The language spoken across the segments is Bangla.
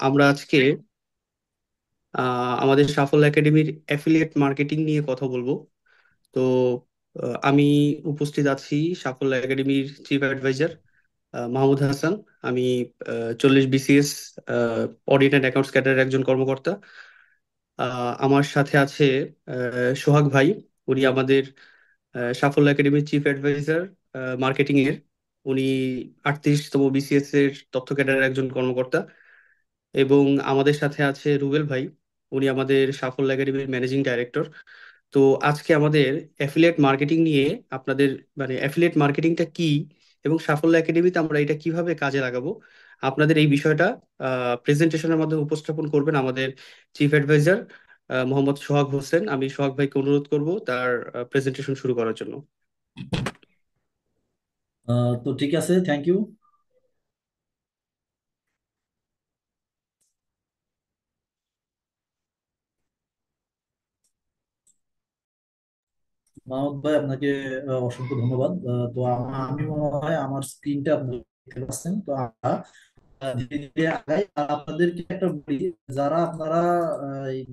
আমরা আজকে আমাদের সাফল্য একাডেমির অ্যাফিলিয়েট মার্কেটিং নিয়ে কথা বলবো। তো আমি উপস্থিত আছি সাফল্য একাডেমির চিফ অ্যাডভাইজার মাহমুদ হাসান। আমি 40 BCS অডিট অ্যান্ড অ্যাকাউন্টস ক্যাডারের একজন কর্মকর্তা। আমার সাথে আছে সোহাগ ভাই। উনি আমাদের সাফল্য একাডেমির চিফ অ্যাডভাইজার মার্কেটিং এর। উনি 38তম বিসিএস এর তথ্য ক্যাডারের একজন কর্মকর্তা। এবং আমাদের সাথে আছে রুবেল ভাই। উনি আমাদের সাফল্য একাডেমির ম্যানেজিং ডাইরেক্টর। তো আজকে আমাদের অ্যাফিলিয়েট মার্কেটিং নিয়ে আপনাদের মানে অ্যাফিলিয়েট মার্কেটিংটা কি এবং সাফল্য একাডেমিতে আমরা এটা কিভাবে কাজে লাগাবো, আপনাদের এই বিষয়টা প্রেজেন্টেশনের মাধ্যমে উপস্থাপন করবেন আমাদের চিফ অ্যাডভাইজার মোহাম্মদ সোহাগ হোসেন। আমি সোহাগ ভাইকে অনুরোধ করব তার প্রেজেন্টেশন শুরু করার জন্য। তো ঠিক আছে, থ্যাংক ইউ। মাহমুদ ভাই, আপনাকে অসংখ্য ধন্যবাদ। তো আমি মনে হয় আমার স্ক্রিনটা আপনি দেখতে পাচ্ছেন। তো আমরা ধীরে ধীরে আগাই। আর আপনাদেরকে একটা বলি, যারা আপনারা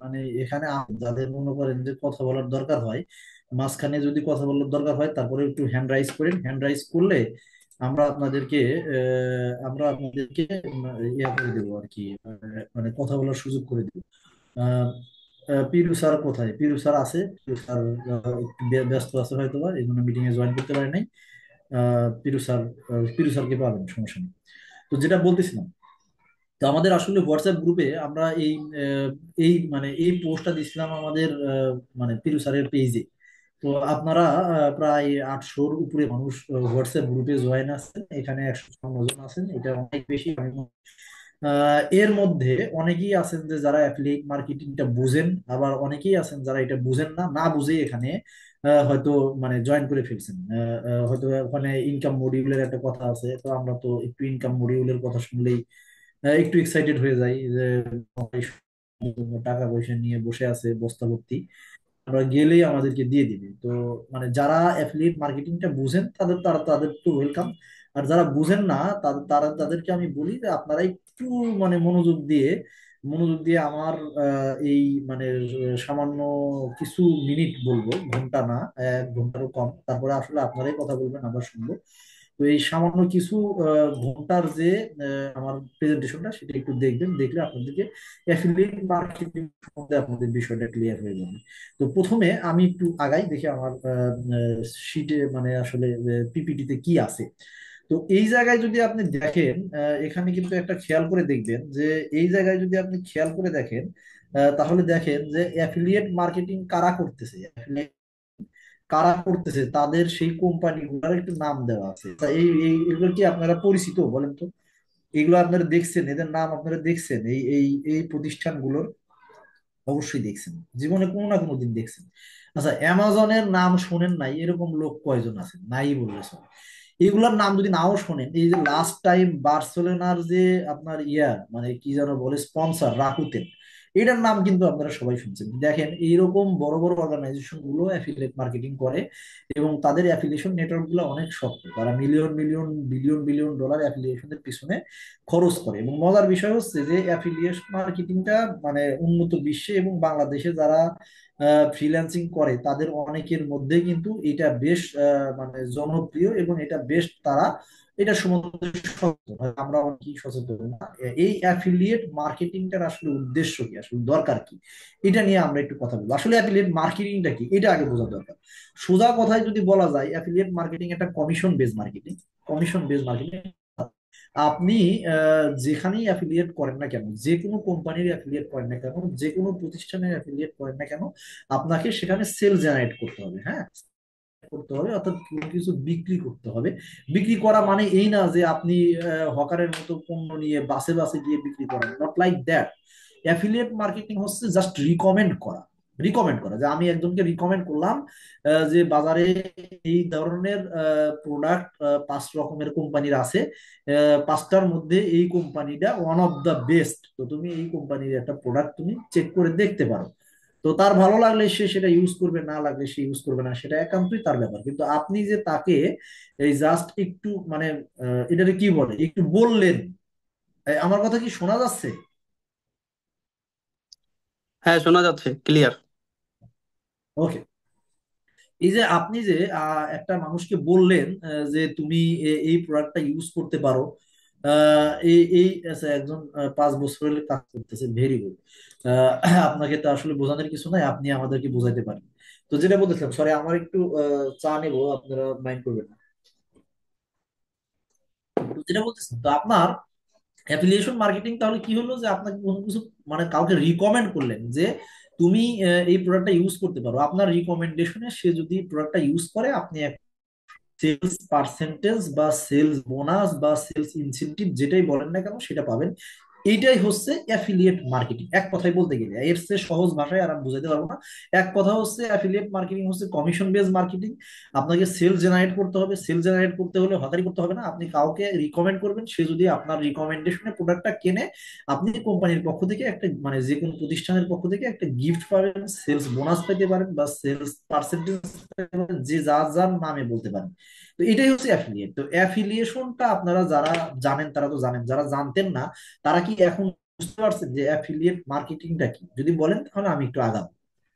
মানে এখানে যাদের মনে করেন যে কথা বলার দরকার হয়, মাঝখানে যদি কথা বলার দরকার হয়, তারপরে একটু হ্যান্ড রাইজ করেন। হ্যান্ড রাইজ করলে আমরা আপনাদেরকে ইয়া করে দেবো আর কি, মানে কথা বলার সুযোগ করে দেবো। আহ, পিরু স্যার কোথায়? পিরু স্যার আছে, পিরু স্যার একটু ব্যস্ত আছে হয়তো, বা এই জন্য মিটিং এ জয়েন করতে পারে নাই। পিরু স্যার, পিরু স্যারকে পাবেন, সমস্যা নেই। তো যেটা বলতেছিলাম, তো আমাদের আসলে হোয়াটসঅ্যাপ গ্রুপে আমরা এই পোস্টটা দিছিলাম আমাদের মানে পিরু স্যারের পেজে। তো আপনারা প্রায় 800-র উপরে মানুষ হোয়াটসঅ্যাপ গ্রুপে জয়েন আছেন। এখানে 154 জন আছেন, এটা অনেক বেশি। এর মধ্যে অনেকেই আছেন যে যারা অ্যাফিলিয়েট মার্কেটিংটা বুঝেন, আবার অনেকেই আছেন যারা এটা বুঝেন না, না বুঝেই এখানে হয়তো মানে জয়েন করে ফেলছেন। হয়তো ওখানে ইনকাম মডিউলের একটা কথা আছে, তো আমরা তো একটু ইনকাম মডিউলের কথা শুনলেই একটু এক্সাইটেড হয়ে যাই যে টাকা পয়সা নিয়ে বসে আছে বস্তা ভর্তি, আমরা গেলেই আমাদেরকে দিয়ে দিবে। তো মানে যারা অ্যাফিলিয়েট মার্কেটিংটা বুঝেন তাদের তো ওয়েলকাম। আর যারা বুঝেন না, তাদেরকে আমি বলি যে আপনারা একটু মানে মনোযোগ দিয়ে আমার এই মানে সামান্য কিছু মিনিট বলবো, ঘন্টা না, 1 ঘন্টারও কম, তারপরে আসলে আপনারাই কথা বলবেন, আমরা শুনবো। তো এই সামান্য কিছু ঘন্টার যে আমার প্রেজেন্টেশনটা, সেটা একটু দেখবেন, দেখলে আপনাদেরকে অ্যাফিলিয়েট মার্কেটিং সম্বন্ধে আপনাদের বিষয়টা ক্লিয়ার হয়ে যাবে। তো প্রথমে আমি একটু আগাই, দেখি আমার শিটে মানে আসলে পিপিটিতে কি আছে। তো এই জায়গায় যদি আপনি দেখেন, এখানে কিন্তু একটা খেয়াল করে দেখবেন যে এই জায়গায় যদি আপনি খেয়াল করে দেখেন, তাহলে দেখেন যে অ্যাফিলিয়েট মার্কেটিং কারা করতেছে, কারা করতেছে তাদের সেই কোম্পানিগুলোর একটু নাম দেওয়া আছে। তা এগুলো কি আপনারা পরিচিত বলেন তো? এগুলো আপনারা দেখছেন? এদের নাম আপনারা দেখছেন? এই প্রতিষ্ঠানগুলোর অবশ্যই দেখছেন, জীবনে কোনো না কোনো দিন দেখছেন। আচ্ছা, অ্যামাজনের নাম শোনেন নাই এরকম লোক কয়জন আছেন? নাই বললে চলে। এগুলার নাম যদি নাও শোনেন, এই যে লাস্ট টাইম বার্সেলোনার যে আপনার মানে কি যেন বলে, স্পন্সর রাকুতেন, এটার নাম কিন্তু আপনারা সবাই শুনছেন। দেখেন, এইরকম বড় বড় অর্গানাইজেশন গুলো অ্যাফিলিয়েট মার্কেটিং করে, এবং তাদের অ্যাফিলিয়েশন নেটওয়ার্ক গুলো অনেক শক্ত। তারা million million billion billion dollar অ্যাফিলিয়েশনের পিছনে খরচ করে। এবং মজার বিষয় হচ্ছে যে অ্যাফিলিয়েশন মার্কেটিংটা মানে উন্নত বিশ্বে এবং বাংলাদেশে যারা ফ্রিল্যান্সিং করে, তাদের অনেকের মধ্যে কিন্তু এটা বেশ মানে জনপ্রিয়, এবং এটা বেশ তারা এটা সম্বন্ধে সচেতন। আমরা অনেকেই সচেতন না। এই অ্যাফিলিয়েট মার্কেটিংটার আসলে উদ্দেশ্য কি, আসলে দরকার কি, এটা নিয়ে আমরা একটু কথা বলবো। আসলে অ্যাফিলিয়েট মার্কেটিংটা কি, এটা আগে বোঝা দরকার। সোজা কথায় যদি বলা যায়, অ্যাফিলিয়েট মার্কেটিং একটা commission base marketing. Commission base marketing, আপনি যেখানেই অ্যাফিলিয়েট করেন না কেন, যে কোনো কোম্পানির অ্যাফিলিয়েট করেন না কেন, যে কোনো প্রতিষ্ঠানের অ্যাফিলিয়েট করেন না কেন, আপনাকে সেখানে সেল জেনারেট করতে হবে। হ্যাঁ, করতে হবে, অর্থাৎ কোনো কিছু বিক্রি করতে হবে। বিক্রি করা মানে এই না যে আপনি হকারের মতো পণ্য নিয়ে বাসে বাসে গিয়ে বিক্রি করেন, not like that. Affiliate marketing হচ্ছে জাস্ট রিকমেন্ড করা। রিকমেন্ড করা, যে আমি একজনকে রিকমেন্ড করলাম যে বাজারে এই ধরনের প্রোডাক্ট 5 রকমের কোম্পানির আছে, 5টার মধ্যে এই কোম্পানিটা ওয়ান অফ দা বেস্ট, তো তুমি এই কোম্পানির একটা প্রোডাক্ট তুমি চেক করে দেখতে পারো। তো তার ভালো লাগলে সে সেটা ইউজ করবে, না লাগলে সে ইউজ করবে না, সেটা একান্তই তার ব্যাপার। কিন্তু আপনি যে তাকে এই জাস্ট একটু মানে এটাকে কি বলে, একটু বললেন, আমার কথা কি শোনা যাচ্ছে? হ্যাঁ, শোনা যাচ্ছে ক্লিয়ার। ওকে। এই যে আপনি যে একটা মানুষকে বললেন যে তুমি এই প্রোডাক্টটা ইউজ করতে পারো, এই এই আচ্ছা, একজন 5 বছরের কাজ করতেছে, ভেরি গুড। আপনাকে তো আসলে বোঝানোর কিছু নাই, আপনি আমাদেরকে বোঝাইতে পারেন। তো যেটা বলতেছিলাম, সরি আমার একটু চা নেবো, আপনারা মাইন্ড করবেন না। তো যেটা বলতেছিলাম, তো আপনার অ্যাফিলিয়েশন মার্কেটিং তাহলে কি হলো, যে আপনাকে কোনো কিছু মানে কাউকে রিকমেন্ড করলেন যে তুমি এই প্রোডাক্টটা ইউজ করতে পারো, আপনার রিকমেন্ডেশনে সে যদি প্রোডাক্টটা ইউজ করে, আপনি সেলস পার্সেন্টেজ বা সেলস বোনাস বা সেলস ইনসেনটিভ যেটাই বলেন না কেন সেটা পাবেন। এইটাই হচ্ছে অ্যাফিলিয়েট মার্কেটিং। এক কথায় বলতে গেলে, এর চেয়ে সহজ ভাষায় আর আমি বুঝাইতে পারবো না। এক কথা হচ্ছে অ্যাফিলিয়েট মার্কেটিং হচ্ছে কমিশন বেস মার্কেটিং। আপনাকে সেল জেনারেট করতে হবে, সেল জেনারেট করতে হলে হকারি করতে হবে না, আপনি কাউকে রিকমেন্ড করবেন, সে যদি আপনার রিকমেন্ডেশনে প্রোডাক্টটা কেনে, আপনি কোম্পানির পক্ষ থেকে একটা মানে যে কোনো প্রতিষ্ঠানের পক্ষ থেকে একটা গিফট পাবেন, সেলস বোনাস পেতে পারেন বা সেলস পার্সেন্টেজ, যে যার যার নামে বলতে পারেন। তো এটাই হচ্ছে অ্যাফিলিয়েট। তো অ্যাফিলিয়েশনটা আপনারা যারা জানেন তারা তো জানেন, যারা জানতেন না তারা কি এখন বুঝতে পারছেন যে অ্যাফিলিয়েট মার্কেটিংটা কি? যদি বলেন তাহলে আমি একটু আগাবো।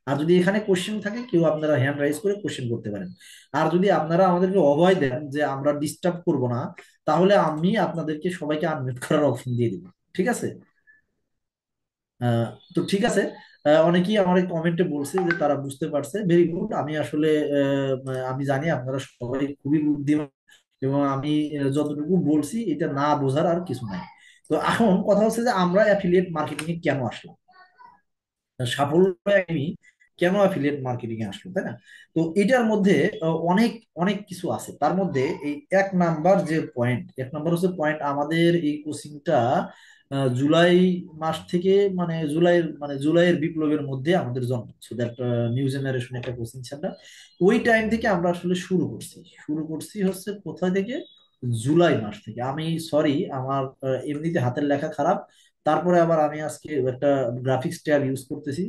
আর যদি এখানে কোশ্চেন থাকে, কেউ আপনারা হ্যান্ড রাইজ করে কোশ্চেন করতে পারেন। আর যদি আপনারা আমাদেরকে অভয় দেন যে আমরা ডিস্টার্ব করব না, তাহলে আমি আপনাদেরকে সবাইকে আনমিউট করার অপশন দিয়ে দিব। ঠিক আছে? আহ, তো ঠিক আছে। অনেকেই আমার কমেন্টে বলছে যে তারা বুঝতে পারছে, ভেরি গুড। আমি আসলে আমি জানি আপনারা সবাই খুবই বুদ্ধিমান, এবং আমি যতটুকু বলছি এটা না বোঝার আর কিছু নাই। তো এখন কথা হচ্ছে যে আমরা অ্যাফিলিয়েট মার্কেটিং এ কেন আসলাম, সাফল্য একাডেমি কেন অ্যাফিলিয়েট মার্কেটিং এ আসলো, তাই না? তো এটার মধ্যে অনেক অনেক কিছু আছে। তার মধ্যে এই এক নাম্বার হচ্ছে পয়েন্ট, আমাদের এই কোচিংটা জুলাই মাস থেকে, জুলাইয়ের বিপ্লবের মধ্যে আমাদের জন্ম, সো দ্যাট নিউ জেনারেশন একটা কোচিং সেন্টার। ওই টাইম থেকে আমরা আসলে শুরু করছি হচ্ছে কোথায় থেকে? জুলাই মাস থেকে। আমি সরি, আমার এমনিতে হাতের লেখা খারাপ, তারপরে আবার আমি আজকে একটা গ্রাফিক্স ট্যাব ইউজ করতেছি,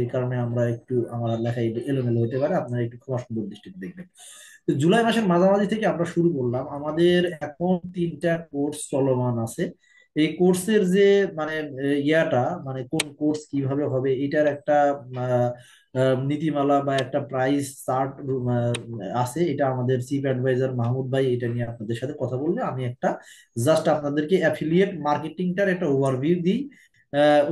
এই কারণে আমরা একটু আমার লেখা একটু এলোমেলো হতে পারে, আপনারা একটু ক্ষমা সুন্দর দৃষ্টিতে দেখবেন। তো জুলাই মাসের মাঝামাঝি থেকে আমরা শুরু করলাম। আমাদের এখন 3টা কোর্স চলমান আছে। এই কোর্সের যে মানে ইয়াটা মানে কোন কোর্স কিভাবে হবে এটার একটা আহ, নীতিমালা বা একটা প্রাইস চার্ট আছে। এটা আমাদের চিফ অ্যাডভাইজার মাহমুদ ভাই এটা নিয়ে আপনাদের সাথে কথা বলবে। আমি একটা জাস্ট আপনাদেরকে অ্যাফিলিয়েট মার্কেটিংটার একটা ওভারভিউ দিই।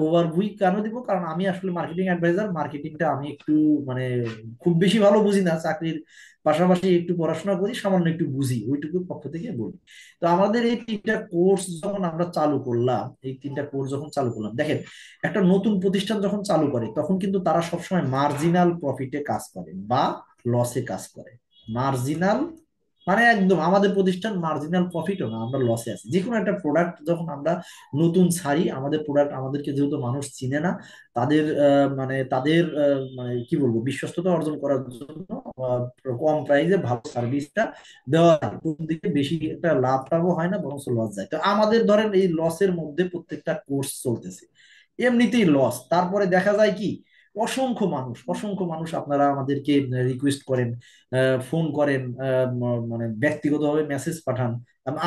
ওভারভিউ কেন দিব? কারণ আমি আসলে মার্কেটিং অ্যাডভাইজার, মার্কেটিংটা আমি একটু মানে খুব বেশি ভালো বুঝি না, চাকরির পাশাপাশি একটু পড়াশোনা করি, সামান্য একটু বুঝি, ওইটুকু পক্ষ থেকে বলি। তো আমাদের এই 3টা কোর্স যখন আমরা চালু করলাম, দেখেন, একটা নতুন প্রতিষ্ঠান যখন চালু করে তখন কিন্তু তারা সবসময় মার্জিনাল প্রফিটে কাজ করে বা লসে কাজ করে। মার্জিনাল মানে একদম আমাদের প্রতিষ্ঠান মার্জিনাল প্রফিটও না, আমরা লসে আছি। যে কোনো একটা প্রোডাক্ট যখন আমরা নতুন ছাড়ি, আমাদের প্রোডাক্ট আমাদেরকে যেহেতু মানুষ চিনে না, তাদের কি বলবো, বিশ্বস্ততা অর্জন করার জন্য কম প্রাইসে ভালো সার্ভিসটা দেওয়া হয়। প্রথম দিকে বেশি একটা লাভটাও হয় না, বরং লস যায়। তো আমাদের ধরেন এই লসের মধ্যে প্রত্যেকটা কোর্স চলতেছে, এমনিতেই লস। তারপরে দেখা যায় কি, অসংখ্য মানুষ আপনারা আমাদেরকে রিকোয়েস্ট করেন, ফোন করেন, মানে ব্যক্তিগতভাবে মেসেজ পাঠান।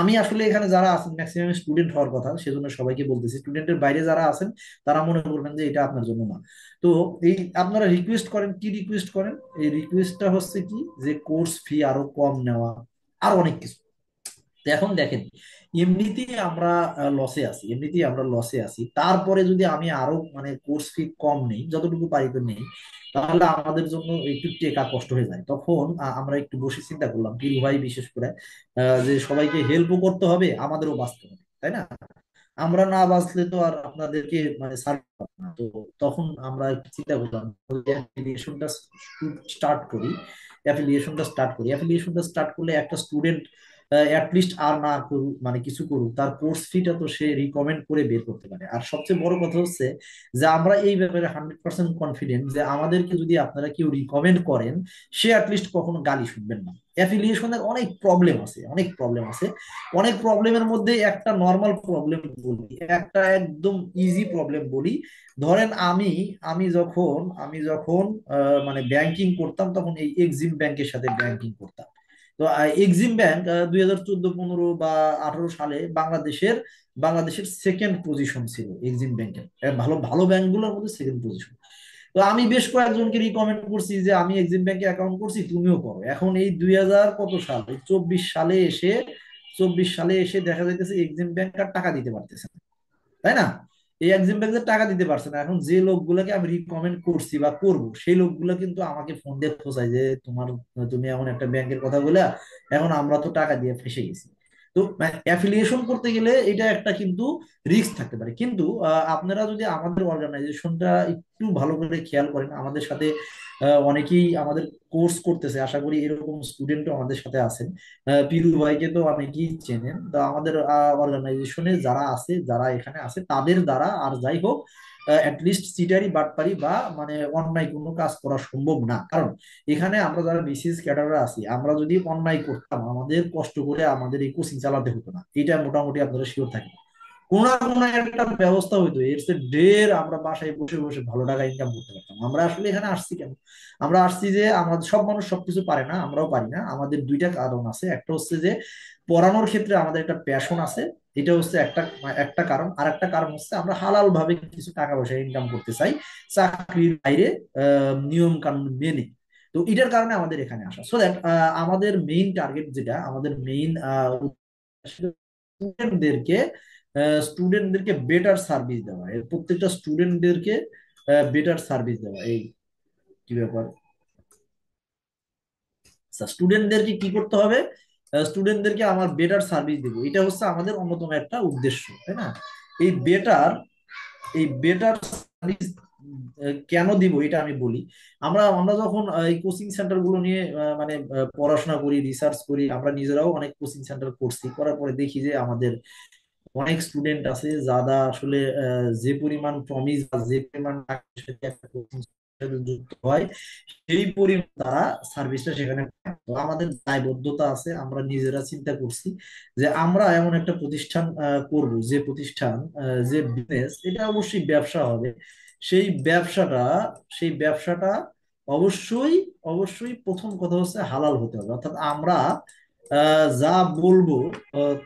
আমি আসলে এখানে যারা আছেন ম্যাক্সিমাম স্টুডেন্ট হওয়ার কথা, সেজন্য সবাইকে বলতেছি, স্টুডেন্টের বাইরে যারা আছেন তারা মনে করবেন যে এটা আপনার জন্য না। তো এই আপনারা রিকোয়েস্ট করেন, কি রিকোয়েস্ট করেন? এই রিকোয়েস্টটা হচ্ছে কি, যে কোর্স ফি আরো কম নেওয়া, আর অনেক কিছু। তো এখন দেখেন, এমনিতেই আমরা লসে আছি, তারপরে যদি আমি আরো মানে কোর্স ফি কম নেই, যতটুকু পারি তো নেই, তাহলে আমাদের জন্য একটু টেকা কষ্ট হয়ে যায়। তখন আমরা একটু বসে চিন্তা করলাম, পীরু ভাই বিশেষ করে, যে সবাইকে হেল্পও করতে হবে, আমাদেরও বাঁচতে হবে, তাই না? আমরা না বাঁচলে তো আর আপনাদেরকে মানে সার্ভ পাবো না। তো তখন আমরা একটু চিন্তা করলাম, অ্যাফিলিয়েশনটা স্টার্ট করলে একটা স্টুডেন্ট অ্যাটলিস্ট আর না করুক মানে কিছু করুক, তার কোর্স ফিটা তো সে রিকমেন্ড করে বের করতে পারে। আর সবচেয়ে বড় কথা হচ্ছে যে আমরা এই ব্যাপারে 100% কনফিডেন্ট যে আমাদেরকে যদি আপনারা কেউ রিকমেন্ড করেন, সে অ্যাটলিস্ট কখনো গালি শুনবেন না। অ্যাফিলিয়েশনের অনেক প্রবলেমের মধ্যে একটা নর্মাল প্রবলেম বলি, একটা একদম ইজি প্রবলেম বলি। ধরেন আমি যখন মানে ব্যাংকিং করতাম, তখন এই এক্সিম ব্যাংকের সাথে ব্যাংকিং করতাম। তো এক্সিম ব্যাংক 2014, 15 বা 18 সালে বাংলাদেশের বাংলাদেশের সেকেন্ড পজিশন ছিল এক্সিম ব্যাংকের, ভালো ভালো ব্যাংকগুলোর মধ্যে সেকেন্ড পজিশন। তো আমি বেশ কয়েকজনকে রিকমেন্ড করছি যে আমি এক্সিম ব্যাংকে অ্যাকাউন্ট করছি, তুমিও করো। এখন এই 2000 কত সাল, 24 সালে এসে দেখা যাইতেছে এক্সিম ব্যাংক আর টাকা দিতে পারতেছে না, তাই না? এই এক্সিম ব্যাংক টাকা দিতে পারছে না। এখন যে লোকগুলোকে আমি রিকমেন্ড করছি বা করব, সেই লোকগুলো কিন্তু আমাকে ফোন দিয়ে খোঁচায় যে তুমি এমন একটা ব্যাংকের কথা বলে, এখন আমরা তো টাকা দিয়ে ফেসে গেছি। তো অ্যাফিলিয়েশন করতে গেলে এটা একটা কিন্তু রিস্ক থাকতে পারে। কিন্তু আপনারা যদি আমাদের অর্গানাইজেশনটা একটু ভালো করে খেয়াল করেন, আমাদের সাথে অনেকেই আমাদের কোর্স করতেছে, আশা করি এরকম স্টুডেন্টও আমাদের সাথে আছেন। পিরু ভাইকে তো অনেকেই চেনেন। তো আমাদের অর্গানাইজেশনে যারা আছে, যারা এখানে আছে, তাদের দ্বারা আর যাই হোক অ্যাটলিস্ট চিটারি বাটপারি বা মানে অন্যায় কোনো কাজ করা সম্ভব না। কারণ এখানে আমরা যারা বিসিএস ক্যাডাররা আছি, আমরা যদি অন্যায় করতাম আমাদের কষ্ট করে আমাদের এই কোচিং চালাতে হতো না, এটা মোটামুটি আপনারা শিওর থাকেন। কোনো না কোনো একটা ব্যবস্থা হইতো, এর চেয়ে ঢের আমরা বাসায় বসে বসে ভালো টাকা ইনকাম করতে পারতাম। আমরা আসলে এখানে আসছি কেন? আমরা আসছি যে আমাদের সব মানুষ সবকিছু পারে না, আমরাও পারি না। আমাদের দুইটা কারণ আছে, একটা হচ্ছে যে পড়ানোর ক্ষেত্রে আমাদের একটা প্যাশন আছে, এটা হচ্ছে একটা একটা কারণ। আর একটা কারণ হচ্ছে আমরা হালাল ভাবে কিছু টাকা পয়সা ইনকাম করতে চাই, চাকরির বাইরে নিয়ম কানুন মেনে। তো এটার কারণে আমাদের এখানে আসা, সো দ্যাট আমাদের মেইন টার্গেট যেটা, আমাদের মেইন স্টুডেন্টদেরকে স্টুডেন্টদেরকে বেটার সার্ভিস দেওয়া, এর প্রত্যেকটা স্টুডেন্টদেরকে বেটার সার্ভিস দেওয়া। এই কি ব্যাপার, স্টুডেন্টদেরকে কি করতে হবে? স্টুডেন্টদেরকে আমার বেটার সার্ভিস দেবো, এটা হচ্ছে আমাদের অন্যতম একটা উদ্দেশ্য, তাই না? এই বেটার এই বেটার সার্ভিস কেন দিব এটা আমি বলি। আমরা আমরা যখন এই কোচিং সেন্টার গুলো নিয়ে মানে পড়াশোনা করি, রিসার্চ করি, আমরা নিজেরাও অনেক কোচিং সেন্টার করছি, করার পরে দেখি যে আমাদের অনেক স্টুডেন্ট আছে যারা আসলে যে পরিমাণ প্রমিস বা যে পরিমাণ টাকার সাথে একটা কোচিং সাথে যুক্ত হয়, সেই পরিমাণ তারা সার্ভিসটা সেখানে পায়। তো আমাদের দায়বদ্ধতা আছে, আমরা নিজেরা চিন্তা করছি যে আমরা এমন একটা প্রতিষ্ঠান করব, যে প্রতিষ্ঠান যে বিজনেস, এটা অবশ্যই ব্যবসা হবে। সেই ব্যবসাটা সেই ব্যবসাটা অবশ্যই অবশ্যই প্রথম কথা হচ্ছে হালাল হতে হবে। অর্থাৎ আমরা যা বলবো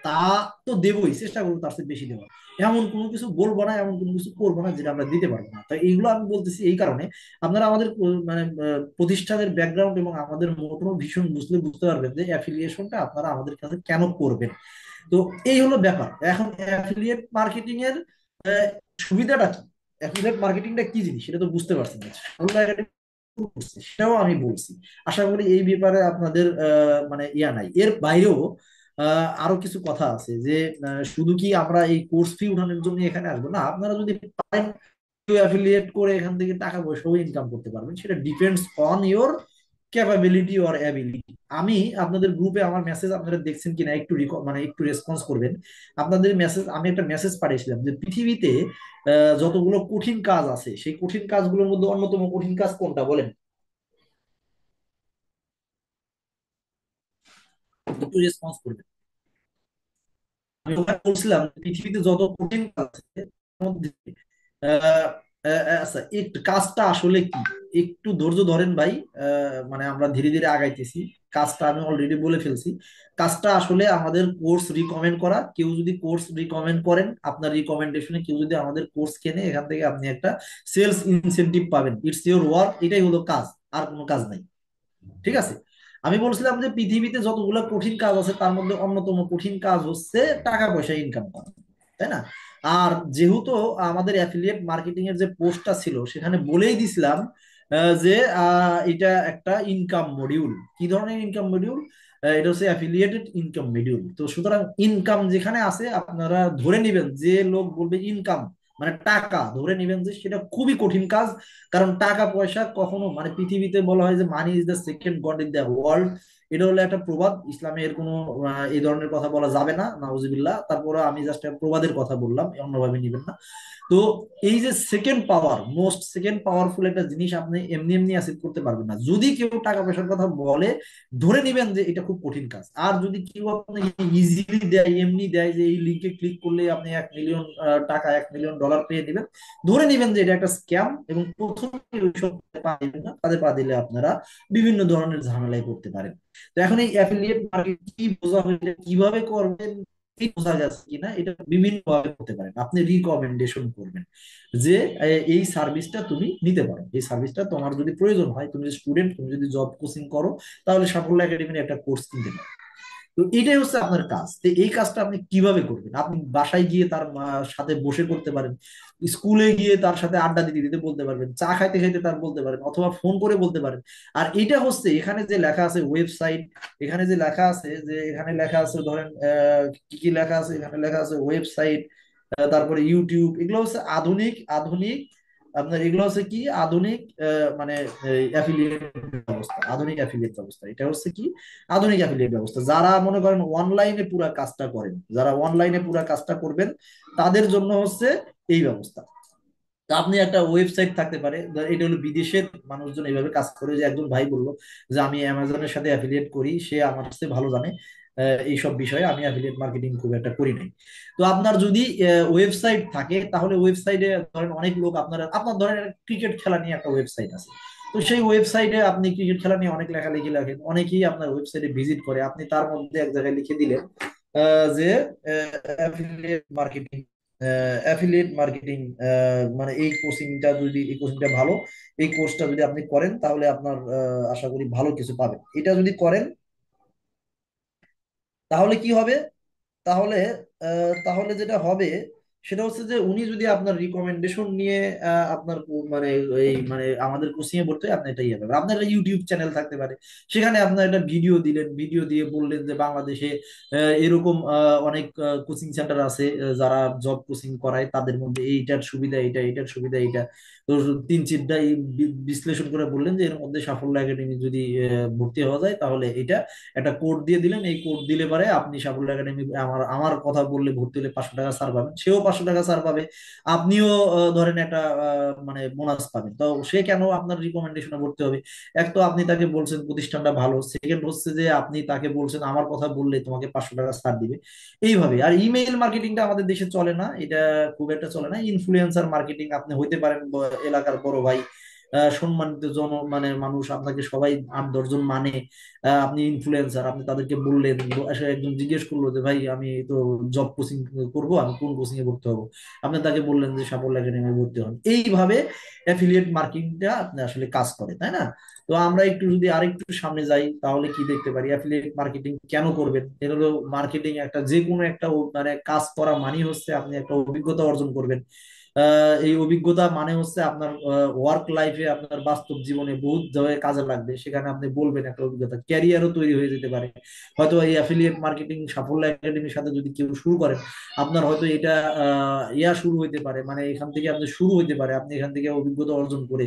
তা তো দেবই, চেষ্টা করবো তার চেয়ে বেশি দেওয়ার। এমন কোনো কিছু বলবো না, এমন কোনো কিছু করবো না যেটা আমরা দিতে পারবো না। তাই এইগুলো আমি বলতেছি এই কারণে, আপনারা আমাদের মানে প্রতিষ্ঠানের ব্যাকগ্রাউন্ড এবং আমাদের মোটো ভীষণ বুঝলে বুঝতে পারবেন যে অ্যাফিলিয়েশনটা আপনারা আমাদের কাছে কেন করবেন। তো এই হলো ব্যাপার। এখন অ্যাফিলিয়েট মার্কেটিং এর আহ, সুবিধাটা কি, অ্যাফিলিয়েট মার্কেটিংটা কি জিনিস সেটা তো বুঝতে পারছেন না। সেটাও আমি বলছি। আশা করি এই ব্যাপারে আপনাদের মানে ইয়া নাই। এর বাইরেও আরো কিছু কথা আছে যে শুধু কি আমরা এই কোর্স ফি উঠানোর জন্য এখানে আসবো না, আপনারা যদি পারেন অ্যাফিলিয়েট করে এখান থেকে টাকা পয়সাও ইনকাম করতে পারবেন, সেটা depends on your capability or ability. আমি আপনাদের গ্রুপে আমার মেসেজ আপনারা দেখছেন কিনা একটু মানে একটু রেসপন্স করবেন। আপনাদের মেসেজ, আমি একটা মেসেজ পাঠিয়েছিলাম যে পৃথিবীতে যতগুলো কঠিন কাজ আছে, সেই কঠিন কাজগুলোর মধ্যে অন্যতম কঠিন কাজ কোনটা বলেন? একটু রেসপন্স করবেন। আমি ওখানে বলছিলাম যে পৃথিবীতে যত কঠিন কাজ আছে তার মধ্যে আহ, আচ্ছা, একটু কাজটা আসলে কি, একটু ধৈর্য ধরেন ভাই। মানে আমরা ধীরে ধীরে আগাইতেছি। কাজটা আমি অলরেডি বলে ফেলছি। কাজটা আসলে আমাদের কোর্স রিকমেন্ড করা। কেউ যদি কোর্স রিকমেন্ড করেন, আপনার রিকমেন্ডেশনে কেউ যদি আমাদের কোর্স কেনে, এখান থেকে আপনি একটা সেলস ইনসেনটিভ পাবেন। ইটস ইওর ওয়ার্ক, এটাই হলো কাজ, আর কোনো কাজ নাই। ঠিক আছে? আমি বলছিলাম যে পৃথিবীতে যতগুলো কঠিন কাজ আছে তার মধ্যে অন্যতম কঠিন কাজ হচ্ছে টাকা পয়সা ইনকাম করা, তাই না? আর যেহেতু আমাদের অ্যাফিলিয়েট মার্কেটিং এর যে পোস্টটা ছিল সেখানে বলেই দিছিলাম যে এটা একটা ইনকাম মডিউল। কি ধরনের ইনকাম মডিউল? এটা হচ্ছে অ্যাফিলিয়েটেড ইনকাম মডিউল। তো সুতরাং ইনকাম যেখানে আছে, আপনারা ধরে নেবেন যে লোক বলবে ইনকাম মানে টাকা, ধরে নেবেন যে সেটা খুবই কঠিন কাজ। কারণ টাকা পয়সা কখনো, মানে পৃথিবীতে বলা হয় যে money is the second god in the world, এটা হলো একটা প্রবাদ। ইসলামে এর কোনো এই ধরনের কথা বলা যাবে না, নাউজুবিল্লাহ। তারপরে আমি জাস্ট প্রবাদের কথা বললাম, অন্যভাবে নিবেন না। তো এই যে সেকেন্ড পাওয়ার, মোস্ট সেকেন্ড পাওয়ারফুল একটা জিনিস আপনি এমনি এমনি অ্যাচিভ করতে পারবেন না। যদি কেউ টাকা পয়সার কথা বলে, ধরে নিবেন যে এটা খুব কঠিন কাজ। আর যদি কেউ আপনাকে ইজিলি দেয়, এমনি দেয় যে এই লিঙ্কে ক্লিক করলে আপনি 1 মিলিয়ন টাকা, $1 মিলিয়ন পেয়ে দিবেন, ধরে নিবেন যে এটা একটা স্ক্যাম। এবং প্রথমে ওইসব পা দিবেন না, তাদের পা দিলে আপনারা বিভিন্ন ধরনের ঝামেলায় করতে পারেন। তো এখন এই অ্যাফিলিয়েট মার্কেট কি বোঝা হয়েছে, কিভাবে করবেন, এই বোঝা যাচ্ছে কিনা এটা বিভিন্ন ভাবে করতে পারেন। আপনি রিকমেন্ডেশন করবেন যে এই সার্ভিসটা তুমি নিতে পারো, এই সার্ভিসটা তোমার যদি প্রয়োজন হয়, তুমি যদি স্টুডেন্ট, তুমি যদি জব কোচিং করো, তাহলে সাফল্য একাডেমির একটা কোর্স কিনতে পারো। তো এটাই হচ্ছে আপনার কাজ। তো এই কাজটা আপনি কিভাবে করবেন? আপনি বাসায় গিয়ে তার সাথে বসে করতে পারেন, স্কুলে গিয়ে তার সাথে আড্ডা দিতে দিতে বলতে পারবেন, চা খাইতে খাইতে তার বলতে পারেন, অথবা ফোন করে বলতে পারেন। আর এটা হচ্ছে এখানে যে লেখা আছে ওয়েবসাইট, এখানে যে লেখা আছে যে এখানে লেখা আছে ধরেন কি কি লেখা আছে, এখানে লেখা আছে ওয়েবসাইট, তারপরে ইউটিউব, এগুলো হচ্ছে আধুনিক আধুনিক আপনার, এগুলো হচ্ছে কি আধুনিক মানে অ্যাফিলিয়েট ব্যবস্থা, আধুনিক অ্যাফিলিয়েট ব্যবস্থা। এটা হচ্ছে কি আধুনিক অ্যাফিলিয়েট ব্যবস্থা। যারা মনে করেন অনলাইনে পুরা কাজটা করেন, যারা অনলাইনে পুরা কাজটা করবেন, তাদের জন্য হচ্ছে এই ব্যবস্থা। তা আপনি একটা ওয়েবসাইট থাকতে পারে, এটা হলো বিদেশের মানুষজন এইভাবে কাজ করে। যে একজন ভাই বললো যে আমি অ্যামাজনের সাথে অ্যাফিলিয়েট করি, সে আমার কাছে ভালো জানে এইসব বিষয়ে, আমি অ্যাফিলিয়েট মার্কেটিং খুব একটা করি নাই। তো আপনার যদি ওয়েবসাইট থাকে, তাহলে ওয়েবসাইটে ধরেন অনেক লোক, আপনার আপনার ধরেন ক্রিকেট খেলা নিয়ে একটা ওয়েবসাইট আছে, তো সেই ওয়েবসাইটে আপনি ক্রিকেট খেলা নিয়ে অনেক লেখালেখি লেখেন, অনেকেই আপনার ওয়েবসাইটে ভিজিট করে, আপনি তার মধ্যে এক জায়গায় লিখে দিলেন যে অ্যাফিলিয়েট মার্কেটিং, অ্যাফিলিয়েট মার্কেটিং মানে এই কোচিংটা ভালো, এই কোর্সটা যদি আপনি করেন তাহলে আপনার আশা করি ভালো কিছু পাবেন। এটা যদি করেন তাহলে কি হবে? তাহলে তাহলে যেটা হবে সেটা হচ্ছে যে উনি যদি আপনার রিকমেন্ডেশন নিয়ে আপনার মানে এই মানে আমাদের কোচিং এ ভর্তি হয়, আপনি এটা ইয়ে পাবেন। আপনার একটা ইউটিউব চ্যানেল থাকতে পারে, সেখানে আপনার একটা ভিডিও দিলেন, ভিডিও দিয়ে বললেন যে বাংলাদেশে এরকম অনেক কোচিং সেন্টার আছে যারা জব কোচিং করায়, তাদের মধ্যে এইটার সুবিধা এইটা, এইটার সুবিধা এইটা। তো তিন চিন্তা বিশ্লেষণ করে বললেন যে এর মধ্যে সাফল্য একাডেমি যদি ভর্তি হওয়া যায়, তাহলে এটা একটা কোড দিয়ে দিলেন। এই কোড দিলে পারে আপনি সাফল্য একাডেমি, আমার আমার কথা বললে ভর্তি হলে 500 টাকা ছাড় পাবেন, সেও 500 টাকা ছাড় পাবে, আপনিও ধরেন একটা মানে বোনাস পাবেন। তো সে কেন আপনার রিকমেন্ডেশনে ভর্তি হবে? এক তো আপনি তাকে বলছেন প্রতিষ্ঠানটা ভালো, সেকেন্ড হচ্ছে যে আপনি তাকে বলছেন আমার কথা বললে তোমাকে 500 টাকা ছাড় দিবে। এইভাবে। আর ইমেইল মার্কেটিংটা আমাদের দেশে চলে না, এটা খুব একটা চলে না। ইনফ্লুয়েন্সার মার্কেটিং আপনি হইতে পারেন এলাকার বড় ভাই, সম্মানিত মানে মানুষ, আপনাকে সবাই 8-10 জন মানে, আপনি ইনফ্লুয়েন্সার, আপনি তাদেরকে বললেন, আসলে একজন জিজ্ঞেস করলো যে ভাই আমি তো জব কোচিং করব, আমি কোন কোচিং এ ভর্তি হবো, আপনি তাকে বললেন যে সাফল্য একাডেমি ভর্তি হন। এইভাবে অ্যাফিলিয়েট মার্কেটিংটা আপনি আসলে কাজ করে, তাই না? তো আমরা একটু যদি আরেকটু সামনে যাই, তাহলে কি দেখতে পারি? অ্যাফিলিয়েট মার্কেটিং কেন করবেন? এটা হলো মার্কেটিং একটা, যে কোনো একটা মানে কাজ করা মানে হচ্ছে আপনি একটা অভিজ্ঞতা অর্জন করবেন। এই অভিজ্ঞতা মানে হচ্ছে আপনার ওয়ার্ক লাইফে, আপনার বাস্তব জীবনে বহুত জায়গায় কাজে লাগবে, সেখানে আপনি বলবেন একটা অভিজ্ঞতা, ক্যারিয়ারও তৈরি হয়ে যেতে পারে। হয়তো এই অ্যাফিলিয়েট মার্কেটিং সাফল্য একাডেমির সাথে যদি কেউ শুরু করেন, আপনার হয়তো এটা শুরু হইতে পারে, মানে এখান থেকে আপনি শুরু হইতে পারে, আপনি এখান থেকে অভিজ্ঞতা অর্জন করে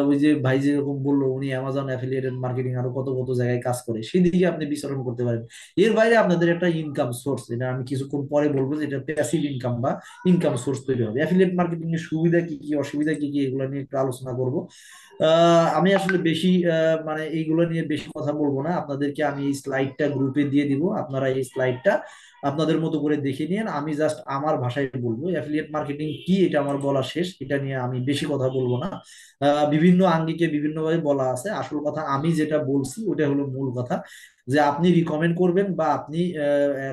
ওই যে ভাই যেরকম বললো, উনি অ্যামাজন অ্যাফিলিয়েটেড মার্কেটিং আরো কত কত জায়গায় কাজ করে, সেদিকে আপনি বিচরণ করতে পারেন। এর বাইরে আপনাদের একটা ইনকাম সোর্স, এটা আমি কিছুক্ষণ পরে বলবো, যে এটা প্যাসিভ ইনকাম বা ইনকাম সোর্স তৈরি হবে। অ্যাফিলিয়েট মার্কেটিং এর সুবিধা কি কি, অসুবিধা কি কি, এগুলো নিয়ে একটু আলোচনা করব। আমি আসলে বেশি মানে এইগুলো নিয়ে বেশি কথা বলবো না, আপনাদেরকে আমি এই স্লাইডটা গ্রুপে দিয়ে দিব, আপনারা এই স্লাইডটা আপনাদের মতো করে দেখে নিন। আমি জাস্ট আমার ভাষায় বলবো অ্যাফিলিয়েট মার্কেটিং কি, এটা আমার বলা শেষ, এটা নিয়ে আমি বেশি কথা বলবো না। বিভিন্ন আঙ্গিকে বিভিন্নভাবে বলা আছে, আসল কথা আমি যেটা বলছি ওটা হলো মূল কথা, যে আপনি রিকমেন্ড করবেন বা আপনি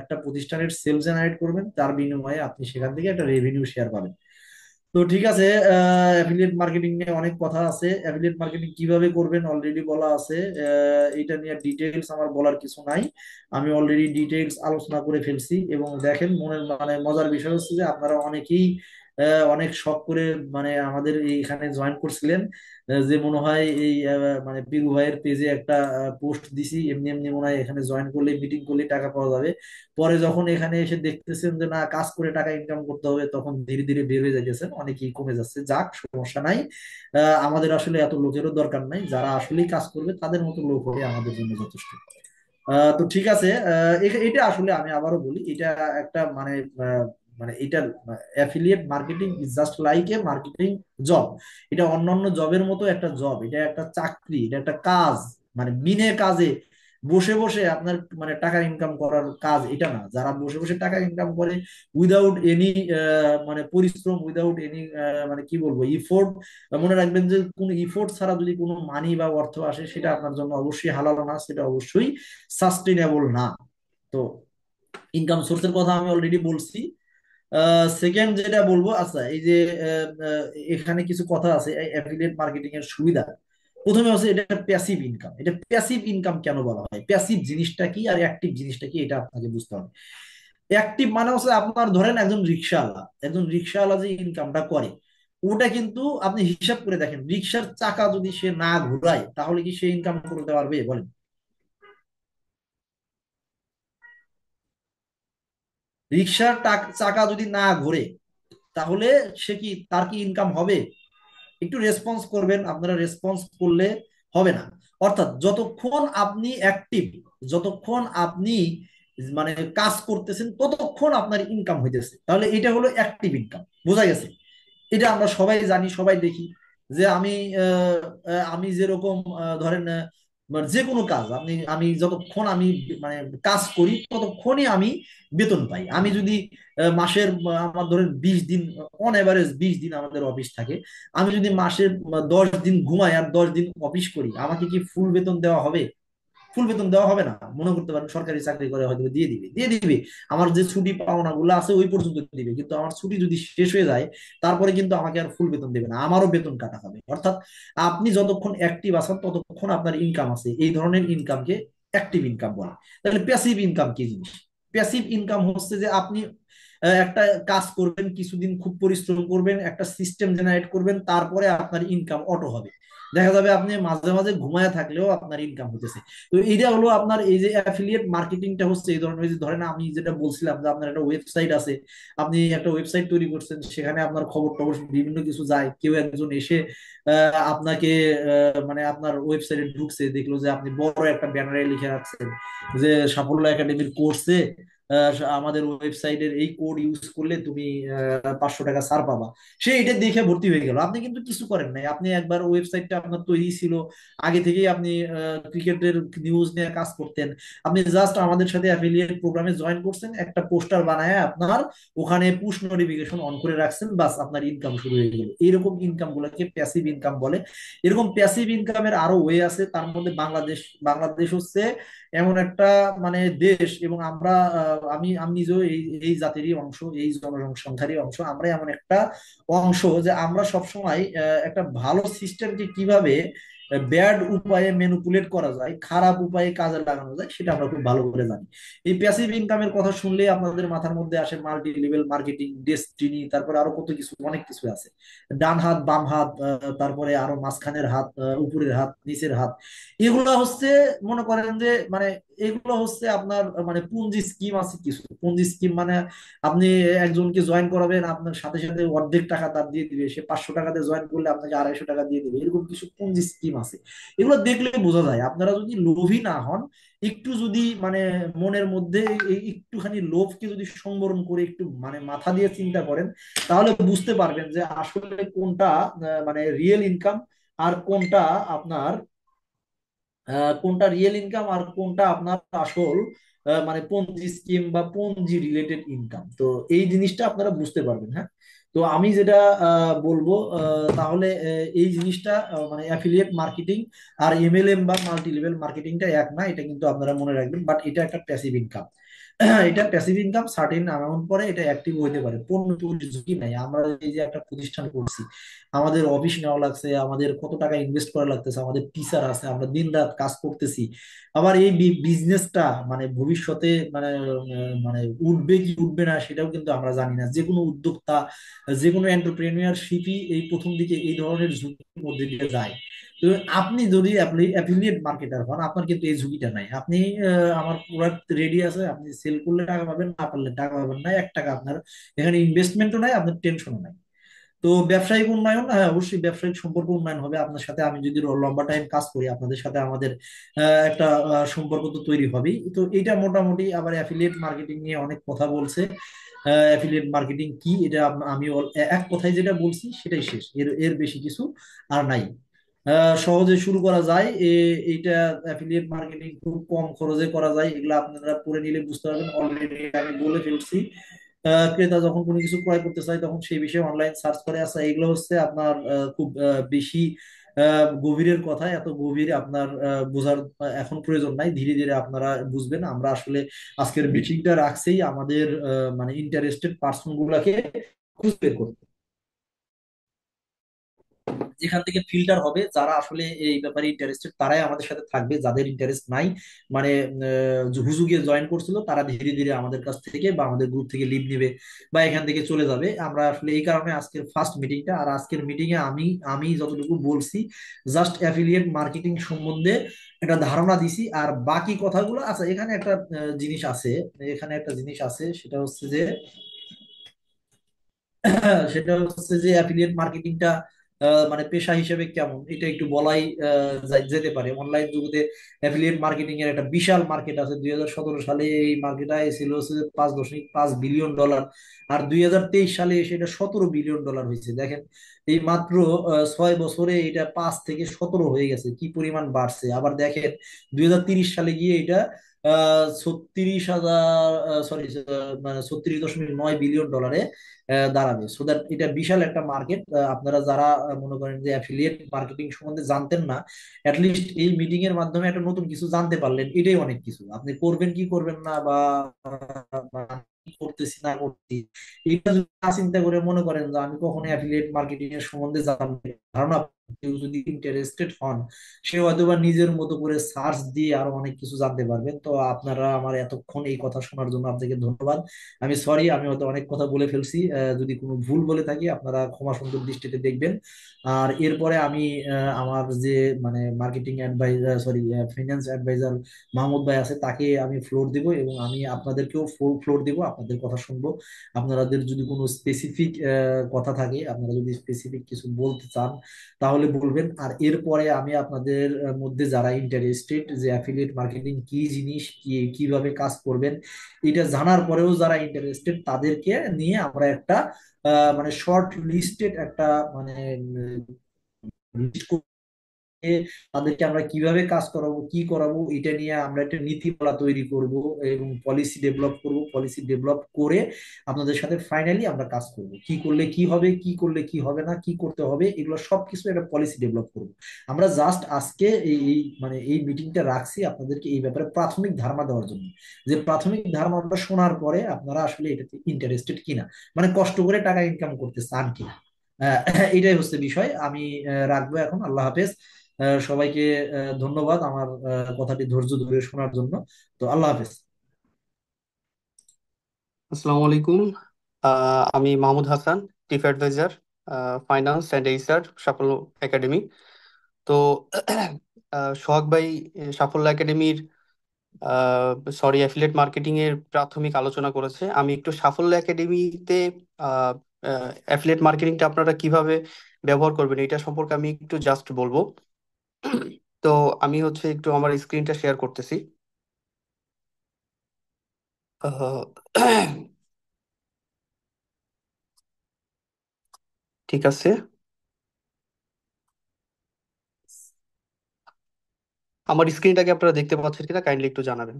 একটা প্রতিষ্ঠানের সেল জেনারেট করবেন, তার বিনিময়ে আপনি সেখান থেকে একটা রেভিনিউ শেয়ার পাবেন। তো ঠিক আছে, অ্যাফিলিয়েট মার্কেটিং নিয়ে অনেক কথা আছে, অ্যাফিলিয়েট মার্কেটিং কিভাবে করবেন অলরেডি বলা আছে। এটা নিয়ে ডিটেইলস আমার বলার কিছু নাই, আমি অলরেডি ডিটেইলস আলোচনা করে ফেলছি। এবং দেখেন, মনের মানে মজার বিষয় হচ্ছে যে আপনারা অনেকেই অনেক শখ করে মানে আমাদের এইখানে জয়েন করছিলেন, যে মনে হয় এই মানে পিরু ভাইয়ের পেজে একটা পোস্ট দিছি, এমনি এমনি মনে হয় এখানে জয়েন করলে, মিটিং করলে টাকা পাওয়া যাবে। পরে যখন এখানে এসে দেখতেছেন যে না, কাজ করে টাকা ইনকাম করতে হবে, তখন ধীরে ধীরে বের হয়ে যাইতেছেন, অনেকেই কমে যাচ্ছে। যাক, সমস্যা নাই, আমাদের আসলে এত লোকেরও দরকার নাই, যারা আসলেই কাজ করবে তাদের মতো লোক হলে আমাদের জন্য যথেষ্ট। তো ঠিক আছে, এটা আসলে আমি আবারও বলি, এটা একটা মানে মানে এটা affiliate marketing is just like a marketing job. এটা অন্যান্য জবের মতো একটা জব, এটা একটা চাকরি, এটা একটা কাজ। মানে বিনে কাজে বসে বসে আপনার মানে টাকা ইনকাম করার কাজ এটা না। যারা বসে বসে টাকা ইনকাম করে উইদাউট এনি মানে পরিশ্রম, উইদাউট এনি মানে কি বলবো ইফোর্ট, মনে রাখবেন যে কোনো ইফোর্ট ছাড়া যদি কোনো মানি বা অর্থ আসে, সেটা আপনার জন্য অবশ্যই হালাল না, সেটা অবশ্যই সাস্টেনেবল না। তো ইনকাম সোর্সের কথা আমি অলরেডি বলছি। সেকেন্ড যেটা বলবো, আচ্ছা এই যে আহ, আহ, এখানে কিছু কথা আছে অ্যাফিলিয়েট মার্কেটিং এর সুবিধা। প্রথমে হচ্ছে এটা প্যাসিভ ইনকাম। এটা প্যাসিভ ইনকাম কেন বলা হয়, প্যাসিভ জিনিসটা কি আর অ্যাক্টিভ জিনিসটা কি, এটা আপনাকে বুঝতে হবে। অ্যাক্টিভ মানে হচ্ছে আপনার ধরেন একজন রিক্সাওয়ালা, একজন রিক্সাওয়ালা যে ইনকামটা করে, ওটা কিন্তু আপনি হিসাব করে দেখেন, রিক্সার চাকা যদি সে না ঘোরায় তাহলে কি সে ইনকাম করতে পারবে বলেন? রিক্সার চাকা যদি না ঘোরে তাহলে সে কি, তার কি ইনকাম হবে? একটু রেসপন্স করবেন, আপনারা রেসপন্স করলে হবে না। অর্থাৎ যতক্ষণ আপনি অ্যাক্টিভ, যতক্ষণ আপনি মানে কাজ করতেছেন ততক্ষণ আপনার ইনকাম হইতেছে, তাহলে এটা হলো অ্যাক্টিভ ইনকাম। বোঝা গেছে? এটা আমরা সবাই জানি, সবাই দেখি যে আমি যেরকম ধরেন মানে যে কোনো কাজ আমি যতক্ষণ আমি মানে কাজ করি ততক্ষণই আমি বেতন পাই। আমি যদি মাসের আমার ধরেন 20 দিন, অন এভারেজ 20 দিন আমাদের অফিস থাকে, আমি যদি মাসের 10 দিন ঘুমাই আর 10 দিন অফিস করি, আমাকে কি ফুল বেতন দেওয়া হবে? ফুল বেতন দেওয়া হবে না। মনে করতে পারেন সরকারি চাকরি করে হয়তো দিয়ে দিবে, আমার যে ছুটি পাওনা গুলো আছে ওই পর্যন্ত দিবে, কিন্তু আমার ছুটি যদি শেষ হয়ে যায় তারপরে কিন্তু আমাকে আর ফুল বেতন দেবে না, আমারও বেতন কাটা হবে। অর্থাৎ আপনি যতক্ষণ অ্যাক্টিভ আছেন ততক্ষণ আপনার ইনকাম আছে, এই ধরনের ইনকামকে অ্যাক্টিভ ইনকাম বলে। তাহলে প্যাসিভ ইনকাম কি জিনিস? প্যাসিভ ইনকাম হচ্ছে যে আপনি একটা কাজ করবেন, কিছুদিন খুব পরিশ্রম করবেন, একটা সিস্টেম জেনারেট করবেন, তারপরে আপনার ইনকাম অটো হবে। দেখা যাবে আপনি মাঝে মাঝে ঘুমায় থাকলেও আপনার ইনকাম হতেছে। তো এইটা হলো আপনার এই যে অ্যাফিলিয়েট মার্কেটিংটা হচ্ছে এই ধরনের। ওই যে ধরেন আমি যেটা বলছিলাম যে আপনার একটা ওয়েবসাইট আছে, আপনি একটা ওয়েবসাইট তৈরি করছেন, সেখানে আপনার খবর টবর বিভিন্ন কিছু যায়, কেউ একজন এসে আপনাকে মানে আপনার ওয়েবসাইটে ঢুকছে, দেখলো যে আপনি বড় একটা ব্যানারে লিখে রাখছেন যে সাফল্য একাডেমির কোর্সে আমাদের ওয়েবসাইটের এই কোড ইউজ করলে তুমি 500 টাকা ছাড় পাবা। সে এটা দেখে ভর্তি হয়ে গেল, আপনি কিন্তু কিছু করেন নাই, আপনি একবার ওয়েবসাইটটা আপনার তৈরি ছিল, আগে থেকেই আপনি ক্রিকেটের নিউজ নিয়ে কাজ করতেন, আপনি জাস্ট আমাদের সাথে অ্যাফিলিয়েট প্রোগ্রামে জয়েন করছেন, একটা পোস্টার বানায় আপনার ওখানে পুশ নোটিফিকেশন অন করে রাখছেন, বাস আপনার ইনকাম শুরু হয়ে গেল। এইরকম ইনকাম গুলোকে প্যাসিভ ইনকাম বলে। এরকম প্যাসিভ ইনকামের আরো ওয়ে আছে, তার মধ্যে বাংলাদেশ, বাংলাদেশ হচ্ছে এমন একটা মানে দেশ, এবং আমরা আমি আমি নিজেও এই এই জাতিরই অংশ, এই জনসংখ্যারই অংশ, আমরা এমন একটা অংশ যে আমরা সবসময় একটা ভালো সিস্টেমকে কিভাবে ব্যাড উপায়ে ম্যানিপুলেট করা যায়, খারাপ উপায়ে কাজে লাগানো যায়, সেটা আমরা খুব ভালো করে জানি। এই প্যাসিভ ইনকামের কথা শুনলে আপনাদের মাথার মধ্যে আসে মাল্টি লেভেল মার্কেটিং, ডেস্টিনি, তারপরে আরো কত কিছু, অনেক কিছু আছে। ডান হাত, বাম হাত, তারপরে আরো মাঝখানের হাত, উপরের হাত, নিচের হাত, এগুলো হচ্ছে মনে করেন যে মানে এগুলো হচ্ছে আপনার মানে পুঞ্জি স্কিম আছে কিছু। পুঞ্জি স্কিম মানে আপনি একজনকে জয়েন করাবেন, আপনার সাথে সাথে অর্ধেক টাকা তার দিয়ে দিবে, সে 500 টাকাতে জয়েন করলে আপনাকে 250 টাকা দিয়ে দিবে, এরকম কিছু পুঞ্জি স্কিম আছে। এগুলো দেখলে বোঝা যায়, আপনারা যদি লোভী না হন, একটু যদি মানে মনের মধ্যে এই একটুখানি লোভকে যদি সংবরণ করে একটু মানে মাথা দিয়ে চিন্তা করেন, তাহলে বুঝতে পারবেন যে আসলে কোনটা মানে রিয়েল ইনকাম, আর কোনটা আপনার কোনটা রিয়েল ইনকাম, আর কোনটা আপনার আসল মানে পঞ্জি স্কিম বা পঞ্জি রিলেটেড ইনকাম। তো এই জিনিসটা আপনারা বুঝতে পারবেন। হ্যাঁ, তো আমি যেটা বলবো তাহলে এই জিনিসটা মানে অ্যাফিলিয়েট মার্কেটিং আর এমএলএম বা মাল্টি লেভেল মার্কেটিংটা এক না, এটা কিন্তু আপনারা মনে রাখবেন। বাট এটা একটা প্যাসিভ ইনকাম। এটা প্যাসিভ ইনকাম, সার্টেন অ্যামাউন্ট পরে এটা অ্যাক্টিভ হতে পারে, পণ্য তৈরির ঝুঁকি নাই। আমরা এই যে একটা প্রতিষ্ঠান করছি, আমাদের অফিস নেওয়া লাগছে, আমাদের কত টাকা ইনভেস্ট করা লাগতেছে, আমাদের টিচার আছে, আমরা দিন রাত কাজ করতেছি। আবার এই বিজনেসটা মানে ভবিষ্যতে মানে মানে উঠবে কি উঠবে না সেটাও কিন্তু আমরা জানি না। যে কোনো উদ্যোক্তা, যে কোনো এন্টারপ্রেনিয়রশিপই এই প্রথম দিকে এই ধরনের ঝুঁকির মধ্যে দিয়ে যায়। তো আপনি যদি অ্যাফিলিয়েট মার্কেটার হন, আপনার কিন্তু এই ঝুঁকিটা নাই। আপনি আমার প্রোডাক্ট রেডি আছে, আপনি সেল করলে টাকা পাবেন, না পারলে টাকা পাবেন না, 1 টাকা আপনার এখানে ইনভেস্টমেন্টও নাই, আপনার টেনশনও নাই। তো ব্যবসায়িক উন্নয়ন, হ্যাঁ অবশ্যই ব্যবসায়িক সম্পর্ক উন্নয়ন হবে আপনার সাথে। আমি যদি লম্বা টাইম কাজ করি আপনাদের সাথে, আমাদের একটা সম্পর্ক তো তৈরি হবেই। তো এটা মোটামুটি। আবার অ্যাফিলিয়েট মার্কেটিং নিয়ে অনেক কথা বলছে, অ্যাফিলিয়েট মার্কেটিং কি এটা আমি এক কথায় যেটা বলছি সেটাই শেষ, এর এর বেশি কিছু আর নাই। সহজে শুরু করা যায় এইটা। অ্যাফিলিয়েট মার্কেটিং খুব কম খরচে করা যায়, এগুলো আপনারা পড়ে নিলে বুঝতে পারবেন। অলরেডি আমি বলে ফেলছি, ক্রেতা যখন কোনো কিছু ক্রয় করতে চায় তখন সেই বিষয়ে অনলাইন সার্চ করে। আসা এগুলো হচ্ছে আপনার খুব বেশি গভীরের কথা, এত গভীরে আপনার বোঝার এখন প্রয়োজন নাই, ধীরে ধীরে আপনারা বুঝবেন। আমরা আসলে আজকের মিটিংটা রাখছি আমাদের মানে ইন্টারেস্টেড পার্সন গুলাকে খুঁজে বের করতে, যেখান থেকে ফিল্টার হবে যারা আসলে এই ব্যাপারে ইন্টারেস্টেড তারাই আমাদের সাথে থাকবে, যাদের ইন্টারেস্ট নাই মানে হুজুগে জয়েন করছিল তারা ধীরে ধীরে আমাদের কাছ থেকে বা আমাদের গ্রুপ থেকে লিভ নেবে বা এখান থেকে চলে যাবে। আমরা আসলে এই কারণে আজকের ফার্স্ট মিটিংটা, আর আজকের মিটিং এ আমি আমি যতটুকু বলছি জাস্ট অ্যাফিলিয়েট মার্কেটিং সম্বন্ধে একটা ধারণা দিছি। আর বাকি কথাগুলো আচ্ছা, এখানে একটা জিনিস আছে, এখানে একটা জিনিস আছে, সেটা হচ্ছে যে সেটা হচ্ছে যে অ্যাফিলিয়েট মার্কেটিংটা মানে পেশা হিসেবে কেমন এটা একটু বলাই যেতে পারে। অনলাইন জগতে অ্যাফিলিয়েট মার্কেটিং এর একটা বিশাল মার্কেট আছে। 2017 সালে এই মার্কেট ছিল হচ্ছে 5.5 বিলিয়ন ডলার, আর 2023 সালে এসে এটা 17 বিলিয়ন ডলার হয়েছে। দেখেন এই মাত্র 6 বছরে এটা 5 থেকে 17 হয়ে গেছে, কি পরিমাণ বাড়ছে। আবার দেখেন 2030 সালে গিয়ে এটা 36,000 সরি মানে 36.9 বিলিয়ন ডলারে দাঁড়াবে। সো দ্যাট এটা বিশাল একটা মার্কেট। আপনারা যারা মনে করেন যে অ্যাফিলিয়েট মার্কেটিং সম্বন্ধে জানতেন না, অ্যাটলিস্ট এই মিটিং এর মাধ্যমে একটা নতুন কিছু জানতে পারলেন, এটাই অনেক কিছু। আপনি করবেন কি করবেন না বা কি করতেছি না করতেছি এটা যদি না চিন্তা করে মনে করেন যে আমি কখনো অ্যাফিলিয়েট মার্কেটিং এর সম্বন্ধে জানবো না, ধারণা, কেউ যদি ইন্টারেস্টেড হন সে হয়তোবা নিজের মতো করে সার্চ দিয়ে আরো অনেক কিছু জানতে পারবেন। তো আপনারা আমার এতক্ষণ এই কথা শোনার জন্য আপনাকে ধন্যবাদ। আমি সরি, আমি হয়তো অনেক কথা বলে ফেলছি, যদি কোনো ভুল বলে থাকি আপনারা ক্ষমা সুন্দর দৃষ্টিতে দেখবেন। আর এরপরে আমি আমার যে মানে marketing adviser sorry finance adviser Mahmud ভাই আছে তাকে আমি ফ্লোর দিব, এবং আমি আপনাদেরকেও ফ্লোর দিব, আপনাদের কথা শুনবো। আপনাদের যদি কোনো স্পেসিফিক কথা থাকে, আপনারা যদি স্পেসিফিক কিছু বলতে চান তাহলে বলবেন। আর এরপরে আমি আপনাদের মধ্যে যারা ইন্টারেস্টেড যে অ্যাফিলিয়েট মার্কেটিং কি জিনিস, কিভাবে কাজ করবেন, এটা জানার পরেও যারা ইন্টারেস্টেড তাদেরকে নিয়ে আমরা একটা মানে শর্ট লিস্টেড একটা মানে list এ তাদেরকে আমরা কিভাবে কাজ করাবো কি করাবো এটা নিয়ে আমরা একটা নীতিমালা তৈরি করব এবং পলিসি ডেভেলপ করব। পলিসি ডেভেলপ করে আপনাদের সাথে ফাইনালি আমরা কাজ করব, কি করলে কি হবে, কি করলে কি হবে না, কি করতে হবে, এগুলো সবকিছু একটা পলিসি ডেভেলপ করব। আমরা জাস্ট আজকে মানে এই মিটিংটা রাখছি আপনাদেরকে এই ব্যাপারে প্রাথমিক ধারণা দেওয়ার জন্য, যে প্রাথমিক ধারণাটা শোনার পরে আপনারা আসলে এটাতে ইন্টারেস্টেড কিনা, মানে কষ্ট করে টাকা ইনকাম করতে চান কিনা। এটাই হচ্ছে বিষয়। আমি রাখবো এখন। আল্লাহ হাফেজ। সবাইকে ধন্যবাদ আমার কথাটি ধৈর্য ধরে শোনার জন্য। তো আল্লাহ হাফেজ। আসসালামু আলাইকুম। আমি Mahmud Hasan, chief adviser, finance and HR, Shafollo Academy. তো সোহাগ ভাই সাফল্য একাডেমির সরি অ্যাফিলিয়েট মার্কেটিং এর প্রাথমিক আলোচনা করেছে। আমি একটু সাফল্য একাডেমিতে অ্যাফিলিয়েট মার্কেটিংটা আপনারা কিভাবে ব্যবহার করবেন এটা সম্পর্কে আমি একটু জাস্ট বলবো। তো আমি হচ্ছে একটু আমার স্ক্রিনটা শেয়ার করতেছি। আহ, ঠিক আছে, আমার স্ক্রিনটাকে আপনারা দেখতে পাচ্ছেন কিনা কাইন্ডলি একটু জানাবেন।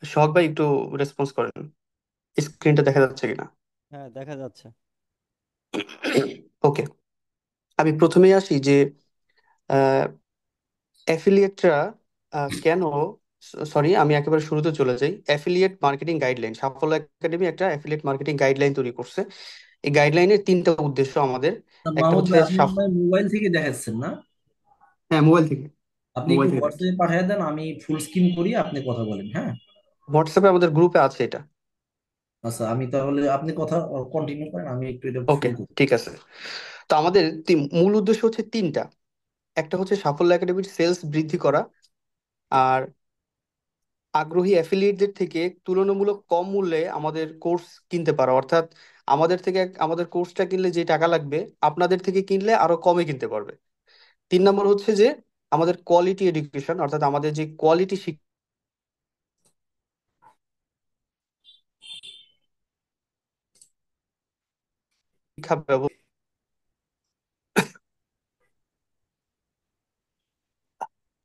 সোহাগ ভাই একটু রেসপন্স করেন, স্ক্রিনটা দেখা যাচ্ছে কিনা। হ্যাঁ, দেখা যাচ্ছে। ওকে, আমি প্রথমেই আসি যে অ্যাফিলিয়েটরা কেন, সরি আমি একেবারে শুরুতে চলে যাই। অ্যাফিলিয়েট মার্কেটিং গাইডলাইন, সাফল্য একাডেমি একটা অ্যাফিলিয়েট মার্কেটিং গাইডলাইন তৈরি করছে। এই গাইডলাইনের তিনটা উদ্দেশ্য আমাদের। তা একটা মাহমুদ হচ্ছে ভাই, আপনি মনে হয় মোবাইল থেকে দেখাচ্ছেন না? হ্যাঁ, মোবাইল থেকে। আপনি মোবাইল একটু থেকে দেখছি। হোয়াটসঅ্যাপে পাঠিয়ে দেন, আমি ফুল স্ক্রিন করি, আপনি কথা বলেন, হ্যাঁ? হোয়াটসঅ্যাপে আমাদের গ্রুপে আছে এটা। আচ্ছা, আমি তাহলে আপনি কথা কন্টিনিউ করেন, আমি একটু এটা ওকে, ফুল করি। ঠিক আছে। তো আমাদের মূল উদ্দেশ্য হচ্ছে তিনটা। একটা হচ্ছে সাফল্য একাডেমির সেলস বৃদ্ধি করা, আর আগ্রহী অ্যাফিলিয়েটদের থেকে তুলনামূলক কম মূল্যে আমাদের কোর্স কিনতে পারা, অর্থাৎ আমাদের থেকে আমাদের কোর্সটা কিনলে যে টাকা লাগবে আপনাদের থেকে কিনলে আরো কমে কিনতে পারবে। 3 নম্বর হচ্ছে যে আমাদের কোয়ালিটি এডুকেশন, অর্থাৎ আমাদের যে কোয়ালিটি শিক্ষা ব্যবস্থা।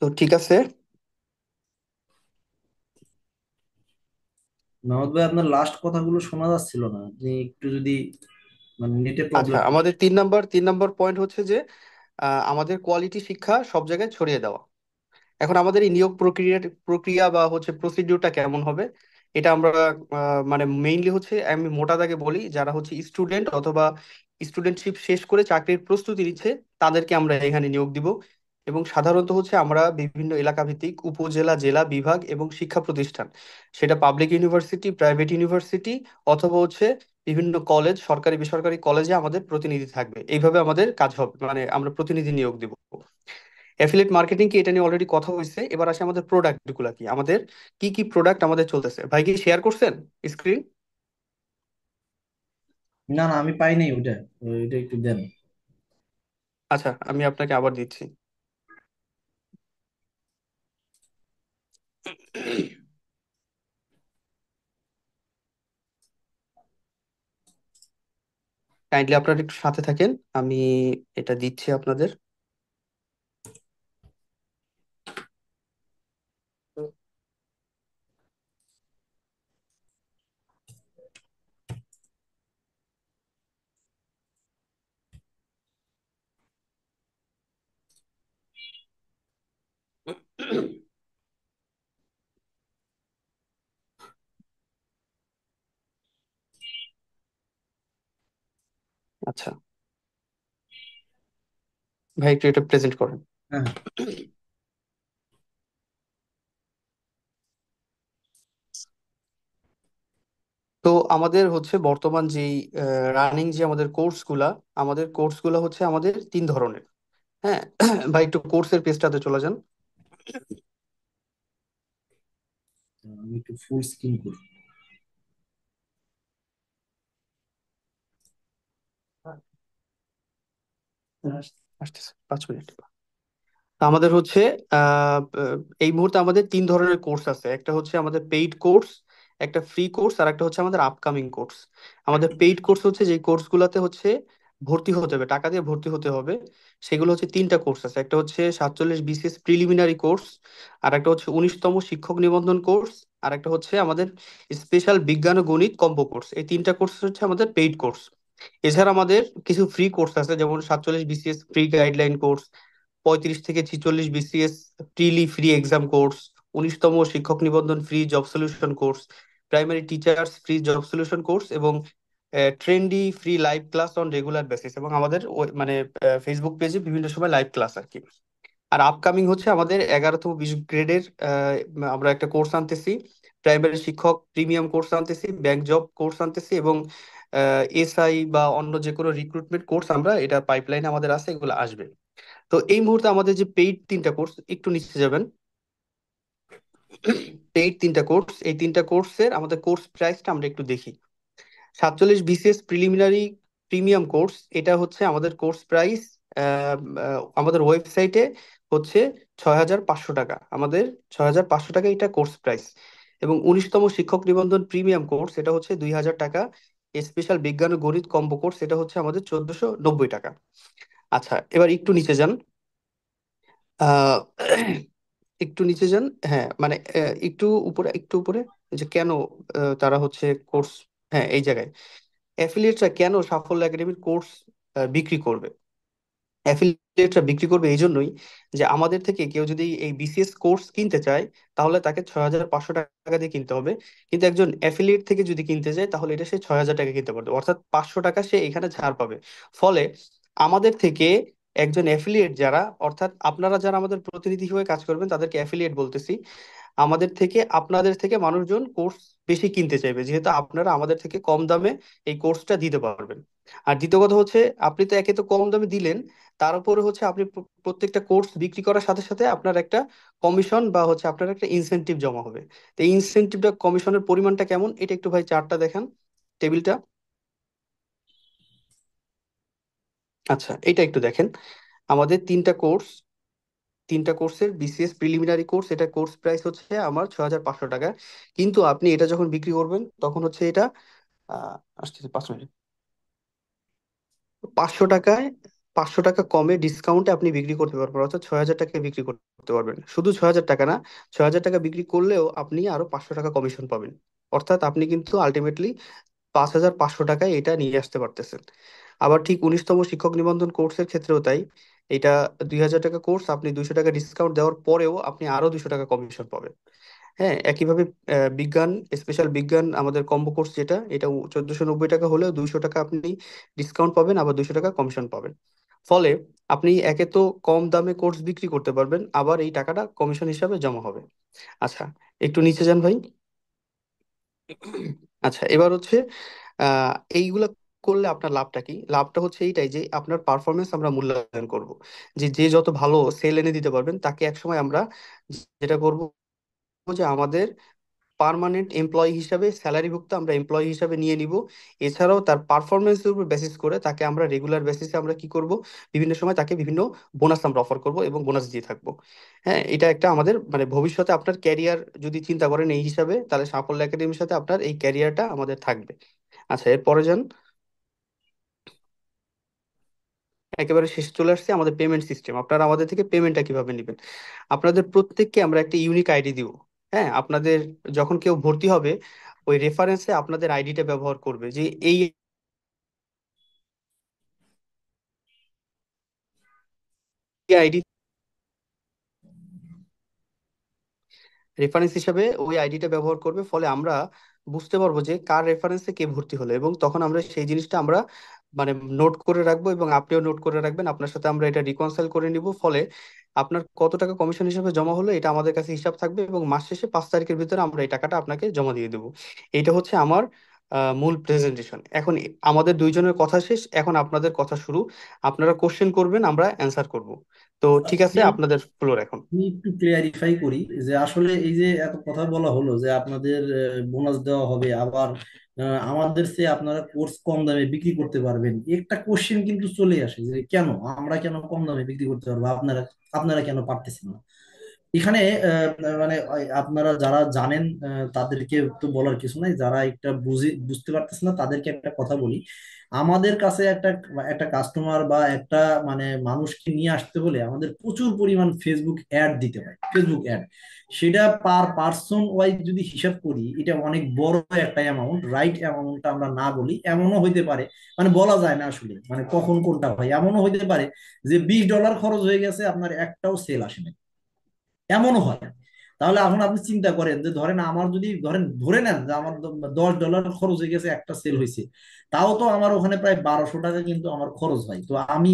তো ঠিক আছে, মাহমুদ ভাই, আপনার লাস্ট কথাগুলো শোনা যাচ্ছিল না, আপনি একটু যদি মানে নিটে আচ্ছা, প্রবলেম। আমাদের তিন নম্বর পয়েন্ট হচ্ছে যে আমাদের কোয়ালিটি শিক্ষা সব জায়গায় ছড়িয়ে দেওয়া। এখন আমাদের এই নিয়োগ প্রক্রিয়া বা হচ্ছে প্রসিডিউরটা কেমন হবে, এটা আমরা মানে মেইনলি হচ্ছে আমি মোটা দাগে বলি, যারা হচ্ছে স্টুডেন্ট অথবা স্টুডেন্টশিপ শেষ করে চাকরির প্রস্তুতি নিচ্ছে তাদেরকে আমরা এখানে নিয়োগ দিব। এবং সাধারণত হচ্ছে আমরা বিভিন্ন এলাকা ভিত্তিক উপজেলা, জেলা, বিভাগ এবং শিক্ষা প্রতিষ্ঠান, সেটা পাবলিক ইউনিভার্সিটি, প্রাইভেট ইউনিভার্সিটি অথবা হচ্ছে বিভিন্ন কলেজ, সরকারি বেসরকারি কলেজে আমাদের প্রতিনিধি থাকবে। এইভাবে আমাদের কাজ হবে, মানে আমরা প্রতিনিধি নিয়োগ দিব। অ্যাফিলিয়েট মার্কেটিং কি, এটা নিয়ে অলরেডি কথা হয়েছে। এবার আসে আমাদের প্রোডাক্ট গুলা কি, আমাদের কি কি প্রোডাক্ট আমাদের চলতেছে। ভাই কি শেয়ার করছেন স্ক্রিন? না না, আমি পাই নাই ওটা। এটা একটু দেন। আচ্ছা, আমি আপনাকে আবার দিচ্ছি। কাইন্ডলি আপনারা একটু সাথে থাকেন, আমি এটা দিচ্ছি আপনাদের। আচ্ছা ভাই, একটু এটা প্রেজেন্ট করেন। হ্যাঁ হ্যাঁ। তো আমাদের হচ্ছে বর্তমান যেই রানিং যে আমাদের কোর্সগুলা হচ্ছে আমাদের তিন ধরনের। হ্যাঁ, ভাই একটু কোর্সের পেজটাতে চলে যান। আমি একটু ফুল স্ক্রিন করি। আসতেছে 5 মিনিট। আমাদের হচ্ছে আহ, এই মুহূর্তে আমাদের তিন ধরনের কোর্স আছে। একটা হচ্ছে আমাদের পেইড কোর্স, একটা ফ্রি কোর্স, আর একটা হচ্ছে আমাদের আপকামিং কোর্স। আমাদের পেইড কোর্স হচ্ছে যে কোর্সগুলোতে হচ্ছে ভর্তি হতে হবে, টাকা দিয়ে ভর্তি হতে হবে। সেগুলো হচ্ছে তিনটা কোর্স আছে। একটা হচ্ছে 47 BCS প্রিলিমিনারি কোর্স, আর একটা হচ্ছে 19তম শিক্ষক নিবন্ধন কোর্স, আর একটা হচ্ছে আমাদের স্পেশাল বিজ্ঞান ও গণিত কম্বো কোর্স। এই তিনটা কোর্স হচ্ছে আমাদের পেইড কোর্স। এছাড়া আমাদের কিছু ফ্রি কোর্স আছে, যেমন 47 BCS ফ্রি গাইডলাইন কোর্স, 35 থেকে 46 BCS preli free exam course, 19তম শিক্ষক নিবন্ধন free job solution course, primary teachers free job solution course, এবং trendy free live class on regular basis. এবং আমাদের মানে ফেসবুক পেজে বিভিন্ন সময় লাইভ ক্লাস আর কি। আর আপকামিং হচ্ছে আমাদের 11তম 20 গ্রেডের আমরা একটা কোর্স আনতেছি, প্রাইমারি শিক্ষক প্রিমিয়াম কোর্স আনতেছি, ব্যাংক জব কোর্স আনতেছি, এবং এসআই বা অন্য যে কোনো রিক্রুটমেন্ট কোর্স আমরা, এটা পাইপলাইনে আমাদের আছে, এগুলো আসবে। তো এই মুহূর্তে আমাদের যে পেইড তিনটা কোর্স, একটু নিচে যাবেন। পেইড তিনটা কোর্স, এই তিনটা কোর্সের আমাদের কোর্স প্রাইসটা আমরা একটু দেখি। 47 BCS প্রিলিমিনারি প্রিমিয়াম কোর্স, এটা হচ্ছে আমাদের কোর্স প্রাইস আমাদের ওয়েবসাইটে হচ্ছে 6,500 টাকা। আমাদের 6,500 টাকা এটা কোর্স প্রাইস। এবং 19তম শিক্ষক নিবন্ধন প্রিমিয়াম কোর্স, এটা হচ্ছে 2,000 টাকা। স্পেশাল বিজ্ঞান ও গণিত কম্বো কোর্স, এটা হচ্ছে আমাদের 1,490 টাকা। আচ্ছা, এবার একটু নিচে যান। আহ একটু নিচে যান। হ্যাঁ, মানে একটু উপরে, যে কেন তারা হচ্ছে কোর্স, হ্যাঁ এই জায়গায় অ্যাফিলিয়েটরা কেন সাফল্য একাডেমির কোর্স বিক্রি করবে। অ্যাফিলিয়েটরা বিক্রি করবে এই জন্যই যে আমাদের থেকে কেউ যদি এই বিসিএস কোর্স কিনতে চায়, তাহলে তাকে 6,500 টাকা দিয়ে কিনতে হবে। কিন্তু একজন অ্যাফিলিয়েট থেকে যদি কিনতে চায়, তাহলে এটা সে 6,000 টাকা কিনতে পারবে, অর্থাৎ 500 টাকা সে এখানে ছাড় পাবে। ফলে আমাদের থেকে একজন অ্যাফিলিয়েট যারা, অর্থাৎ আপনারা যারা আমাদের প্রতিনিধি হয়ে কাজ করবেন তাদেরকে অ্যাফিলিয়েট বলতেছি, আমাদের থেকে আপনাদের থেকে মানুষজন কোর্স বেশি কিনতে চাইবে, যেহেতু আপনারা আমাদের থেকে কম দামে এই কোর্সটা দিতে পারবেন। আর দ্বিতীয় কথা হচ্ছে, আপনি তো একে তো কম দামে দিলেন, তার উপরে হচ্ছে আপনি প্রত্যেকটা কোর্স বিক্রি করার সাথে সাথে আপনার একটা কমিশন বা হচ্ছে আপনার একটা ইনসেনটিভ জমা হবে। তো এই ইনসেনটিভটা, কমিশনের পরিমাণটা কেমন, এটা একটু ভাই চার্টটা দেখান, টেবিলটা। আচ্ছা, এটা একটু দেখেন। আমাদের তিনটা কোর্সের বিসিএস প্রিলিমিনারি কোর্স, এটা কোর্স প্রাইস হচ্ছে আমার 6,500 টাকা। কিন্তু আপনি এটা যখন বিক্রি করবেন তখন হচ্ছে এটা আহ আসতেছে 5 মিনিট, 500 টাকায়, 500 টাকা কমে ডিসকাউন্টে আপনি বিক্রি করতে পারবেন, অর্থাৎ 6,000 টাকায় বিক্রি করতে পারবেন। শুধু 6,000 টাকা না, 6,000 টাকা বিক্রি করলেও আপনি আরো 500 টাকা কমিশন পাবেন। অর্থাৎ আপনি কিন্তু আলটিমেটলি 5,500 টাকায় এটা নিয়ে আসতে পারতেছেন। আবার ঠিক 19তম শিক্ষক নিবন্ধন কোর্সের ক্ষেত্রেও তাই। এটা 2,000 টাকা কোর্স, আপনি 200 টাকা ডিসকাউন্ট দেওয়ার পরেও আপনি আরো 200 টাকা কমিশন পাবেন। হ্যাঁ, একইভাবে বিজ্ঞান, স্পেশাল বিজ্ঞান আমাদের কম্বো কোর্স যেটা, এটা 1,490 টাকা হলেও 200 টাকা আপনি ডিসকাউন্ট পাবেন, আবার 200 টাকা কমিশন পাবেন। ফলে আপনি একে তো কম দামে কোর্স বিক্রি করতে পারবেন, আবার এই টাকাটা কমিশন হিসাবে জমা হবে। আচ্ছা, একটু নিচে যান ভাই। আচ্ছা, এবার হচ্ছে আহ এইগুলা করলে আপনার লাভটা কি? লাভটা হচ্ছে এইটাই যে আপনার পারফরমেন্স আমরা মূল্যায়ন করব। যে যে যত ভালো সেল এনে দিতে পারবেন তাকে একসময় আমরা যেটা করব, যে আমাদের পার্মানেন্ট এমপ্লয়ি হিসাবে, স্যালারিভুক্ত আমরা এমপ্লয়ি হিসাবে নিয়ে নিব। এছাড়াও তার পারফরমেন্সের উপর বেসিস করে তাকে আমরা রেগুলার বেসিসে আমরা কি করব, বিভিন্ন সময় তাকে বিভিন্ন বোনাস আমরা অফার করব এবং বোনাস দিয়ে থাকবো। হ্যাঁ, এটা একটা আমাদের মানে ভবিষ্যতে আপনার ক্যারিয়ার যদি চিন্তা করেন এই হিসাবে, তাহলে সাফল্য একাডেমির সাথে আপনার এই ক্যারিয়ারটা আমাদের থাকবে। আচ্ছা, এরপরে যান। একেবারে শেষে চলে আসছে আমাদের পেমেন্ট সিস্টেম। আপনারা আমাদের থেকে পেমেন্টটা কিভাবে নেবেন? আপনাদের প্রত্যেককে আমরা একটা ইউনিক আইডি দিব। হ্যাঁ, আপনাদের যখন কেউ ভর্তি হবে, ওই রেফারেন্সে আপনাদের আইডিটা ব্যবহার করবে, যে এই আইডি রেফারেন্স হিসাবে ওই আইডিটা ব্যবহার করবে। ফলে আমরা বুঝতে পারবো যে কার রেফারেন্সে কে ভর্তি হলো, এবং তখন আমরা সেই জিনিসটা আমরা মানে নোট করে রাখবো, এবং আপনিও নোট করে রাখবেন। আপনার সাথে আমরা এটা রিকনসাইল করে নিব। ফলে আপনার কত টাকা কমিশন হিসাবে জমা হলো এটা আমাদের কাছে হিসাব থাকবে, এবং মাস শেষে 5 তারিখের ভিতরে আমরা এই টাকাটা আপনাকে জমা দিয়ে দেবো। এইটা হচ্ছে আমার মূল প্রেজেন্টেশন। এখন আমাদের দুইজনের কথা শেষ, এখন আপনাদের কথা শুরু। আপনারা কোশ্চেন করবেন, আমরা অ্যান্সার করব। তো ঠিক আছে, আমি আপনাদের ফ্লোর এখন। আমি একটু ক্লিয়ারিফাই করি যে আসলে এই যে এত কথা বলা হলো যে আপনাদের বোনাস দেওয়া হবে, আবার আমাদের চেয়ে আপনারা কোর্স কম দামে বিক্রি করতে পারবেন, একটা কোশ্চেন কিন্তু চলে আসে যে কেন আমরা কেন কম দামে বিক্রি করতে পারবো, আপনারা আপনারা কেন পারতেছেন না। এখানে মানে আপনারা যারা জানেন তাদেরকে তো বলার কিছু নাই, যারা একটা বুঝতে পারতেছে না তাদেরকে একটা কথা বলি। আমাদের কাছে একটা একটা কাস্টমার বা একটা মানে মানুষকে নিয়ে আসতে হলে আমাদের প্রচুর পরিমাণ ফেসবুক অ্যাড দিতে হয়, ফেসবুক অ্যাড। সেটা পার পার্সন ওয়াইজ যদি হিসাব করি এটা অনেক বড় একটা অ্যামাউন্ট, রাইট অ্যামাউন্টটা আমরা না বলি এমনও হইতে পারে, মানে বলা যায় না আসলে মানে কখন কোনটা হয়, এমনও হইতে পারে যে $20 খরচ হয়ে গেছে আপনার একটাও সেল আসে না, এমনও হয়। তাহলে এখন আপনি চিন্তা করেন যে ধরেন আমার যদি ধরেন ধরে নেন যে আমার $10 খরচ হয়ে গেছে, একটা সেল হয়েছে, তাও তো আমার ওখানে প্রায় 1200 টাকা কিন্তু আমার খরচ হয়। তো আমি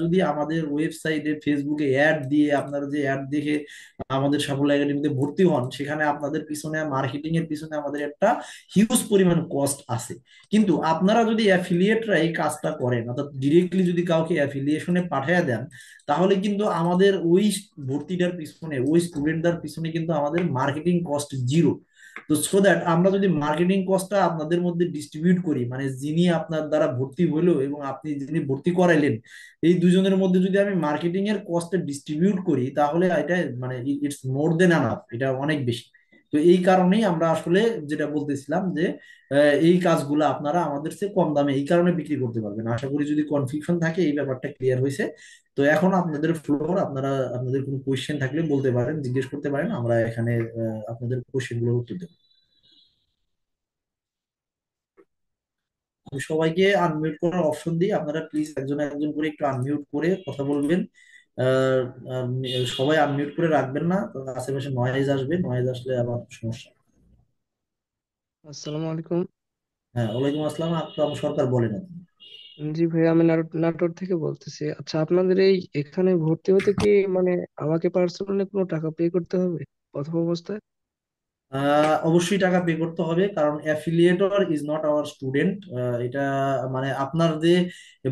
যদি আমাদের ওয়েবসাইটে ফেসবুকে অ্যাড দিয়ে আপনারা যে অ্যাড দেখে আমাদের সাফল্য একাডেমিতে ভর্তি হন, সেখানে আপনাদের পিছনে মার্কেটিং এর পিছনে আমাদের একটা হিউজ পরিমাণ কস্ট আছে। কিন্তু আপনারা যদি অ্যাফিলিয়েটরা এই কাজটা করেন, অর্থাৎ ডিরেক্টলি যদি কাউকে অ্যাফিলিয়েশনে পাঠিয়ে দেন, তাহলে কিন্তু আমাদের ওই ভর্তিটার পিছনে ওই স্টুডেন্টদের পিছনে কিন্তু আমাদের মার্কেটিং কস্ট জিরো। তো সো দ্যাট আমরা যদি মার্কেটিং কস্টটা আপনাদের মধ্যে ডিস্ট্রিবিউট করি, মানে যিনি আপনার দ্বারা ভর্তি হইলো এবং আপনি যিনি ভর্তি করাইলেন, এই দুজনের মধ্যে যদি আমি মার্কেটিং এর কস্টটা ডিস্ট্রিবিউট করি, তাহলে এটা মানে ইটস মোর দেন আনাফ, এটা অনেক বেশি। তো এই কারণেই আমরা আসলে যেটা বলতেছিলাম যে এই কাজগুলো আপনারা আমাদের চেয়ে কম দামে এই কারণে বিক্রি করতে পারবেন। আশা করি যদি কনফিউশন থাকে এই ব্যাপারটা ক্লিয়ার হয়েছে। তো এখন আপনাদের ফ্লোর, আপনারা আপনাদের কোনো কোয়েশ্চেন থাকলে বলতে পারেন, জিজ্ঞেস করতে পারেন, আমরা এখানে আপনাদের কোয়েশ্চেন গুলোর উত্তর দেবো। আমি সবাইকে আনমিউট করার অপশন দিই, আপনারা প্লিজ একজন একজন করে একটু আনমিউট করে কথা বলবেন। আহ, আহ, সবাই আনমিউট করে রাখবেন না, তো আশেপাশে নয়েজ আসবে, নয়েজ আসলে আবার সমস্যা। আসসালামু আলাইকুম। হ্যাঁ, ওয়ালাইকুম আসসালাম, আকরাম সরকার বলেন আপনি। জি ভাই, আমি নাটোর থেকে বলতেছি। আচ্ছা, আপনাদের এই এখানে ভর্তি হতে কি মানে আমাকে পার্সোনালি কোনো টাকা পে করতে হবে প্রথম অবস্থায়? অবশ্যই টাকা পে করতে হবে, কারণ অ্যাফিলিয়েটর ইজ নট আওয়ার স্টুডেন্ট। এটা মানে আপনার যে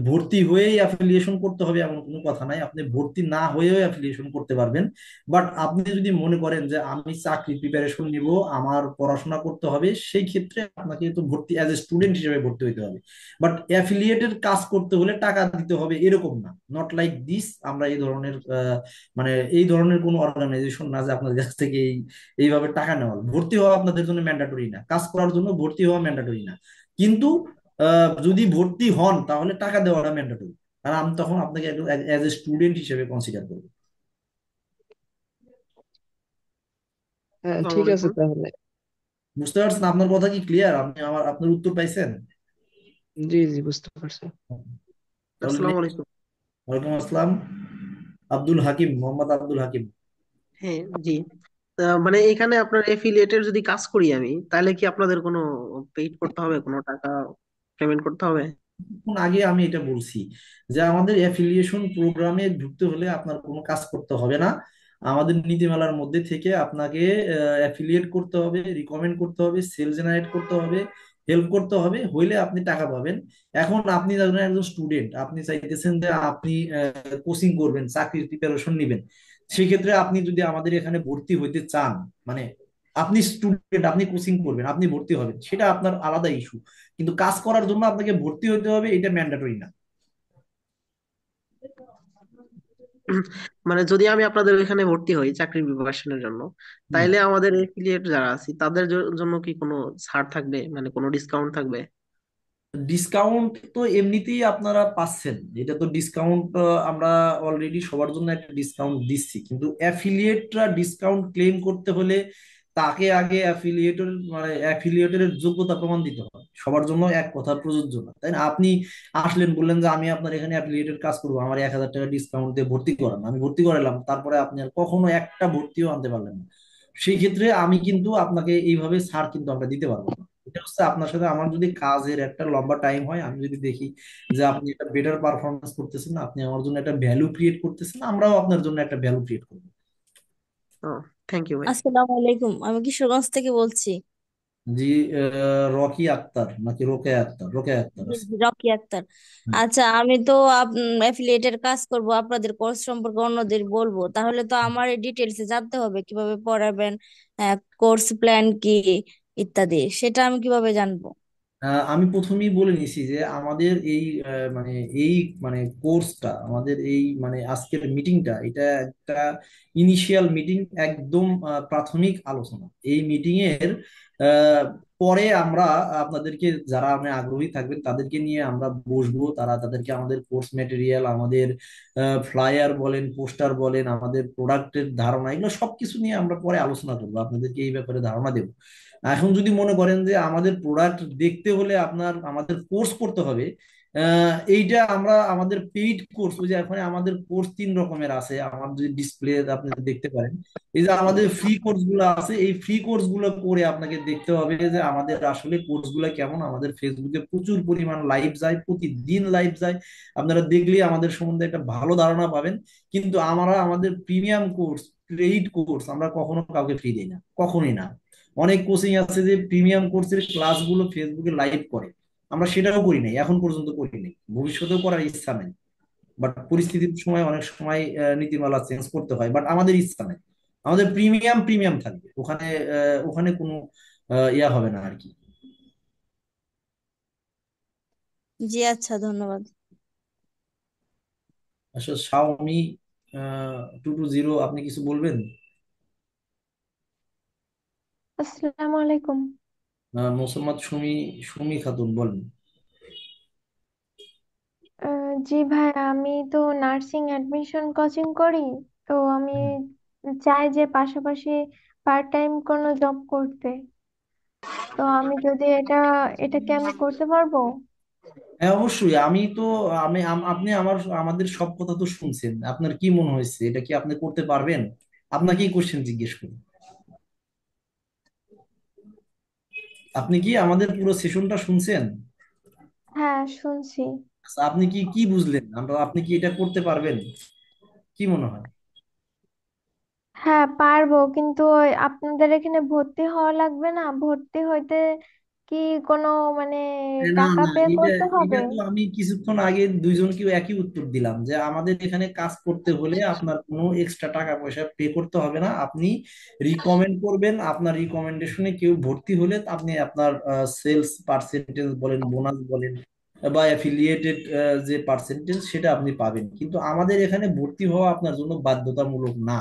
ভর্তি হয়েই অ্যাফিলিয়েশন করতে হবে এমন কোনো কথা নাই, আপনি ভর্তি না হয়েও অ্যাফিলিয়েশন করতে পারবেন। বাট আপনি যদি মনে করেন যে আমি চাকরি প্রিপারেশন নিব, আমার পড়াশোনা করতে হবে, সেই ক্ষেত্রে আপনাকে তো ভর্তি অ্যাজ এ স্টুডেন্ট হিসেবে ভর্তি হতে হবে। বাট অ্যাফিলিয়েটের কাজ করতে হলে টাকা দিতে হবে এরকম না, নট লাইক দিস। আমরা এই ধরনের মানে এই ধরনের কোনো অর্গানাইজেশন না যে আপনাদের কাছ থেকে এইভাবে টাকা নেওয়া। ভর্তি হওয়া আপনাদের জন্য ম্যান্ডাটরি না, কাজ করার জন্য ভর্তি হওয়া ম্যান্ডাটরি না। কিন্তু যদি ভর্তি হন তাহলে টাকা দেওয়াটা ম্যান্ডাটরি, আর আমি তখন আপনাকে অ্যাজ এ স্টুডেন্ট হিসেবে কনসিডার করবো। হ্যাঁ, আসসালামু ঠিক আছে আলাইকুম। তাহলে। বুঝতে পারছেন? আপনার কথা কি ক্লিয়ার? আপনি আপনার উত্তর পাইছেন? জি জি, বুঝতে পারছি। তাহলে আসসালামু next, আলাইকুম। ওয়ালাইকুম আসসালাম। আব্দুল হাকিম, মোহাম্মদ আব্দুল হাকিম। হ্যাঁ, জি। মানে এখানে আপনার এফিলিয়েটের যদি কাজ করি আমি, তাহলে কি আপনাদের কোনো পেইড করতে হবে, কোনো টাকা পেমেন্ট করতে হবে? কিছুক্ষণ আগে আমি এটা বলছি যে আমাদের অ্যাফিলিয়েশন প্রোগ্রামে ঢুকতে হলে আপনার কোনো কাজ করতে হবে না। আমাদের নীতিমালার মধ্যে থেকে আপনাকে অ্যাফিলিয়েট করতে হবে, রিকমেন্ড করতে হবে, সেল জেনারেট করতে হবে, হেল্প করতে হবে, হইলে আপনি টাকা পাবেন। এখন আপনি ধরেন একজন স্টুডেন্ট, আপনি চাইতেছেন যে আপনি কোচিং করবেন, চাকরির প্রিপারেশন নেবেন। সেক্ষেত্রে আপনি যদি আমাদের এখানে ভর্তি হইতে চান, মানে আপনি স্টুডেন্ট, আপনি কোচিং করবেন, আপনি ভর্তি হবেন, সেটা আপনার আলাদা ইস্যু। কিন্তু কাজ করার জন্য আপনাকে ভর্তি হতে হবে, এটা ম্যান্ডেটরি না। মানে যদি আমি আপনাদের এখানে ভর্তি হই চাকরির প্রিপারেশনের জন্য, হুম। তাইলে আমাদের এফিলিয়েট যারা আছি তাদের জন্য কি কোনো ছাড় থাকবে, মানে কোনো ডিসকাউন্ট থাকবে? ডিসকাউন্ট তো এমনিতেই আপনারা পাচ্ছেন, এটা তো ডিসকাউন্ট আমরা অলরেডি সবার জন্য একটা ডিসকাউন্ট দিচ্ছি, কিন্তু অ্যাফিলিয়েটরা ডিসকাউন্ট ক্লেম করতে হলে তাকে আগে অ্যাফিলিয়েটের যোগ্যতা প্রমাণ দিতে হবে। সবার জন্য এক কথা প্রযোজ্য না, তাই না? আপনি আসলেন, বললেন যে আমি আপনার এখানে অ্যাফিলিয়েটের কাজ করবো, আমার 1,000 টাকা ডিসকাউন্ট দিয়ে ভর্তি করান, আমি ভর্তি করালাম, তারপরে আপনি আর কখনো একটা ভর্তিও আনতে পারলেন না। সেই ক্ষেত্রে আমি কিন্তু আপনাকে এইভাবে ছাড় কিন্তু আমরা দিতে পারবো না। এটা হচ্ছে আপনার সাথে আমার যদি কাজের একটা লম্বা টাইম হয়, আমি যদি দেখি যে আপনি একটা বেটার পারফরমেন্স করতেছেন, আপনি আমার জন্য একটা ভ্যালু ক্রিয়েট করতেছেন, আমরাও আপনার জন্য একটা ভ্যালু ক্রিয়েট করবো। ও, থ্যাংক ইউ ভাই। আসসালামু আলাইকুম, আমি কিশোরগঞ্জ থেকে বলছি। জি। রকি আক্তার নাকি রোকেয়া আক্তার? রোকেয়া আক্তার জি, আছে। জি, রকি আক্তার। হ্যাঁ। আচ্ছা, আমি তো অ্যাফিলিয়েটের কাজ করব, আপনাদের কোর্স সম্পর্কে অন্যদের বলবো, তাহলে তো আমার এই ডিটেলসে জানতে হবে কিভাবে পড়াবেন, কোর্স প্ল্যান কি ইত্যাদি, সেটা আমি কিভাবে জানবো? আমি প্রথমেই বলে নিছি যে আমাদের এই মানে এই মানে কোর্সটা, আমাদের এই মানে আজকের মিটিংটা, এটা একটা ইনিশিয়াল মিটিং, একদম প্রাথমিক আলোচনা। এই মিটিং এর আহ, পরে আমরা আপনাদেরকে, যারা আপনি আগ্রহী থাকবেন তাদেরকে নিয়ে আমরা বসবো, তারা তাদেরকে আমাদের কোর্স ম্যাটেরিয়াল, আমাদের ফ্লায়ার বলেন, পোস্টার বলেন, আমাদের প্রোডাক্টের ধারণা, এগুলো সবকিছু নিয়ে আমরা পরে আলোচনা করবো, আপনাদেরকে এই ব্যাপারে ধারণা দেবো। এখন যদি মনে করেন যে আমাদের প্রোডাক্ট দেখতে হলে আপনার আমাদের কোর্স করতে হবে, এইটা আমরা আমাদের পেইড কোর্স, ওই যে এখন আমাদের কোর্স 3 রকমের আছে, আমার যদি ডিসপ্লে আপনি দেখতে পারেন, এই যে আমাদের ফ্রি কোর্স গুলো আছে, এই ফ্রি কোর্স গুলো করে আপনাকে দেখতে হবে যে আমাদের আসলে কোর্স গুলো কেমন। আমাদের ফেসবুকে প্রচুর পরিমাণ লাইভ যায়, প্রতিদিন লাইভ যায়, আপনারা দেখলে আমাদের সম্বন্ধে একটা ভালো ধারণা পাবেন। কিন্তু আমরা আমাদের প্রিমিয়াম কোর্স, পেইড কোর্স আমরা কখনো কাউকে ফ্রি দিই না, কখনোই না। অনেক কোচিং আছে যে প্রিমিয়াম কোর্সের ক্লাসগুলো ফেসবুকে লাইভ করে, আমরা সেটাও করি নাই, এখন পর্যন্ত করি নাই, ভবিষ্যতেও করার ইচ্ছা নেই। বাট পরিস্থিতির সময় অনেক সময় নীতিমালা চেঞ্জ করতে হয়, বাট আমাদের ইচ্ছা নেই। আমাদের প্রিমিয়াম প্রিমিয়াম থাকবে ওখানে, ওখানে কোনো ইয়া হবে না আর কি। জি, আচ্ছা, ধন্যবাদ। আসলে শাওমি 220, আপনি কিছু বলবেন? আসসালামু আলাইকুম। মোসাম্মদ সুমি, সুমি খাতুন বলেন। জি ভাই, আমি তো নার্সিং অ্যাডমিশন কোচিং করি। তো আমি চাই যে পাশাপাশি পার্ট টাইম কোনো জব করতে। তো আমি যদি এটা কি আমি করতে পারবো? হ্যাঁ, অবশ্যই। আমি তো আপনি আমাদের সব কথা তো শুনছেন, আপনার কি মনে হয়েছে, এটা কি আপনি করতে পারবেন? আপনাকেই কোশ্চেন জিজ্ঞেস করি, আপনি কি আমাদের পুরো সেশনটা শুনছেন? হ্যাঁ, শুনছি। আচ্ছা, আপনি কি কি বুঝলেন, আপনি কি এটা করতে পারবেন, কি মনে হয়? হ্যাঁ, পারবো, কিন্তু ওই আপনাদের এখানে ভর্তি হওয়া লাগবে না? ভর্তি হইতে কি কোনো মানে না টাকা না, পে এটা করতে এটা হবে? তো আমি কিছুক্ষণ আগে দুইজনকেও একই উত্তর দিলাম যে আমাদের এখানে কাজ করতে হলে আপনার কোনো এক্সট্রা টাকা পয়সা পে করতে হবে না। আপনি রিকমেন্ড করবেন, আপনার রিকমেন্ডেশনে কেউ ভর্তি হলে আপনি আপনার সেলস পার্সেন্টেজ বলেন, বোনাস বলেন, বা অ্যাফিলিয়েটেড যে পার্সেন্টেজ, সেটা আপনি পাবেন, কিন্তু আমাদের এখানে ভর্তি হওয়া আপনার জন্য বাধ্যতামূলক না।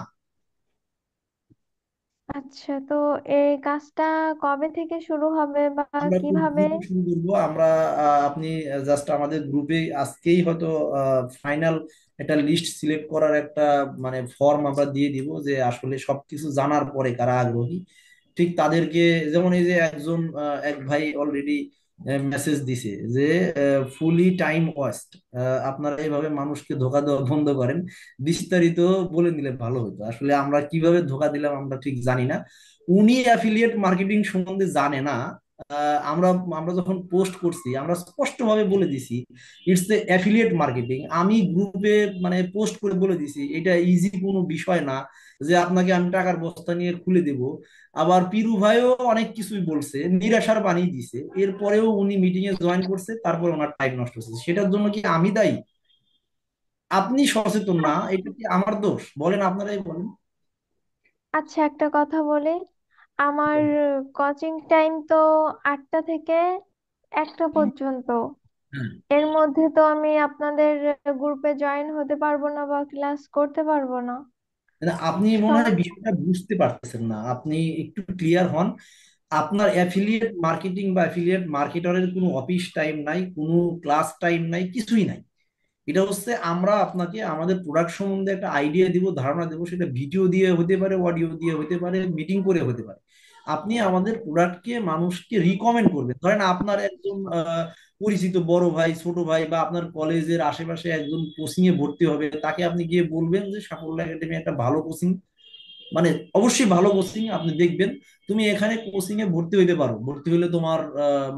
আচ্ছা, তো এই কাজটা কবে থেকে শুরু হবে বা আমরা খুব কিভাবে? দ্রুত শুরু করবো আমরা। আপনি জাস্ট আমাদের গ্রুপে আজকেই হয়তো ফাইনাল একটা লিস্ট সিলেক্ট করার একটা মানে ফর্ম আমরা দিয়ে দিব, যে আসলে সবকিছু জানার পরে কারা আগ্রহী। ঠিক তাদেরকে, যেমন এই যে একজন এক ভাই অলরেডি মেসেজ দিছে যে ফুলি টাইম ওয়েস্ট, আপনারা এইভাবে মানুষকে ধোকা দেওয়া বন্ধ করেন, বিস্তারিত বলে দিলে ভালো হতো। আসলে আমরা কিভাবে ধোকা দিলাম আমরা ঠিক জানি না, উনি অ্যাফিলিয়েট মার্কেটিং সম্বন্ধে জানে না। আমরা আমরা যখন পোস্ট করছি আমরা স্পষ্টভাবে বলে দিছি ইটস এ অ্যাফিলিয়েট মার্কেটিং। আমি গ্রুপে মানে পোস্ট করে বলে দিছি এটা ইজি কোনো বিষয় না যে আপনাকে আমি টাকার বস্তা নিয়ে খুলে দেব। আবার পিরু ভাইও অনেক কিছুই বলছে, নিরাশার বাণী দিছে, এরপরেও উনি মিটিং এ জয়েন করছে, তারপরে ওনার টাইম নষ্ট হচ্ছে। সেটার জন্য কি আমি দায়ী? আপনি সচেতন না, এটা কি আমার দোষ? বলেন, আপনারাই বলেন। আচ্ছা, একটা কথা বলি। আমার কোচিং টাইম তো 8টা থেকে 1টা পর্যন্ত। হ্যাঁ। এর মধ্যে তো আমি আপনাদের গ্রুপে জয়েন হতে পারবো না বা ক্লাস করতে পারবো না। না, আপনি মনে হয় সমস্যা। বিষয়টা বুঝতে পারতেছেন না, আপনি একটু ক্লিয়ার হন। আপনার অ্যাফিলিয়েট মার্কেটিং বা অ্যাফিলিয়েট মার্কেটরের কোনো অফিস টাইম নাই, কোনো ক্লাস টাইম নাই, কিছুই নাই। এটা হচ্ছে আমরা আপনাকে আমাদের প্রোডাক্ট সম্বন্ধে একটা আইডিয়া দিব, ধারণা দেবো, সেটা ভিডিও দিয়ে হতে পারে, অডিও দিয়ে হতে পারে, মিটিং করে হতে পারে। আপনি আমাদের প্রোডাক্টকে মানুষকে রিকমেন্ড করবেন। ধরেন আপনার একজন পরিচিত বড় ভাই, ছোট ভাই, বা আপনার কলেজের আশেপাশে একজন কোচিং এ ভর্তি হবে, তাকে আপনি গিয়ে বলবেন যে সাফল্য একাডেমি একটা ভালো কোচিং, মানে অবশ্যই ভালো কোচিং, আপনি দেখবেন তুমি এখানে কোচিং এ ভর্তি হইতে পারো, ভর্তি হলে তোমার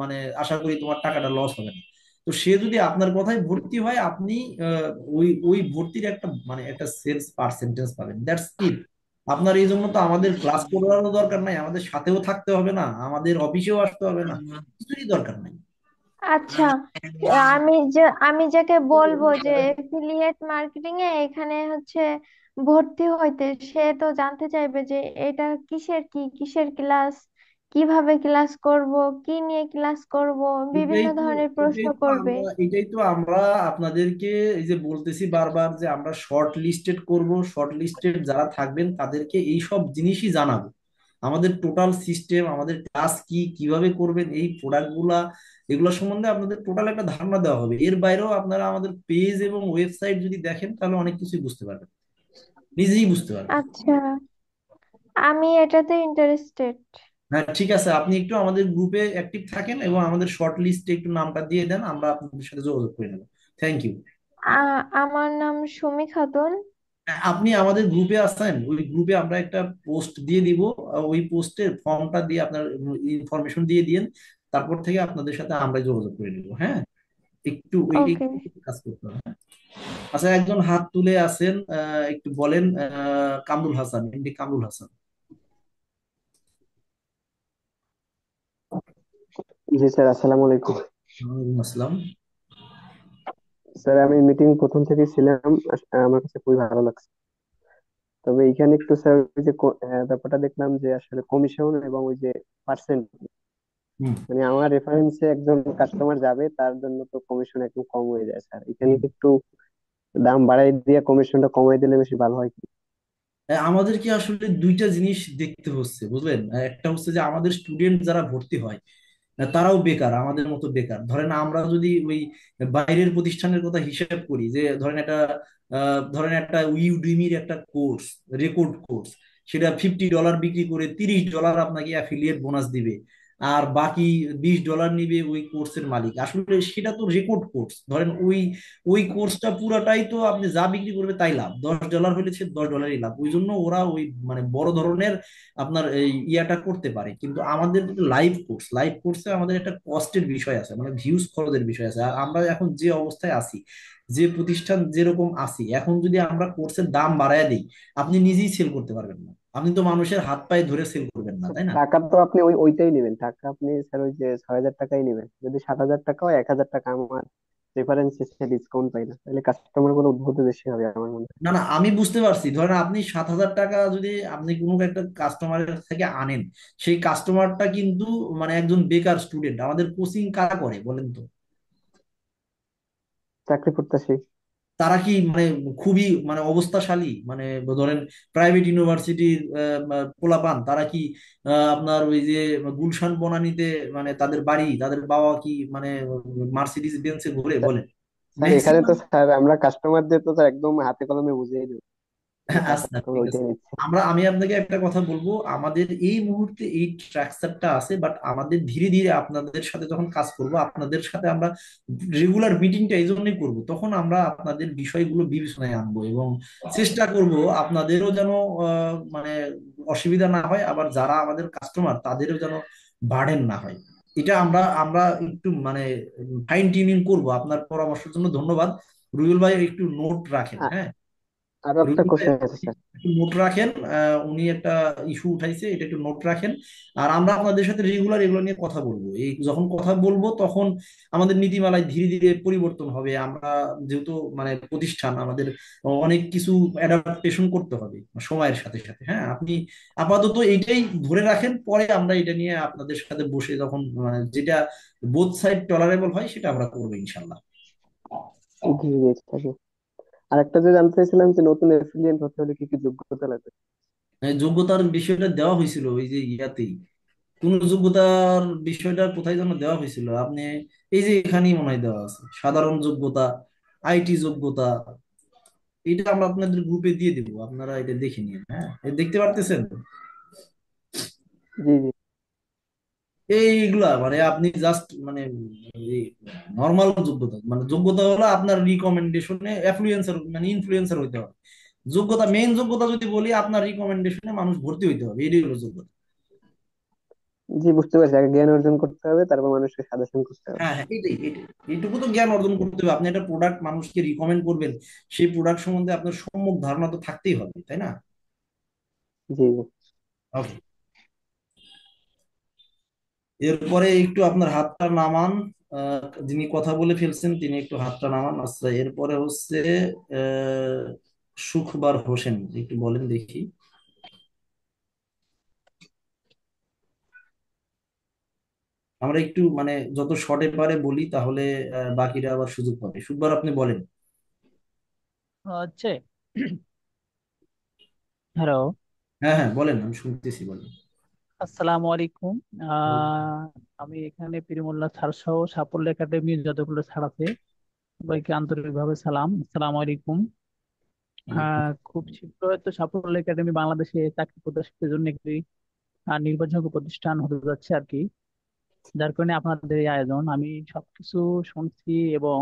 মানে আশা করি তোমার টাকাটা লস হবে না। তো সে যদি আপনার কথায় ভর্তি হয়, আপনি আহ, ওই ওই ভর্তির একটা মানে একটা সেলস পার্সেন্টেজ পাবেন, দ্যাটস ইট। আপনার এই জন্য তো আমাদের ক্লাস করারও দরকার নাই, আমাদের সাথেও থাকতে হবে না, আমাদের অফিসেও আসতে হবে না, কিছুরই দরকার নাই। আচ্ছা, আমি যাকে বলবো যে এফিলিয়েট মার্কেটিং এ এখানে হচ্ছে ভর্তি হইতে, সে তো জানতে চাইবে যে এটা কিসের ক্লাস, কিভাবে ক্লাস করব, কি নিয়ে ক্লাস করব, এটাই বিভিন্ন তো ধরনের প্রশ্ন এটাই তো করবে। আমরা এটাই তো আমরা আপনাদেরকে এই যে বলতেছি বারবার যে আমরা শর্ট লিস্টেড করব, শর্ট লিস্টেড যারা থাকবেন তাদেরকে এই সব জিনিসই জানাবো। আমাদের টোটাল সিস্টেম, আমাদের ক্লাস কি, কিভাবে করবেন, এই প্রোডাক্ট গুলা, এগুলো সম্বন্ধে আপনাদের টোটাল একটা ধারণা দেওয়া হবে। এর বাইরেও আপনারা আমাদের পেজ এবং ওয়েবসাইট যদি দেখেন তাহলে অনেক কিছুই বুঝতে পারবেন, নিজেই বুঝতে পারবেন। আচ্ছা, আমি এটাতে ইন্টারেস্টেড। হ্যাঁ, ঠিক আছে, আপনি একটু আমাদের গ্রুপে অ্যাক্টিভ থাকেন এবং আমাদের শর্ট লিস্টে একটু নামটা দিয়ে দেন, আমরা আপনাদের সাথে যোগাযোগ করে নেব। Thank you. আমার নাম সুমি খাতুন। আপনি আমাদের গ্রুপে আসেন, ওই গ্রুপে আমরা একটা পোস্ট দিয়ে দিব, ওই পোস্টের ফর্মটা দিয়ে আপনার ইনফরমেশন দিয়ে দিন, তারপর থেকে আপনাদের সাথে আমরা যোগাযোগ করে নিব। হ্যাঁ, একটু ওকে। একটু কাজ করতে হবে, হ্যাঁ? আচ্ছা, একজন হাত তুলে আছেন, একটু বলেন, কামরুল হাসান, এমডি কামরুল হাসান। জি স্যার, আসসালামু আলাইকুম। ওয়ালাইকুম আসসালাম। স্যার, আমি মিটিং প্রথম থেকে ছিলাম, আমার কাছে খুবই ভালো লাগছে। তবে এইখানে একটু স্যার ওই যে ব্যাপারটা দেখলাম যে আসলে কমিশন এবং ওই যে পার্সেন্ট, হুম। মানে আমার রেফারেন্সে একজন কাস্টমার যাবে তার জন্য তো কমিশন একটু কম হয়ে যায় স্যার। এখানে হুম। কি একটু দাম বাড়াই দিয়ে কমিশনটা কমাই দিলে বেশি ভালো হয় কি? আমাদেরকে আসলে দুইটা জিনিস দেখতে হচ্ছে, বুঝলেন? একটা হচ্ছে যে আমাদের স্টুডেন্ট যারা ভর্তি হয় তারাও বেকার, আমাদের মতো বেকার। ধরেন আমরা যদি ওই বাইরের প্রতিষ্ঠানের কথা হিসাব করি, যে ধরেন একটা ইউডেমির একটা কোর্স, রেকর্ড কোর্স, সেটা $50 বিক্রি করে $30 আপনাকে অ্যাফিলিয়েট বোনাস দিবে, আর বাকি $20 নিবে ওই কোর্সের মালিক। আসলে সেটা তো রেকর্ড কোর্স, ধরেন ওই ওই কোর্সটা পুরাটাই তো আপনি যা বিক্রি করবে তাই লাভ, $10 হলে সে $10 লাভ। ওই জন্য ওরা ওই মানে বড় ধরনের আপনার এই ইয়াটা করতে পারে। কিন্তু আমাদের লাইভ কোর্সে আমাদের একটা কস্টের বিষয় আছে, মানে ভিউজ খরচের বিষয় আছে। আর আমরা এখন যে অবস্থায় আছি, যে প্রতিষ্ঠান যেরকম আছি, এখন যদি আমরা কোর্সের দাম বাড়ায় দিই, আপনি নিজেই সেল করতে পারবেন না, আপনি তো মানুষের হাত পায়ে ধরে সেল করবেন না, তাই না? টাকা তো আপনি ওইটাই নেবেন, টাকা আপনি স্যার ওই যে 6,000 টাকাই নেবেন। যদি 7,000 টাকা হয়, 1,000 টাকা আমার রেফারেন্সে সে ডিসকাউন্ট পাই না, তাহলে কাস্টমার গুলো উদ্ভূত বেশি হবে আমার মনে হয়। না না, আমি বুঝতে পারছি। ধরেন আপনি 7,000 টাকা যদি আপনি কোনো একটা কাস্টমারের থেকে আনেন, সেই কাস্টমারটা কিন্তু মানে একজন বেকার স্টুডেন্ট। আমাদের কোচিং কারা করে বলেন তো? চাকরি প্রত্যাশী। তারা কি মানে খুবই মানে অবস্থাশালী, মানে ধরেন প্রাইভেট ইউনিভার্সিটির পোলাপান, তারা কি আপনার ওই যে গুলশান বনানীতে মানে তাদের বাড়ি, তাদের বাবা কি মানে মার্সিডিজ বেঞ্চে ঘুরে? বলেন। স্যার এখানে তো ম্যাক্সিমাম। স্যার আমরা কাস্টমারদের তো স্যার একদম হাতে কলমে বুঝিয়ে দেবো। আচ্ছা তারপর ঠিক আছে। ওইটাই নিচ্ছে। আমি আপনাকে একটা কথা বলবো, আমাদের এই মুহূর্তে এই স্ট্রাকচারটা আছে, বাট আমাদের ধীরে ধীরে আপনাদের সাথে যখন কাজ করব, আপনাদের সাথে আমরা রেগুলার মিটিংটা এই জন্যই করবো, তখন আমরা আপনাদের বিষয়গুলো বিবেচনায় আনবো এবং চেষ্টা করব আপনাদেরও যেন মানে অসুবিধা না হয়, আবার যারা আমাদের কাস্টমার তাদেরও যেন বার্ডেন না হয়। এটা আমরা আমরা একটু মানে ফাইন টিউনিং করবো। আপনার পরামর্শের জন্য ধন্যবাদ। রুবেল ভাই একটু নোট রাখেন, আ- হ্যাঁ। আরো একটা রুবেল ভাই কোশ্চেন আছে স্যার। একটু নোট রাখেন। উনি একটা ইস্যু উঠাইছে, এটা একটু নোট রাখেন। আর আমরা আপনাদের সাথে রেগুলার এগুলো নিয়ে কথা বলবো। এই যখন কথা বলবো তখন আমাদের নীতিমালায় ধীরে ধীরে পরিবর্তন হবে। আমরা যেহেতু মানে প্রতিষ্ঠান, আমাদের অনেক কিছু অ্যাডাপ্টেশন করতে হবে সময়ের সাথে সাথে। হ্যাঁ, আপনি আপাতত এইটাই ধরে রাখেন, পরে আমরা এটা নিয়ে আপনাদের সাথে বসে যখন মানে যেটা বোথ সাইড টলারেবল হয় সেটা আমরা করবো ইনশাল্লাহ। জি জি স্যার। আর একটা যে জানতে চাইছিলাম যে নতুন এফিলিয়েন্ট হতে হলে কি কি যোগ্যতা লাগবে? যোগ্যতার বিষয়টা দেওয়া হয়েছিল ওই যে ইয়াতেই, কোন যোগ্যতার বিষয়টা কোথায় যেন দেওয়া হয়েছিল আপনি, এই যে এখানেই মনে হয় দেওয়া আছে সাধারণ যোগ্যতা, আইটি যোগ্যতা। এটা আমরা আপনাদের গ্রুপে দিয়ে দিব, আপনারা এটা দেখে নিন। হ্যাঁ, দেখতে পারতেছেন জি জি। এইগুলা মানে আপনি জাস্ট মানে নর্মাল যোগ্যতা, মানে যোগ্যতা হলো আপনার রিকমেন্ডেশনে অ্যাফ্লুয়েন্সার মানে ইনফ্লুয়েন্সার হইতে হবে। যোগ্যতা, মেইন যোগ্যতা যদি বলি, আপনার রিকমেন্ডেশনে মানুষ ভর্তি হইতে হবে, এটাই হলো যোগ্যতা। জি বুঝতে পারছি, আগে জ্ঞান অর্জন করতে হবে, তারপর মানুষকে সাজেশন করতে হবে। হ্যাঁ হ্যাঁ, এটাই এইটুকু তো জ্ঞান অর্জন করতে হবে। আপনি একটা প্রোডাক্ট মানুষকে রিকমেন্ড করবেন, সেই প্রোডাক্ট সম্বন্ধে আপনার সম্যক ধারণা তো থাকতেই হবে, তাই না? জি জি। ওকে, এরপরে একটু আপনার হাতটা নামান। যিনি কথা বলে ফেলছেন তিনি একটু হাতটা নামান। আচ্ছা, এরপরে হচ্ছে আহ সুখবার হোসেন, একটু বলেন দেখি। আমরা একটু মানে যত শর্টে পারে বলি, তাহলে বাকিরা আবার সুযোগ পাবে। সুখবার, আপনি বলেন। হচ্ছে। হ্যালো। হ্যাঁ হ্যাঁ বলেন, আমি শুনতেছি, বলেন। আসসালামু আলাইকুম। আমি এখানে পিরিমুল্লাহ স্যার সহ সাফল্য একাডেমির যতগুলো স্যার আছে সবাইকে আন্তরিকভাবে সালাম, আসসালামু আলাইকুম। খুব শীঘ্র হয়তো সাফল্য একাডেমি বাংলাদেশে চাকরি প্রত্যাশীদের জন্য একটি নির্ভরযোগ্য প্রতিষ্ঠান হতে যাচ্ছে আর কি। যার কারণে আপনাদের এই আয়োজন আমি সবকিছু শুনছি এবং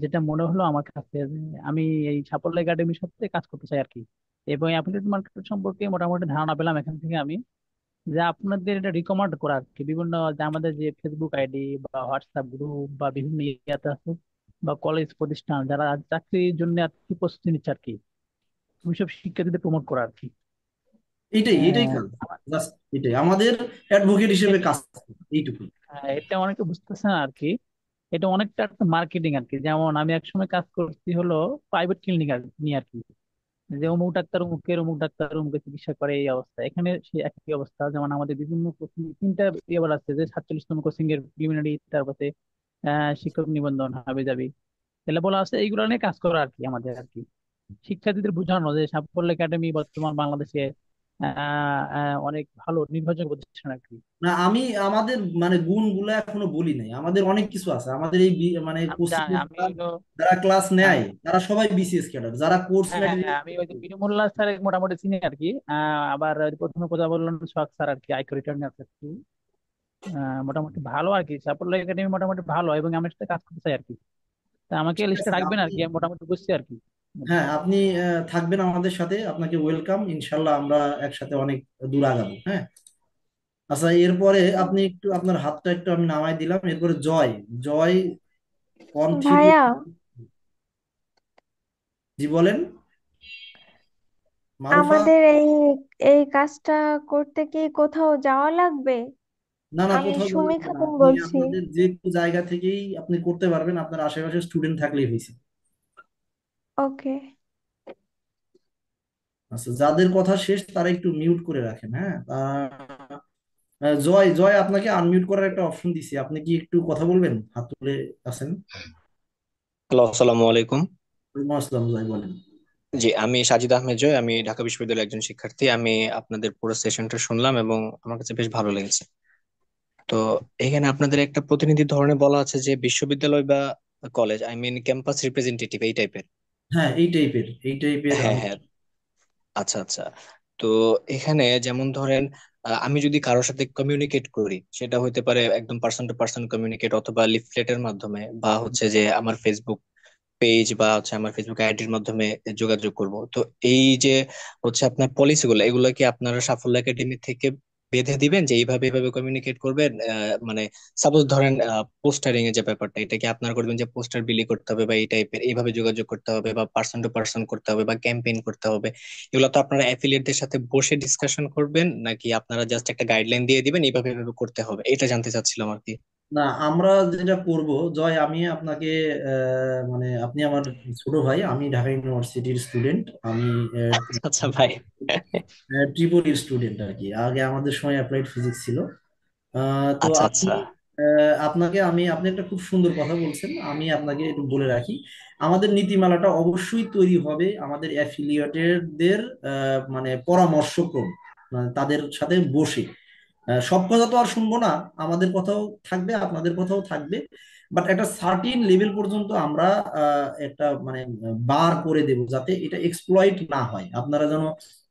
যেটা মনে হলো আমার কাছে যে আমি এই সাফল্য একাডেমির সাথে কাজ করতে চাই আর কি। এবং অ্যাফিলিয়েট মার্কেট সম্পর্কে মোটামুটি ধারণা পেলাম এখান থেকে আমি, যে আপনাদের এটা রিকমেন্ড করা আর কি বিভিন্ন, যে আমাদের যে ফেসবুক আইডি বা হোয়াটসঅ্যাপ গ্রুপ বা বিভিন্ন ইয়াতে আছে বা কলেজ প্রতিষ্ঠান যারা চাকরির জন্য আর কি প্রস্তুতি নিচ্ছে আর কি, ওইসব শিক্ষার্থীদের প্রমোট করা আর কি। এইটাই কাজ, জাস্ট এটাই আমাদের অ্যাডভোকেট হিসেবে এটা কাজ করা, এইটুকু। এটা অনেকে বুঝতেছে না আর কি। এটা অনেকটা একটা মার্কেটিং আর কি। যেমন আমি একসময় কাজ করছি হলো প্রাইভেট ক্লিনিক নিয়ে আর কি, যে অমুক ডাক্তার অমুকের, অমুক ডাক্তার অমুকের চিকিৎসা করে, এই অবস্থা এখানে সেই একই অবস্থা। যেমন আমাদের বিভিন্ন তিনটা এবার আছে, যে 47তম কোচিং এর প্রিলিমিনারি, তারপরে শিক্ষক নিবন্ধন হাবি জাবি এগুলো বলা আছে, এইগুলো নিয়ে কাজ করা আর কি আমাদের আর কি। শিক্ষার্থীদের বোঝানো যে সাফল্য একাডেমি বর্তমান বাংলাদেশে অনেক ভালো নির্ভরযোগ্য প্রতিষ্ঠান আর কি। না, আমি আমাদের মানে গুণগুলো এখনো বলি নাই, আমাদের অনেক কিছু আছে। আমাদের এই মানে আমি কোচিং জানি, আমি হলো যারা ক্লাস নেয় আমি তারা সবাই বিসিএস ক্যাডার, যারা কোর্স হ্যাঁ হ্যাঁ হ্যাঁ, ম্যাটেরিয়াল। আমি ওই যে বিনমুল্লাহ স্যার মোটামুটি চিনি আর কি। আবার ওই যে প্রথমে কথা বললাম সোহাগ স্যার আর কি, আইকো রিটার্ন আছে আর কি। মোটামুটি ভালো আর কি, সাফল্য একাডেমি মোটামুটি ভালো এবং আমি সাথে কাজ করতে চাই আর কি। তা আমাকে ঠিক লিস্টে আছে, রাখবেন আর আপনি কি, আমি মোটামুটি বুঝছি আর কি। হ্যাঁ আপনি থাকবেন আমাদের সাথে, আপনাকে ওয়েলকাম। ইনশাল্লাহ আমরা একসাথে অনেক দূর আগাবো। হ্যাঁ, আচ্ছা, এরপরে আপনি একটু আপনার হাতটা একটু আমি নামাই দিলাম। এরপরে জয়, জয় ভাইয়া, কনফিগার। জি বলেন, মারুফা। আমাদের এই এই কাজটা করতে কি কোথাও যাওয়া লাগবে? না না, আমি কোথাও যাওয়া সুমি লাগবে না, খাতুন আপনি বলছি। আপনাদের যে কোনো জায়গা থেকেই আপনি করতে পারবেন, আপনার আশেপাশে স্টুডেন্ট থাকলেই হয়েছে। ওকে। আচ্ছা, যাদের কথা শেষ তারা একটু মিউট করে রাখেন। হ্যাঁ, জয়, জয় আপনাকে আনমিউট করার একটা অপশন দিছি, আপনি কি একটু কথা বলবেন? হাত তুলে আছেন। হ্যালো, আসসালামু আলাইকুম। ওয়ালাইকুম আসসালাম, জয় বলেন। জি, আমি সাজিদ আহমেদ জয়, আমি ঢাকা বিশ্ববিদ্যালয়ের একজন শিক্ষার্থী। আমি আপনাদের পুরো সেশনটা শুনলাম এবং আমার কাছে বেশ ভালো লেগেছে। তো এখানে আপনাদের একটা প্রতিনিধি ধরনের বলা আছে যে বিশ্ববিদ্যালয় বা college, I mean campus representative, এই টাইপের। হ্যাঁ, এই টাইপের হ্যাঁ হ্যাঁ, আচ্ছা আচ্ছা। তো এখানে যেমন ধরেন আমি যদি কারোর সাথে কমিউনিকেট করি, সেটা হতে পারে একদম পার্সন টু পার্সন কমিউনিকেট, অথবা লিফলেটের মাধ্যমে, বা হচ্ছে যে আমার ফেসবুক পেজ বা হচ্ছে আমার ফেসবুক আইডির মাধ্যমে যোগাযোগ করব। তো এই যে হচ্ছে আপনার পলিসি গুলো, এগুলো কি আপনারা সাফল্য একাডেমি থেকে বেঁধে দিবেন যে এইভাবে এইভাবে কমিউনিকেট করবেন? মানে সাপোজ ধরেন পোস্টারিং এর যে ব্যাপারটা, এটা কি আপনারা করবেন যে পোস্টার বিলি করতে হবে বা এই টাইপের, এইভাবে যোগাযোগ করতে হবে বা পার্সন টু পার্সন করতে হবে বা ক্যাম্পেইন করতে হবে? এগুলো তো আপনারা অ্যাফিলিয়েটদের সাথে বসে ডিসকাশন করবেন, নাকি আপনারা জাস্ট একটা গাইডলাইন দিয়ে দিবেন এইভাবে এইভাবে করতে হবে? এটা জানতে চাচ্ছিলাম আর কি। না, আমরা যেটা করব, জয়, আমি আপনাকে মানে আপনি আমার ছোট ভাই, আমি ঢাকা ইউনিভার্সিটির স্টুডেন্ট। আমি আচ্ছা আচ্ছা ভাই। ট্রিপল ইর স্টুডেন্ট আর কি। আগে আমাদের সময় অ্যাপ্লাইড ফিজিক্স ছিল। তো আচ্ছা আমি আচ্ছা। আপনাকে আপনি একটা খুব সুন্দর কথা বলছেন, আমি আপনাকে একটু বলে রাখি। আমাদের নীতিমালাটা অবশ্যই তৈরি হবে আমাদের অ্যাফিলিয়েটেডদের মানে পরামর্শক্রমে, মানে তাদের সাথে বসে। সব কথা তো আর শুনবো না, আমাদের কথাও থাকবে, আপনাদের কথাও থাকবে। বাট একটা সার্টিন লেভেল পর্যন্ত আমরা একটা মানে বার করে দেব, যাতে এটা এক্সপ্লয়েট না হয়। আপনারা যেন,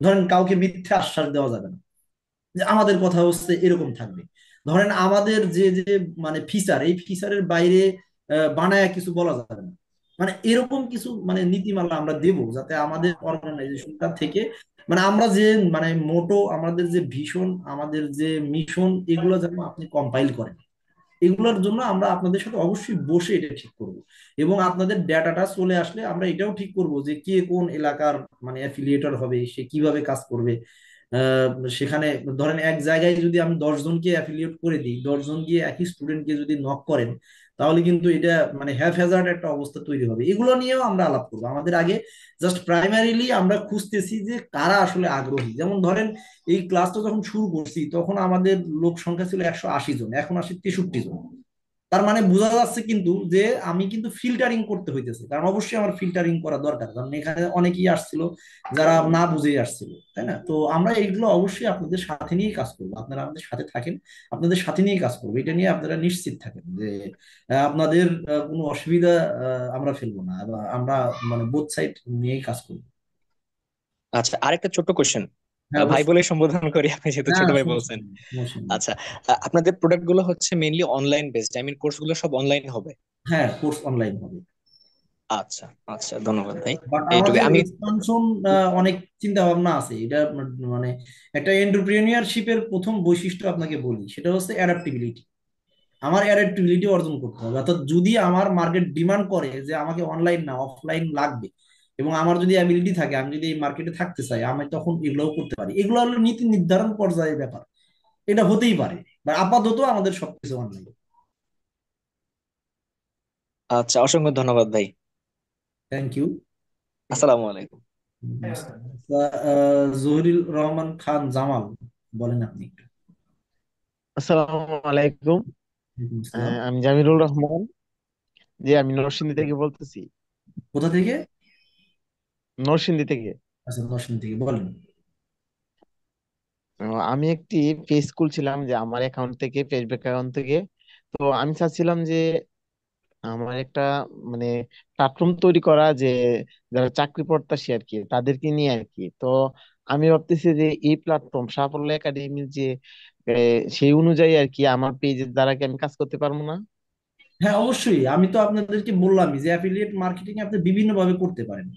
ধরেন, কাউকে মিথ্যে আশ্বাস দেওয়া যাবে না যে আমাদের কথা হচ্ছে এরকম থাকবে। ধরেন আমাদের যে যে মানে ফিচার, এই ফিচারের বাইরে বানায় কিছু বলা যাবে না। মানে এরকম কিছু মানে নীতিমালা আমরা দেব, যাতে আমাদের অর্গানাইজেশনটা থেকে মানে আমরা যে মানে মোটো, আমাদের যে ভিশন, আমাদের যে মিশন, এগুলো যেন আপনি কম্পাইল করেন। এগুলোর জন্য আমরা আপনাদের সাথে অবশ্যই বসে এটা ঠিক করব। এবং আপনাদের ডেটাটা চলে আসলে আমরা এটাও ঠিক করব যে কে কোন এলাকার মানে অ্যাফিলিয়েটর হবে, সে কিভাবে কাজ করবে। আহ, সেখানে ধরেন এক জায়গায় যদি আমি 10 জনকে অ্যাফিলিয়েট করে দিই, 10 জন গিয়ে একই স্টুডেন্টকে যদি নক করেন, তাহলে কিন্তু এটা মানে হ্যাজার্ড একটা অবস্থা তৈরি হবে। এগুলো নিয়েও আমরা আলাপ করবো। আমাদের আগে জাস্ট প্রাইমারিলি আমরা খুঁজতেছি যে কারা আসলে আগ্রহী। যেমন ধরেন, এই ক্লাসটা যখন শুরু করছি তখন আমাদের লোক সংখ্যা ছিল 180 জন, এখন আসে 63 জন। তার মানে বোঝা যাচ্ছে কিন্তু যে আমি কিন্তু ফিল্টারিং করতে হইতেছে, কারণ অবশ্যই আমার ফিল্টারিং করা দরকার, কারণ এখানে অনেকেই আসছিল যারা না বুঝেই আসছিল, তাই না? তো আমরা এইগুলো অবশ্যই আপনাদের সাথে নিয়েই কাজ করবো। আপনারা আমাদের সাথে থাকেন, আপনাদের সাথে নিয়েই কাজ করবো। এটা নিয়ে আপনারা নিশ্চিত থাকেন যে আপনাদের কোনো অসুবিধা আমরা ফেলবো না, বা আমরা মানে বোথ সাইড নিয়েই কাজ করবো। আচ্ছা, আরেকটা ছোট্ট কোশ্চেন। হ্যাঁ, ভাই অবশ্যই। বলে সম্বোধন করি, আপনি যেহেতু হ্যাঁ, ছোট ভাই সমস্যা বলছেন। নেই, সমস্যা নেই। আচ্ছা, আপনাদের প্রোডাক্ট গুলো হচ্ছে mainly online based, I mean course গুলো সব অনলাইন হবে? হ্যাঁ, কোর্স অনলাইন হবে। আচ্ছা আচ্ছা, ধন্যবাদ ভাই। বাট এইটুকু আমাদের আমি। এক্সপানশন অনেক চিন্তা ভাবনা আছে। এটা মানে একটা এন্টারপ্রেনিয়রশিপের প্রথম বৈশিষ্ট্য আপনাকে বলি, সেটা হচ্ছে অ্যাডাপ্টিবিলিটি। আমার অ্যাডাপ্টিবিলিটি অর্জন করতে হবে। অর্থাৎ যদি আমার মার্কেট ডিমান্ড করে যে আমাকে অনলাইন না অফলাইন লাগবে, এবং আমার যদি অ্যাবিলিটি থাকে, আমি যদি এই মার্কেটে থাকতে চাই, আমি তখন এগুলোও করতে পারি। এগুলো হলো নীতি নির্ধারণ পর্যায়ের ব্যাপার, এটা হতেই পারে। বা আপাতত আমাদের সবকিছু অনলাইন। আচ্ছা, অসংখ্য ধন্যবাদ ভাই। Thank you. আসসালামু আলাইকুম। জহিরুল রহমান খান জামাল, বলেন আপনি একটু। আসসালামু আলাইকুম। ওয়ালাইকুম আসসালাম। আমি জামিরুল রহমান। জি, আমি নরসিংদী থেকে বলতেছি। কোথা থেকে? নরসিংদী থেকে। আচ্ছা, দর্শন থেকে বলেন। আমি একটি পেজ খুলছিলাম যে আমার অ্যাকাউন্ট থেকে, ফেসবুক অ্যাকাউন্ট থেকে। তো আমি চাচ্ছিলাম যে আমার একটা মানে প্ল্যাটফর্ম তৈরি করা, যে যারা চাকরি প্রত্যাশী আর কি, তাদেরকে নিয়ে আর কি। তো আমি ভাবতেছি যে এই প্ল্যাটফর্ম সাফল্য একাডেমির যে সেই অনুযায়ী আর কি আমার পেজের দ্বারা কি আমি কাজ করতে পারবো না? হ্যাঁ, অবশ্যই। আমি তো আপনাদেরকে বললামই যে অ্যাফিলিয়েট মার্কেটিং আপনি বিভিন্ন ভাবে করতে পারেন।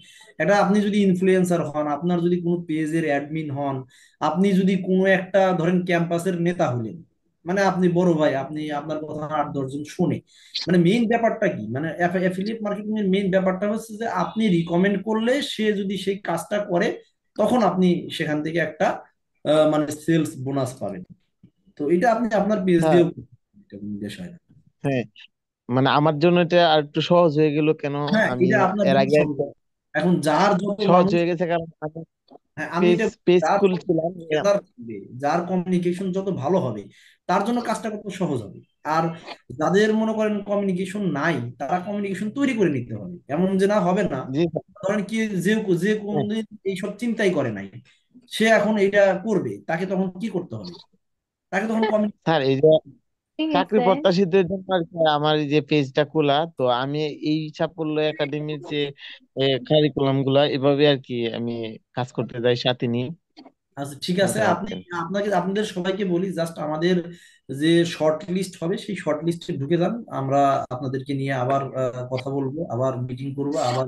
এটা আপনি যদি ইনফ্লুয়েন্সার হন, আপনার যদি কোনো পেজের অ্যাডমিন হন, আপনি যদি কোনো একটা ধরেন ক্যাম্পাসের নেতা হলেন, মানে আপনি বড় ভাই, আপনি আপনার কথা 8-10 জন শুনে। মানে মেইন ব্যাপারটা কি, মানে অ্যাফিলিয়েট মার্কেটিং এর মেইন ব্যাপারটা হচ্ছে যে আপনি রিকমেন্ড করলে সে যদি সেই কাজটা করে, তখন আপনি সেখান থেকে একটা মানে সেলস বোনাস পাবেন। তো এটা আপনি আপনার পেজ হ্যাঁ, দিয়েও করতে পারেন, এটা কোনো বিষয় না। হ্যাঁ, মানে আমার জন্য এটা আর একটু সহজ হয়ে গেল। কেন হ্যাঁ, আমি এটা আপনার এর জন্য আগে সহজ হবে। এখন যার যত সহজ মানুষ, হয়ে গেছে, কারণ আমি হ্যাঁ, আমি পেজ এটা, পেজ যার খুলছিলাম ট্রেজার থাকবে, যার কমিউনিকেশন যত ভালো হবে, তার জন্য কাজটা কত সহজ হবে। আর যাদের মনে করেন কমিউনিকেশন নাই, তারা কমিউনিকেশন তৈরি করে নিতে হবে। এমন যে না হবে না, জি স্যার। ধরেন কি, যে যে হ্যাঁ, কোনদিন এইসব চিন্তাই করে নাই, সে এখন এটা করবে, তাকে তখন কি করতে হবে? তাকে তখন স্যার, এই যে ঠিক চাকরি আছে। প্রত্যাশীদের জন্য আর কি আমার এই যে পেজটা খোলা। তো আমি এই সাফল্য একাডেমির যে কারিকুলাম গুলা এভাবে আর কি আমি কাজ করতে যাই সাথে নিয়ে আচ্ছা ঠিক আছে, আপনি কথাবার্তা। আপনাদের সবাইকে বলি জাস্ট আমাদের যে শর্ট লিস্ট হবে সেই শর্ট লিস্টে ঢুকে যান। আমরা আপনাদেরকে নিয়ে আবার কথা বলবো, আবার মিটিং করবো, আবার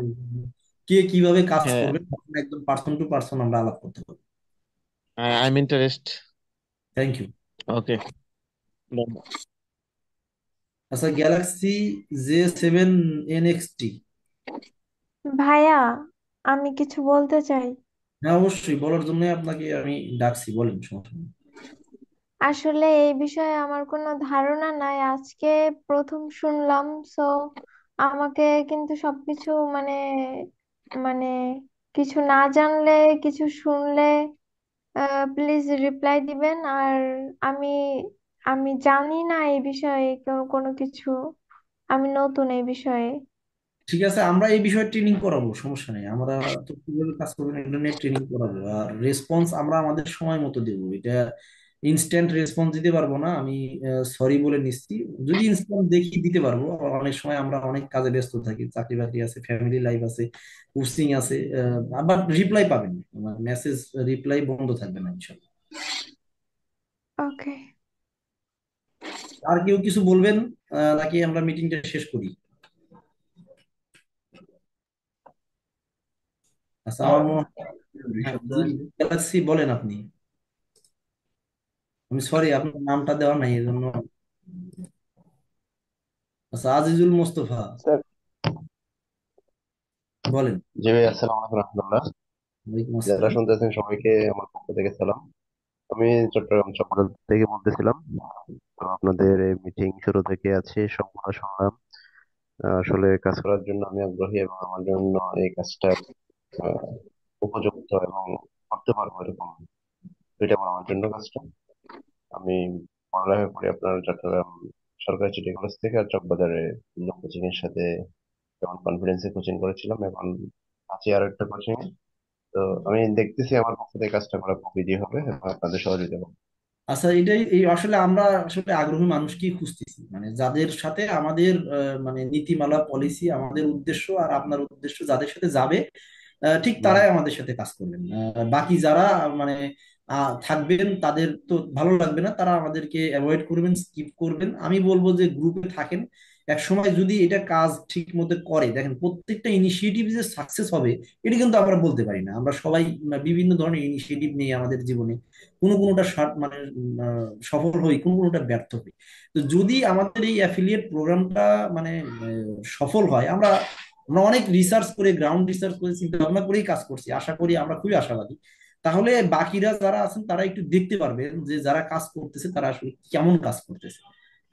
কে কিভাবে কাজ হ্যাঁ, করবে একদম পার্সন টু পার্সন আমরা আলাপ করতে পারবো। I am interest. Thank you. Okay. আচ্ছা, গ্যালাক্সি J7 NXT। ভাইয়া, আমি কিছু বলতে চাই। হ্যাঁ অবশ্যই, বলার জন্য আপনাকে আমি ডাকছি, বলেন, সমস্যা নেই। আসলে এই বিষয়ে আমার কোনো ধারণা নাই, আজকে প্রথম শুনলাম। সো আমাকে কিন্তু সবকিছু মানে মানে কিছু না জানলে, কিছু শুনলে প্লিজ রিপ্লাই দিবেন। আর আমি আমি জানি না এই বিষয়ে কোনো কোনো কিছু, আমি নতুন এই বিষয়ে। ঠিক আছে, আমরা এই বিষয়ে ট্রেনিং করাবো, সমস্যা নেই। আমরা তো কিভাবে কাজ করবেন এটা নিয়ে ট্রেনিং করাবো, আর রেসপন্স আমরা আমাদের সময় মতো দেবো। এটা ইনস্ট্যান্ট রেসপন্স দিতে পারবো না, আমি সরি বলে নিচ্ছি। যদি ইনস্ট্যান্ট দেখি দিতে পারবো, আবার অনেক সময় আমরা অনেক কাজে ব্যস্ত থাকি, চাকরি বাকরি আছে, ফ্যামিলি লাইফ আছে, কোচিং আছে। আবার রিপ্লাই পাবেন, মেসেজ রিপ্লাই বন্ধ থাকবে না ইনশাল্লাহ। ওকে। আর কেউ কিছু বলবেন নাকি আমরা মিটিংটা শেষ করি? আচ্ছা, আমার মনে হয় হ্যাঁ, জি, গ্যালাক্সি বলেন আপনি। আমি সরি, আপনার নামটা দেওয়া নাই এই জন্য। আচ্ছা, আজিজুল মোস্তফা স্যার। বলেন। জি ভাই, আসসালামু আলাইকুম রহমতুল্লাহ। ওয়ালাইকুম যারা আসসালাম। শুনতেছেন সবাইকে আমার পক্ষ থেকে সালাম। আমি চট্টগ্রাম চট্টগ্রাম থেকে বলতেছিলাম। তো আপনাদের এই মিটিং শুরু থেকে আছে সবগুলো শুনলাম। আসলে কাজ করার জন্য আমি আগ্রহী এবং আমার জন্য এই কাজটা আহ, উপযুক্ত এবং করতে পারবো এরকম সুইটেবল আমার জন্য কাজটা। আমি পড়ালেখা করি আপনার চট্টগ্রাম সরকারি সিটি কলেজ থেকে, আর চকবাজারে কোচিং এর সাথে যেমন কনফিডেন্সে কোচিং করেছিলাম, এখন আছি আর একটা কোচিং। তো আমি দেখতেছি আমার পক্ষ থেকে কাজটা করা খুব ইজি হবে এবং আপনাদের সহযোগিতা করবো। আচ্ছা, এটাই এই আসলে আমরা আসলে আগ্রহী মানুষকেই খুঁজতেছি, মানে যাদের সাথে আমাদের মানে নীতিমালা পলিসি, আমাদের উদ্দেশ্য আর আপনার উদ্দেশ্য যাদের সাথে যাবে, ঠিক তারাই আমাদের সাথে কাজ করবেন। বাকি যারা মানে থাকবেন তাদের তো ভালো লাগবে না, তারা আমাদেরকে অ্যাভয়েড করবেন, স্কিপ করবেন। আমি বলবো যে গ্রুপে থাকেন। এক সময় যদি এটা কাজ ঠিক মতো করে, দেখেন প্রত্যেকটা ইনিশিয়েটিভ যে সাকসেস হবে এটা কিন্তু আমরা বলতে পারি না। আমরা সবাই বিভিন্ন ধরনের ইনিশিয়েটিভ নিয়ে আমাদের জীবনে কোনো কোনোটা মানে সফল হই, কোনো কোনোটা ব্যর্থ হই। তো যদি আমাদের এই অ্যাফিলিয়েট প্রোগ্রামটা মানে সফল হয়, আমরা আমরা অনেক রিসার্চ করে, গ্রাউন্ড রিসার্চ করে, চিন্তা ভাবনা করেই কাজ করছি, আশা করি আমরা খুবই আশাবাদী। তাহলে বাকিরা যারা আছেন তারা একটু দেখতে পারবেন যে যারা কাজ করতেছে তারা আসলে কেমন কাজ করতেছে।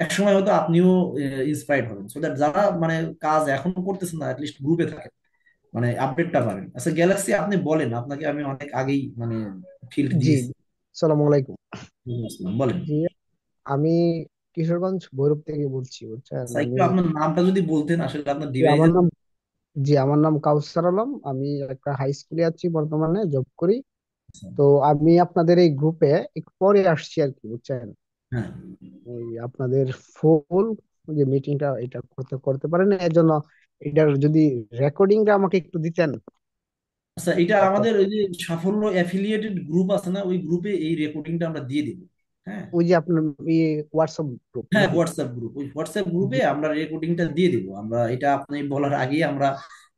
এক সময় হয়তো আপনিও ইন্সপায়ার্ড হবেন, সো দ্যাট যারা মানে কাজ এখনো করতেছেন না লিস্ট গ্রুপে থাকেন, মানে আপডেটটা পাবেন। আচ্ছা গ্যালাক্সি, আপনি বলেন, আপনাকে আমি অনেক আগেই মানে ফিল্ড জি, দিয়েছি। সালাম আলাইকুম। বলেন। জি, আমি কিশোরগঞ্জ ভৈরব থেকে বলছি, বুঝছেন। আচ্ছা, একটু আমি আপনার নামটা যদি বলতেন, আসলে আপনার জি, আমার ডিভাইসের। নাম জি আমার নাম কাউসার আলম। আমি একটা হাই স্কুলে আছি, বর্তমানে জব করি। তো আমি আপনাদের এই গ্রুপে একটু পরে আসছি আর কি, বুঝছেন। হ্যাঁ। ওই আপনাদের ফুল যে মিটিংটা এটা করতে করতে পারেন, এর জন্য এটার যদি রেকর্ডিংটা আমাকে একটু দিতেন। আচ্ছা, এটা তারপর আমাদের ওই যে সাফল্য অ্যাফিলিয়েটেড গ্রুপ আছে না, ওই গ্রুপে এই রেকর্ডিংটা আমরা দিয়ে দিব। হ্যাঁ। ওই যে আপনার হোয়াটসঅ্যাপ গ্রুপ হ্যাঁ, নাকি? হোয়াটসঅ্যাপ গ্রুপ, ওই হোয়াটসঅ্যাপ গ্রুপে জি আমরা রেকর্ডিংটা দিয়ে দিব। আমরা এটা আপনি বলার আগেই আমরা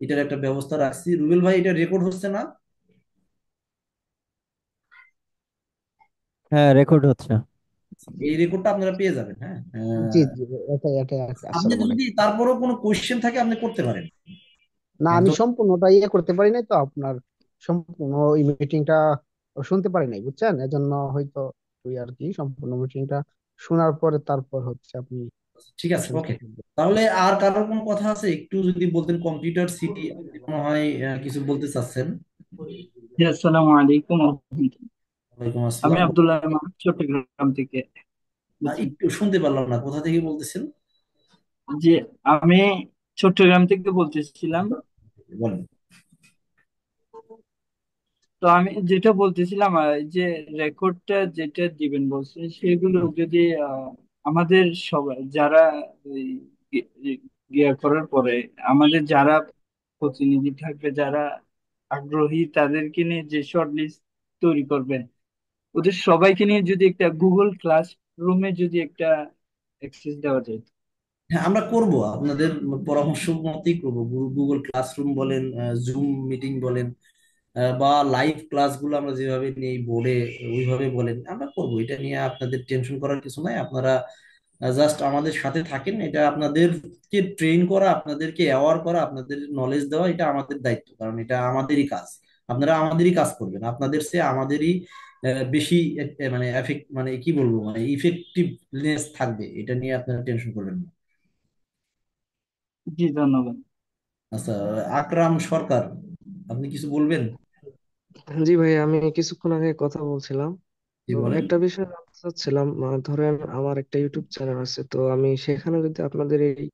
এটার একটা ব্যবস্থা রাখছি। রুবেল ভাই, এটা রেকর্ড হচ্ছে না? হ্যাঁ, রেকর্ড হচ্ছে। এই রেকর্ডটা আপনারা পেয়ে যাবেন। হ্যাঁ। জি জি, এটাই এটাই আর কি। আপনি আসসালামু যদি আলাইকুম। তারপরেও কোনো কোয়েশ্চেন থাকে আপনি করতে পারেন। না, মানে আমি সম্পূর্ণটা ইয়ে করতে পারি নাই তো, আপনার সম্পূর্ণ ওই মিটিংটা শুনতে পারি নাই, বুঝছেন। এজন্য হয়তো ওই আর কি সম্পূর্ণ মিটিংটা শোনার পরে তারপর হচ্ছে আপনি ঠিক আছে, কোশ্চেন ওকে। তাহলে আর কারোর কোনো কথা আছে একটু যদি বলতেন, কম্পিউটার সিটি মনে হয় কিছু বলতে চাচ্ছেন। জি, আসসালামু আলাইকুম ওয়ালাইকুম আমি আসসালাম। আব্দুল্লাহ মাহমুদ চট্টগ্রাম থেকে বলছি। একটু শুনতে পারলাম না, কোথা থেকে বলতেছেন? যে আমি চট্টগ্রাম থেকে বলতেছিলাম। বলেন। তো আমি যেটা বলতেছিলাম যে রেকর্ডটা যেটা দিবেন বলছেন সেগুলো যদি আমাদের সবাই যারা এই ইয়ে করার পরে আমাদের যারা প্রতিনিধি থাকবে, যারা আগ্রহী, তাদেরকে নিয়ে যে শর্ট লিস্ট তৈরি করবেন, ওদের সবাইকে নিয়ে যদি একটা গুগল ক্লাস রুমে যদি একটা অ্যাক্সেস দেওয়া যায়। হ্যাঁ, আমরা করব আপনাদের পরামর্শ মতোই করবো। গুগল ক্লাসরুম বলেন, জুম মিটিং বলেন, বা লাইভ ক্লাসগুলো আমরা যেভাবে নেই বোর্ডে ওইভাবে বলেন, আমরা করব। এটা নিয়ে আপনাদের টেনশন করার কিছু নাই। আপনারা জাস্ট আমাদের সাথে থাকেন। এটা আপনাদেরকে ট্রেন করা, আপনাদেরকে অ্যাওয়ার করা, আপনাদের নলেজ দেওয়া, এটা আমাদের দায়িত্ব, কারণ এটা আমাদেরই কাজ। আপনারা আমাদেরই কাজ করবেন, আপনাদের সে আমাদেরই বেশি মানে মানে কি বলবো, মানে ইফেক্টিভনেস থাকবে। এটা নিয়ে আপনারা টেনশন করবেন না। জি, ধন্যবাদ। আচ্ছা, আকরাম সরকার, আপনি কিছু বলবেন? জি ভাই, আমি কিছুক্ষণ আগে কথা বলছিলাম। কি তো বলেন? একটা বিষয় জানতে চাচ্ছিলাম, ধরেন আমার একটা ইউটিউব চ্যানেল আছে, তো আমি সেখানে যদি আপনাদের এই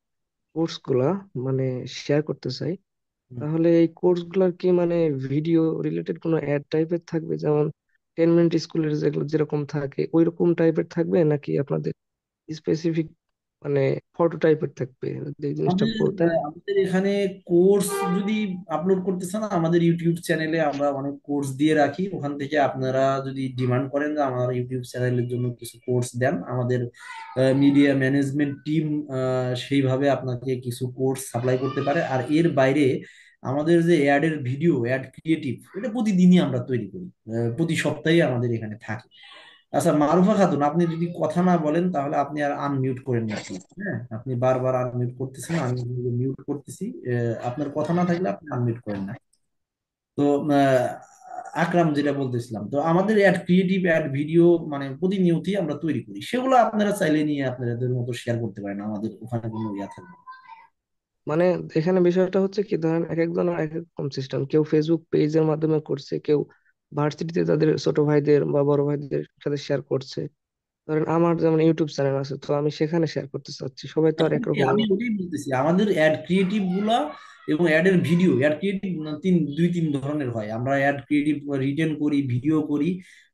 কোর্স গুলা মানে শেয়ার করতে চাই, তাহলে এই কোর্স গুলার কি মানে ভিডিও রিলেটেড কোনো অ্যাড টাইপের থাকবে, যেমন 10 মিনিট স্কুলের যেগুলো যেরকম থাকে ওই রকম টাইপের থাকবে, নাকি আপনাদের স্পেসিফিক মানে ফটো টাইপের থাকবে? যদি এই জিনিসটা আমাদের বলতেন। আমাদের এখানে কোর্স যদি আপলোড করতে চান, আমাদের ইউটিউব চ্যানেলে আমরা অনেক কোর্স দিয়ে রাখি। ওখান থেকে আপনারা যদি ডিমান্ড করেন যে আমার ইউটিউব চ্যানেলের জন্য কিছু কোর্স দেন, আমাদের মিডিয়া ম্যানেজমেন্ট টিম সেইভাবে আপনাকে কিছু কোর্স সাপ্লাই করতে পারে। আর এর বাইরে আমাদের যে অ্যাডের ভিডিও, অ্যাড ক্রিয়েটিভ, এটা প্রতিদিনই আমরা তৈরি করি। প্রতি সপ্তাহে আমাদের এখানে থাকে। আচ্ছা মারুফা খাতুন, আপনি যদি কথা না বলেন তাহলে আপনি আর আনমিউট করেন না প্লিজ। হ্যাঁ, আপনি বারবার আনমিউট করতেছেন, আমি মিউট করতেছি। আপনার কথা না থাকলে আপনি আনমিউট করেন না। তো আকরাম, যেটা বলতেছিলাম, তো আমাদের অ্যাড ক্রিয়েটিভ অ্যাড ভিডিও মানে প্রতিনিয়তই আমরা তৈরি করি। সেগুলো আপনারা চাইলে নিয়ে আপনাদের মতো শেয়ার করতে পারেন, আমাদের ওখানে কোনো ইয়া থাকবে না। মানে এখানে বিষয়টা হচ্ছে কি, ধরেন এক একজনের এক এক রকম সিস্টেম, কেউ ফেসবুক পেজের মাধ্যমে করছে, কেউ ভার্সিটিতে তাদের ছোট ভাইদের বা বড় ভাইদের সাথে শেয়ার করছে। ধরেন আমার যেমন ইউটিউব চ্যানেল আছে, তো আমি সেখানে শেয়ার করতে চাচ্ছি, সবাই তো আর একরকম আমি হবে না। ওটাই বলতেছি, আমাদের অ্যাড ক্রিয়েটিভ গুলা এবং অ্যাডের ভিডিও, অ্যাড ক্রিয়েটিভ দুই তিন ধরনের হয়। আমরা অ্যাড ক্রিয়েটিভ রিটেন করি, ভিডিও করি,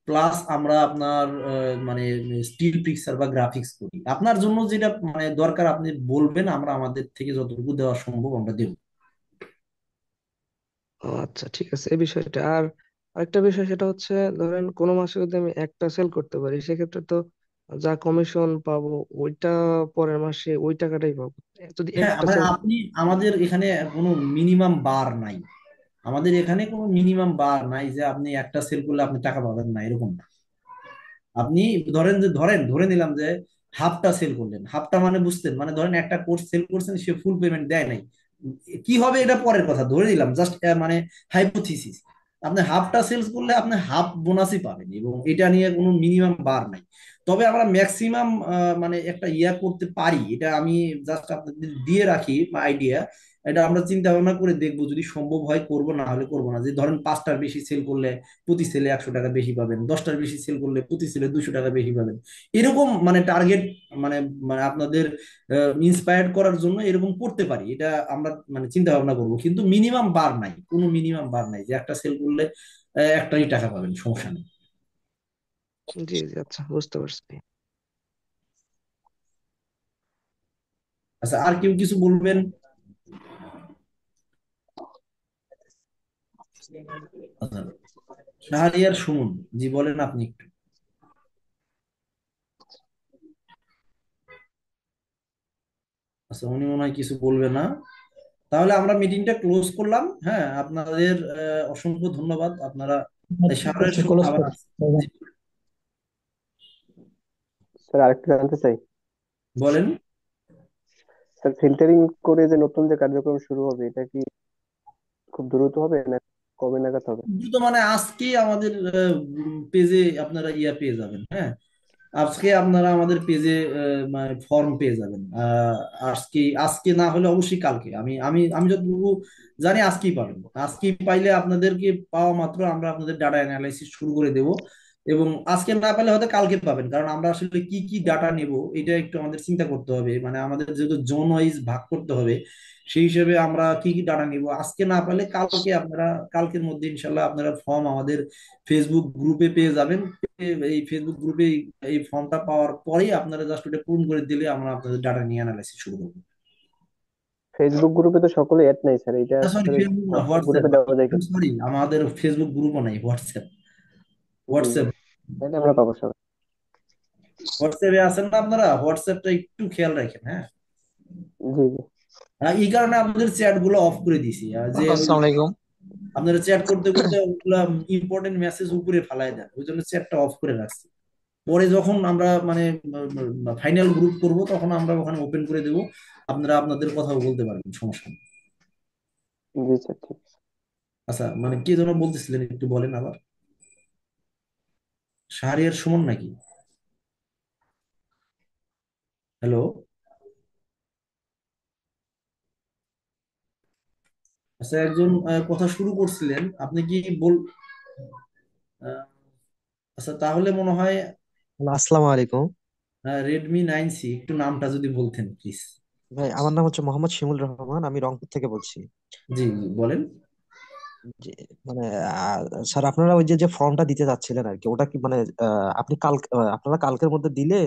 প্লাস আমরা আপনার মানে স্টিল পিকচার বা গ্রাফিক্স করি। আপনার জন্য যেটা মানে দরকার আপনি বলবেন, আমরা আমাদের থেকে যতটুকু দেওয়া সম্ভব আমরা দেবো। ও আচ্ছা, ঠিক আছে এই বিষয়টা। আর আরেকটা বিষয়, সেটা হচ্ছে ধরেন কোনো মাসে যদি আমি একটা সেল করতে পারি, সেক্ষেত্রে তো যা কমিশন পাবো ওইটা পরের মাসে ওই টাকাটাই পাবো, যদি হ্যাঁ, একটা মানে সেল। আপনি, আমাদের এখানে কোনো মিনিমাম বার নাই। আমাদের এখানে কোনো মিনিমাম বার নাই যে আপনি একটা সেল করলে আপনি টাকা পাবেন না, এরকম না। আপনি ধরেন যে ধরে নিলাম যে হাফটা সেল করলেন, হাফটা মানে বুঝতেন, মানে ধরেন একটা কোর্স সেল করছেন, সে ফুল পেমেন্ট দেয় নাই, কি হবে এটা পরের কথা, ধরে নিলাম জাস্ট মানে হাইপোথিসিস। আপনি হাফটা সেলস করলে আপনি হাফ বোনাসই পাবেন, এবং এটা নিয়ে কোনো মিনিমাম বার নাই। তবে আমরা ম্যাক্সিমাম মানে একটা ইয়া করতে পারি, এটা আমি জাস্ট আপনাদের দিয়ে রাখি আইডিয়া। এটা আমরা চিন্তা ভাবনা করে দেখবো, যদি সম্ভব হয় করব, না হলে করবো না। যে ধরেন 5টার বেশি সেল করলে প্রতি সেলে 100 টাকা বেশি পাবেন, 10টার বেশি সেল করলে প্রতি সেলে 200 টাকা বেশি পাবেন। এরকম মানে টার্গেট, মানে মানে আপনাদের ইন্সপায়ার্ড করার জন্য এরকম করতে পারি। এটা আমরা মানে চিন্তা ভাবনা করবো, কিন্তু মিনিমাম বার নাই, কোনো মিনিমাম বার নাই যে একটা সেল করলে একটাই টাকা পাবেন, সমস্যা নেই। জি জি, আচ্ছা বুঝতে পারছি। আচ্ছা, আর কেউ কিছু বলবেন? আচ্ছা, শাহরিয়ার সুমন, জি বলেন আপনি একটু। আচ্ছা, উনি মনে হয় কিছু বলবে না। তাহলে আমরা মিটিংটা ক্লোজ করলাম। হ্যাঁ, আপনাদের অসংখ্য ধন্যবাদ। আপনারা ঠিক শাহরিয়ার আছে, সুমন ক্লোজ আবার করি। জি, স্যার আরেকটু জানতে চাই। বলেন। স্যার ফিল্টারিং করে যে নতুন যে কার্যক্রম শুরু হবে, এটা কি খুব দ্রুত হবে না কবে নাগাদ হবে? দ্রুত মানে আজকে আমাদের পেজে আপনারা ইয়া পেয়ে যাবেন। হ্যাঁ, আজকে আপনারা আমাদের পেজে মানে ফর্ম পেয়ে যাবেন। আজকে আজকে না হলে অবশ্যই কালকে, আমি আমি আমি যতটুকু জানি আজকেই পাবেন। আজকেই পাইলে আপনাদেরকে পাওয়া মাত্র আমরা আপনাদের ডাটা অ্যানালাইসিস শুরু করে দেব। এবং আজকে না পেলে হয়তো কালকে পাবেন, কারণ আমরা আসলে কি কি ডাটা নেব এটা একটু আমাদের চিন্তা করতে হবে। মানে আমাদের যেহেতু জোন ওয়াইজ ভাগ করতে হবে, সেই হিসেবে আমরা কি কি ডাটা নিব, আজকে না পারলে কালকে আপনারা, কালকের মধ্যে ইনশাল্লাহ আপনারা ফর্ম আমাদের ফেসবুক গ্রুপে পেয়ে যাবেন। এই ফেসবুক গ্রুপে এই ফর্মটা পাওয়ার পরেই আপনারা জাস্ট ওটা পূরণ করে দিলে আমরা আপনাদের ডাটা নিয়ে অ্যানালাইসিস শুরু করবো। ফেসবুক গ্রুপে তো সকলে অ্যাড নাই স্যার, এটা সরি, স্যার ফেসবুক না, হোয়াটসঅ্যাপ হোয়াটসঅ্যাপ, গ্রুপে দেওয়া যায় কিনা? সরি, আমাদের ফেসবুক গ্রুপও নাই, হোয়াটসঅ্যাপ। জি জি, হোয়াটসঅ্যাপ তাহলে আমরা পাবো সবাই। হোয়াটসঅ্যাপে আছেন না আপনারা? হোয়াটসঅ্যাপটা একটু খেয়াল রাখেন, হ্যাঁ। জি জি। এই কারণে আমাদের চ্যাট গুলো অফ করে দিছি, যে ওই আসসালামু আলাইকুম। আপনারা চ্যাট করতে করতে ওগুলা ইম্পর্টেন্ট মেসেজ উপরে ফালায় দেন, ওই জন্য চ্যাটটা অফ করে রাখছি। পরে যখন আমরা মানে ফাইনাল গ্রুপ করব তখন আমরা ওখানে ওপেন করে দেব, আপনারা আপনাদের কথাও বলতে পারবেন, সমস্যা নেই। জি স্যার, ঠিক আছে। আচ্ছা, মানে কি যেন বলতেছিলেন একটু বলেন আবার। শাহরিয়ার সুমন নাকি? হ্যালো। আচ্ছা, একজন কথা শুরু করছিলেন, আপনি কি বল আহ, আচ্ছা, তাহলে মনে হয় আসসালামু আলাইকুম। রেডমি 9C, একটু নামটা যদি বলতেন প্লিজ। ভাই আমার নাম হচ্ছে মোহাম্মদ শিমুল রহমান, আমি রংপুর থেকে বলছি। জি জি, বলেন। যে মানে আহ, স্যার আপনারা ওই যে যে ফর্মটা দিতে যাচ্ছিলেন আর কি, ওটা কি মানে আপনি আপনারা কালকের মধ্যে দিলে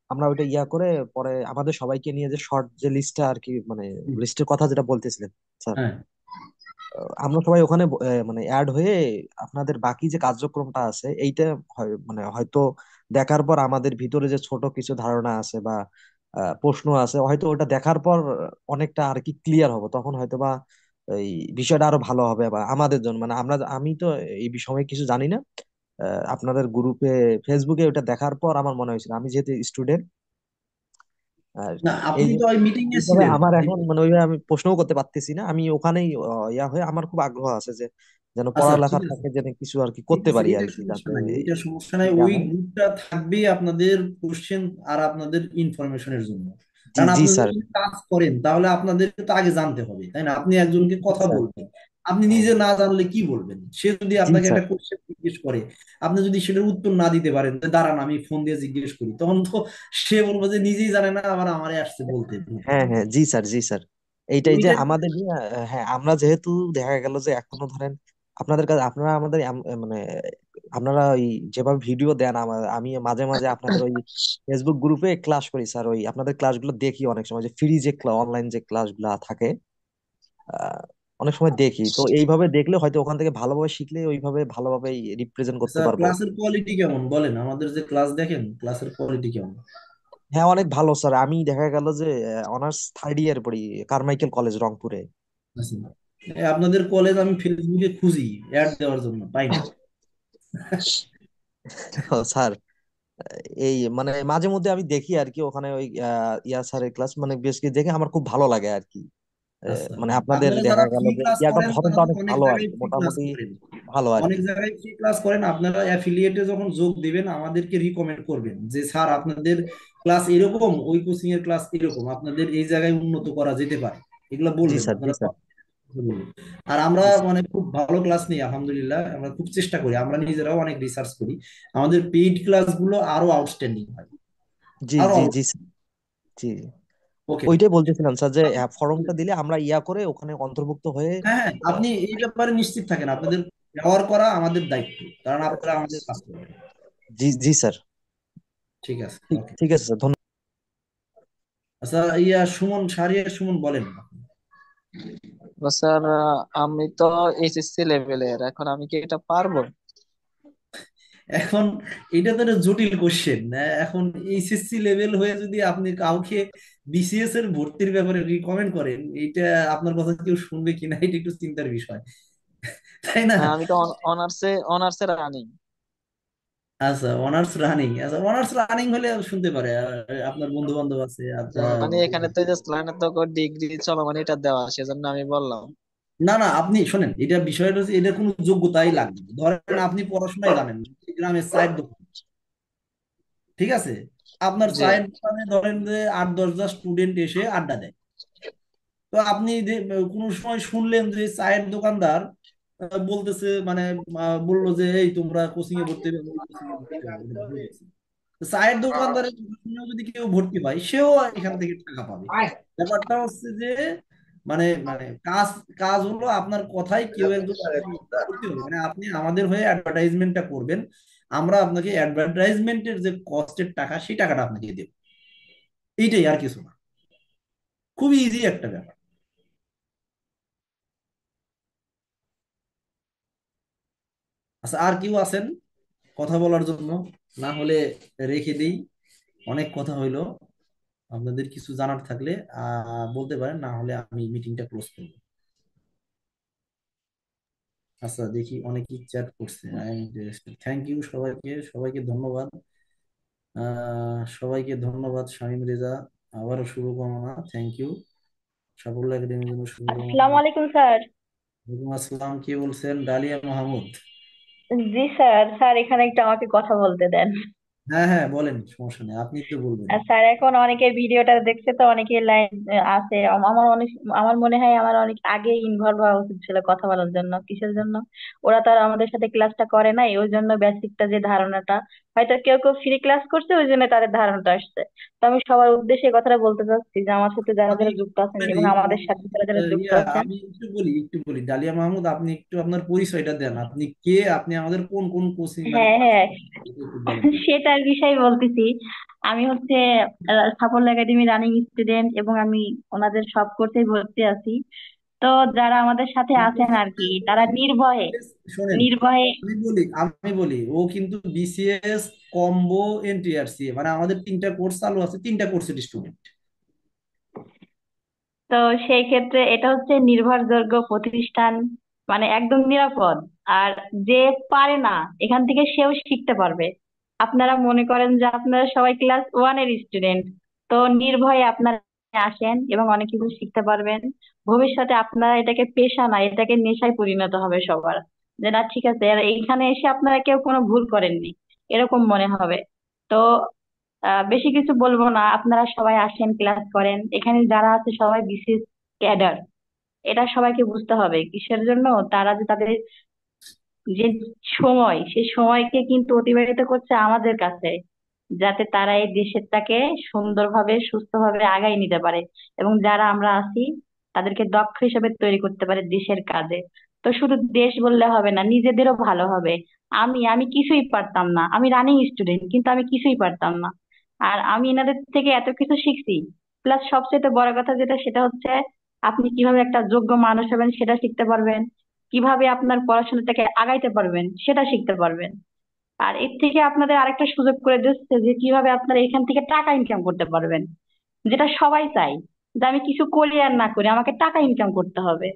আমরা ওইটা ইয়া করে পরে আমাদের সবাইকে নিয়ে যে শর্ট যে লিস্টটা আর কি, মানে লিস্টের কথা যেটা বলতেছিলেন স্যার, হ্যাঁ, আমরা সবাই ওখানে মানে অ্যাড হয়ে আপনাদের বাকি যে কার্যক্রমটা আছে এইটা মানে হয়তো দেখার পর আমাদের ভিতরে যে ছোট কিছু ধারণা আছে বা প্রশ্ন আছে, হয়তো ওটা দেখার পর অনেকটা আর কি ক্লিয়ার হবে, তখন হয়তো বা এই বিষয়টা আরো ভালো হবে বা আমাদের জন্য, মানে আমি তো এই বিষয়ে কিছু জানি না। আপনাদের গ্রুপে ফেসবুকে ওটা দেখার পর আমার মনে হয়েছিল, আমি যেহেতু স্টুডেন্ট, আর না এই আপনি যে তো ওই মিটিং এ এইভাবে ছিলেন। আমার এখন মানে ওইভাবে আমি প্রশ্নও করতে পারতেছি না, আমি ওখানেই ইয়া হয়ে আমার খুব আগ্রহ আছে যে যেন আচ্ছা, ঠিক পড়ালেখার আছে, ফাঁকে যেন কিছু আর কি ঠিক করতে আছে, পারি এটা আর কি, সমস্যা যাতে নাই, এটা সমস্যা নাই। ইয়া ওই হয়। গ্রুপটা থাকবে আপনাদের কোশ্চেন আর আপনাদের ইনফরমেশনের জন্য। জি কারণ জি আপনি স্যার। যদি কাজ করেন তাহলে আপনাদের তো আগে জানতে হবে, তাই না? আপনি একজনকে জি কথা স্যার। বলবেন, আপনি হ্যাঁ নিজে হ্যাঁ। না জানলে কি বলবেন? সে যদি জি আপনাকে স্যার। একটা কোশ্চেন জিজ্ঞেস করে, আপনি যদি সেটার উত্তর না দিতে পারেন, যে দাঁড়ান আমি ফোন দিয়ে জিজ্ঞেস করি, তখন তো সে বলবে যে নিজেই জানে না, আবার আমারে আসছে বলতে। হ্যাঁ হ্যাঁ, জি স্যার, জি স্যার। এইটাই যে ওইটা আমাদের হ্যাঁ, আমরা যেহেতু দেখা গেল যে এখনো ধরেন আপনাদের কাছে আপনারা আমাদের মানে আপনারা ওই যেভাবে ভিডিও দেন, আমি মাঝে মাঝে আপনাদের ওই ফেসবুক গ্রুপে ক্লাস করি স্যার, ওই আপনাদের ক্লাসগুলো দেখি অনেক সময়, যে ফ্রি যে অনলাইন যে ক্লাসগুলো থাকে, আহ, অনেক সময় দেখি, তো এইভাবে দেখলে হয়তো ওখান থেকে ভালোভাবে শিখলে ওইভাবে ভালোভাবে রিপ্রেজেন্ট করতে আচ্ছা, পারবো। ক্লাসের কোয়ালিটি কেমন বলেন? আমাদের যে ক্লাস দেখেন, ক্লাসের কোয়ালিটি কেমন? হ্যাঁ অনেক ভালো স্যার, আমি দেখা গেল যে অনার্স থার্ড ইয়ার পড়ি কারমাইকেল কলেজ রংপুরে। আচ্ছা, আপনাদের কলেজ আমি ফেসবুকে খুঁজি অ্যাড দেওয়ার জন্য, পাই না। ও স্যার, এই মানে মাঝে মধ্যে আমি দেখি আর কি ওখানে ওই ইয়া স্যারের ক্লাস, মানে বেশ কিছু দেখে আমার খুব ভালো লাগে আর কি। আচ্ছা, মানে আপনাদের আপনারা দেখা যারা গেল ফ্রি যে ক্লাস ইয়াটা করেন তারা ধরনটা তো অনেক অনেক ভালো আর জায়গায় কি, ফ্রি ক্লাস মোটামুটি করেন, ভালো আর অনেক কি। জায়গায় ফ্রি ক্লাস করেন। আপনারা অ্যাফিলিয়েটে যখন যোগ দিবেন আমাদেরকে রিকমেন্ড করবেন যে স্যার আপনাদের ক্লাস এরকম, ওই কোচিং এর ক্লাস এরকম, আপনাদের এই জায়গায় উন্নত করা যেতে পারে, এগুলো জি বলবেন স্যার, জি আপনারা তো। স্যার। বলবেন। আর আমরা জি স্যার। মানে খুব ভালো ক্লাস নিই আলহামদুলিল্লাহ, আমরা খুব চেষ্টা করি, আমরা নিজেরাও অনেক রিসার্চ করি, আমাদের পেইড ক্লাসগুলো আরো আউটস্ট্যান্ডিং হয়, জি আরো। জি জি স্যার, জি। ওকে। ওইটাই বলতেছিলাম স্যার, যে ফর্মটা দিলে আমরা ইয়া করে ওখানে অন্তর্ভুক্ত হয়ে হ্যাঁ হ্যাঁ, আপনি এই ব্যাপারে নিশ্চিত থাকেন, আপনাদের ব্যবহার করা আমাদের দায়িত্ব, কারণ আপনারা আমাদের কাজ করবেন। জি জি স্যার। ঠিক আছে, ঠিক ওকে। ঠিক আছে স্যার, ধন্যবাদ। আচ্ছা, সুমন, শাহরিয়ার সুমন, বলেন। স্যার আমি তো এইচএসসি লেভেলের, এখন আমি কি এটা পারবো? এখন এটা তো একটা জটিল কোশ্চেন। এখন এইচএসসি লেভেল হয়ে যদি আপনি কাউকে বিসিএস এর ভর্তির ব্যাপারে রিকমেন্ড করেন, এটা আপনার কথা কেউ শুনবে কিনা, এটা একটু চিন্তার বিষয়, তাই না? আমি তো অনার্সে রানিং। আচ্ছা, অনার্স রানিং, আচ্ছা অনার্স রানিং হলে শুনতে পারে, আপনার বন্ধু বান্ধব আছে আপনার। মানে এখানে তো জাস্ট লাইনে তো ডিগ্রি চলমান এটা দেওয়া, সেজন্য আমি বললাম। না না, আপনি শোনেন, এটা বিষয়টা হচ্ছে এটার কোনো যোগ্যতাই লাগবে না। ধরেন আপনি পড়াশোনায় জানেন, গ্রামের চায়ের দোকান, ঠিক আছে, আপনার জি। চায়ের দোকানে ধরেন যে 8-10টা স্টুডেন্ট এসে আড্ডা দেয়, তো আপনি কোনো সময় শুনলেন যে চায়ের দোকানদার বলতেছে, মানে বললো যে এই তোমরা কোচিং এ ভর্তি হবে, ওই কোচিং এ ভর্তি হবে, এটা ভালো বলছে। তো চায়ের দোকানদারের কথা শুনেও যদি কেউ ভর্তি পায়, সেও এখান থেকে টাকা পাবে। ব্যাপারটা হচ্ছে যে মানে মানে কাজ কাজ হলো আপনার কথায় কেউ একজন করতে হবে, মানে আপনি আমাদের হয়ে অ্যাডভার্টাইজমেন্টটা করবেন, আমরা আপনাকে অ্যাডভার্টাইজমেন্টের যে কস্টের টাকা সেই টাকাটা আপনাকে দেব, এইটাই আর কিছু না, খুবই ইজি একটা ব্যাপার। আচ্ছা, আর কেউ আছেন কথা বলার জন্য? না হলে রেখে দেই, অনেক কথা হইলো। আপনাদের কিছু জানার থাকলে বলতে পারেন, না হলে আমি মিটিংটা ক্লোজ করবো। আচ্ছা, দেখি অনেকেই চ্যাট করছে, I am interested. Thank you সবাইকে, সবাইকে ধন্যবাদ। সবাইকে ধন্যবাদ। শামীম রেজা, আবারও শুভকামনা, থ্যাংক ইউ। সাফল্য একাডেমির জন্য শুভকামনা। আসসালামু আলাইকুম স্যার। ওয়ালাইকুম আসসালাম, কে বলছেন? ডালিয়া মাহমুদ? জি স্যার, স্যার এখানে একটু আমাকে কথা বলতে দেন। হ্যাঁ হ্যাঁ, বলেন, সমস্যা নেই, আপনি তো বলবেন। আর স্যার এখন অনেকের ভিডিওটা দেখছে তো অনেকের লাইন আছে, আমার অনেক, আমার মনে হয় আমার অনেক আগে ইনভলভ হওয়া উচিত ছিল কথা বলার জন্য। কিসের জন্য? ওরা তো আর আমাদের সাথে ক্লাসটা করে নাই, ওই জন্য বেসিকটা যে ধারণাটা, হয়তো কেউ কেউ ফ্রি ক্লাস করছে ওই জন্য তাদের ধারণাটা আসছে। তো আমি সবার উদ্দেশ্যে এই কথাটা বলতে চাচ্ছি যে আমার সাথে যারা আমি যারা একটু যুক্ত আছেন বলে এবং দিই, আমাদের সাথে যারা যারা যুক্ত আছেন। আমি একটু বলি ডালিয়া মাহমুদ, আপনি একটু আপনার পরিচয়টা দেন, আপনি কে, আপনি আমাদের কোন কোন কোচিং মানে হ্যাঁ হ্যাঁ, একটু বলেন। সেটার বিষয় বলতেছি। আমি হচ্ছে সাফল্য একাডেমি রানিং স্টুডেন্ট এবং আমি ওনাদের সব কোর্সেই ভর্তি আছি। তো যারা আমাদের সাথে আছেন আর কি, তারা নির্ভয়ে শোনেন, নির্ভয়ে আমি বলি ও কিন্তু বিসিএস কম্বো এনটিআরসি, মানে আমাদের 3টা কোর্স চালু আছে, 3টা কোর্সের স্টুডেন্ট। তো সেই ক্ষেত্রে এটা হচ্ছে নির্ভরযোগ্য প্রতিষ্ঠান, মানে একদম নিরাপদ। আর যে পারে না এখান থেকে সেও শিখতে পারবে। আপনারা মনে করেন যে আপনারা সবাই ক্লাস ওয়ানের স্টুডেন্ট, তো নির্ভয়ে আপনারা আসেন এবং অনেক কিছু শিখতে পারবেন। ভবিষ্যতে আপনারা এটাকে পেশা না, এটাকে নেশায় পরিণত হবে সবার, যে না ঠিক আছে আর এইখানে এসে আপনারা কেউ কোনো ভুল করেননি এরকম মনে হবে। তো বেশি কিছু বলবো না, আপনারা সবাই আসেন ক্লাস করেন, এখানে যারা আছে সবাই বিসিএস ক্যাডার। এটা সবাইকে বুঝতে হবে কিসের জন্য, তারা যে তাদের যে সময়, সেই সময়কে কিন্তু অতিবাহিত করছে আমাদের কাছে, যাতে তারা এই দেশেরটাকে সুন্দরভাবে সুস্থভাবে আগায় নিতে পারে এবং যারা আমরা আছি তাদেরকে দক্ষ হিসেবে তৈরি করতে পারে দেশের কাজে। তো শুধু দেশ বললে হবে না, নিজেদেরও ভালো হবে। আমি কিছুই পারতাম না, আমি রানিং স্টুডেন্ট কিন্তু আমি কিছুই পারতাম না, আর আমি এনাদের থেকে এত কিছু শিখছি। প্লাস সবচেয়ে বড় কথা যেটা, সেটা হচ্ছে আপনি কিভাবে একটা যোগ্য মানুষ হবেন সেটা শিখতে পারবেন, কিভাবে আপনার পড়াশোনাটাকে আগাইতে পারবেন সেটা শিখতে পারবেন। আর এর থেকে আপনাদের আরেকটা সুযোগ করে দিচ্ছে যে কিভাবে আপনারা এখান থেকে টাকা ইনকাম করতে পারবেন, যেটা সবাই চাই, যে আমি কিছু করি আর না করি আমাকে টাকা ইনকাম করতে হবে।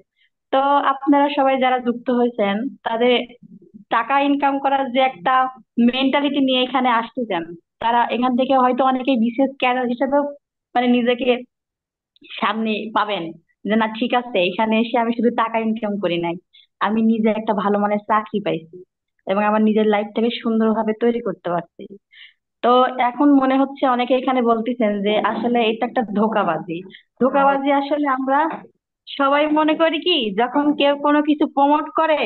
তো আপনারা সবাই যারা যুক্ত হয়েছেন তাদের টাকা ইনকাম করার যে একটা মেন্টালিটি নিয়ে এখানে আসতে চান, তারা এখান থেকে হয়তো অনেকে বিশেষ ক্যাডার হিসেবেও মানে নিজেকে সামনে পাবেন, যে না ঠিক আছে এখানে এসে আমি শুধু টাকা ইনকাম করি নাই, আমি নিজে একটা ভালো মানের চাকরি পাইছি এবং আমার নিজের লাইফটাকে সুন্দরভাবে তৈরি করতে পারছি। তো এখন মনে হচ্ছে অনেকে এখানে বলতেছেন যে আসলে এটা একটা ধোঁকাবাজি। ধোঁকাবাজি আসলে আমরা সবাই মনে করি কি, যখন কেউ কোনো কিছু প্রমোট করে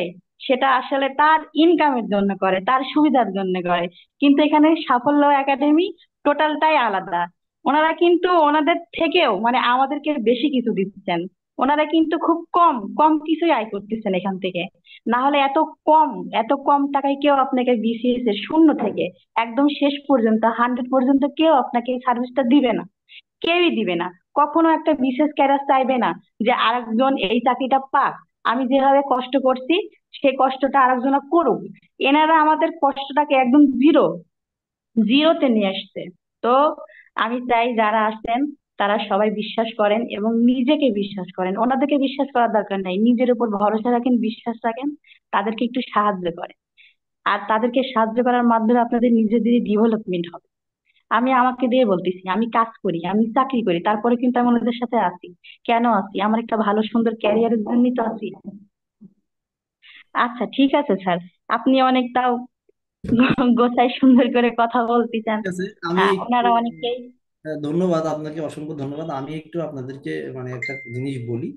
সেটা আসলে তার ইনকামের জন্য করে, তার সুবিধার জন্য করে। কিন্তু এখানে সাফল্য একাডেমি টোটালটাই আলাদা। ওনারা কিন্তু ওনাদের থেকেও মানে আমাদেরকে বেশি কিছু দিচ্ছেন। ওনারা কিন্তু খুব কম কম কিছুই আয় করতেছেন এখান থেকে। না হলে এত কম টাকায় কেউ আপনাকে বিসিএস এর শূন্য থেকে একদম শেষ পর্যন্ত 100 পর্যন্ত কেউ আপনাকে সার্ভিসটা দিবে না, কেউই দিবে না। কখনো একটা বিশেষ ক্যাডার চাইবে না যে আরেকজন এই চাকরিটা পাক, আমি যেভাবে কষ্ট করছি সেই কষ্টটা আরেকজন করুক। এনারা আমাদের কষ্টটাকে একদম জিরোতে নিয়ে আসছে। তো আমি চাই যারা আসেন তারা সবাই বিশ্বাস করেন এবং নিজেকে বিশ্বাস করেন, ওনাদেরকে বিশ্বাস করার দরকার নাই, নিজের উপর ভরসা রাখেন, বিশ্বাস রাখেন, তাদেরকে একটু সাহায্য করেন। আর তাদেরকে সাহায্য করার মাধ্যমে আপনাদের নিজেদেরই ডেভেলপমেন্ট হবে। আমি আমাকে দিয়ে বলতেছি, আমি কাজ করি, আমি চাকরি করি, তারপরে কিন্তু আমি ওনাদের সাথে আছি। কেন আছি? আমার একটা ভালো সুন্দর ক্যারিয়ারের জন্যই তো আছি। আচ্ছা ঠিক আছে স্যার, আপনি অনেকটাও গোছায় সুন্দর করে কথা বলতেছেন। ঠিক আছে, আমি একটু ওনারা অনেকেই ধন্যবাদ, আপনাকে অসংখ্য ধন্যবাদ। আমি একটু আপনাদেরকে মানে একটা জিনিস বলি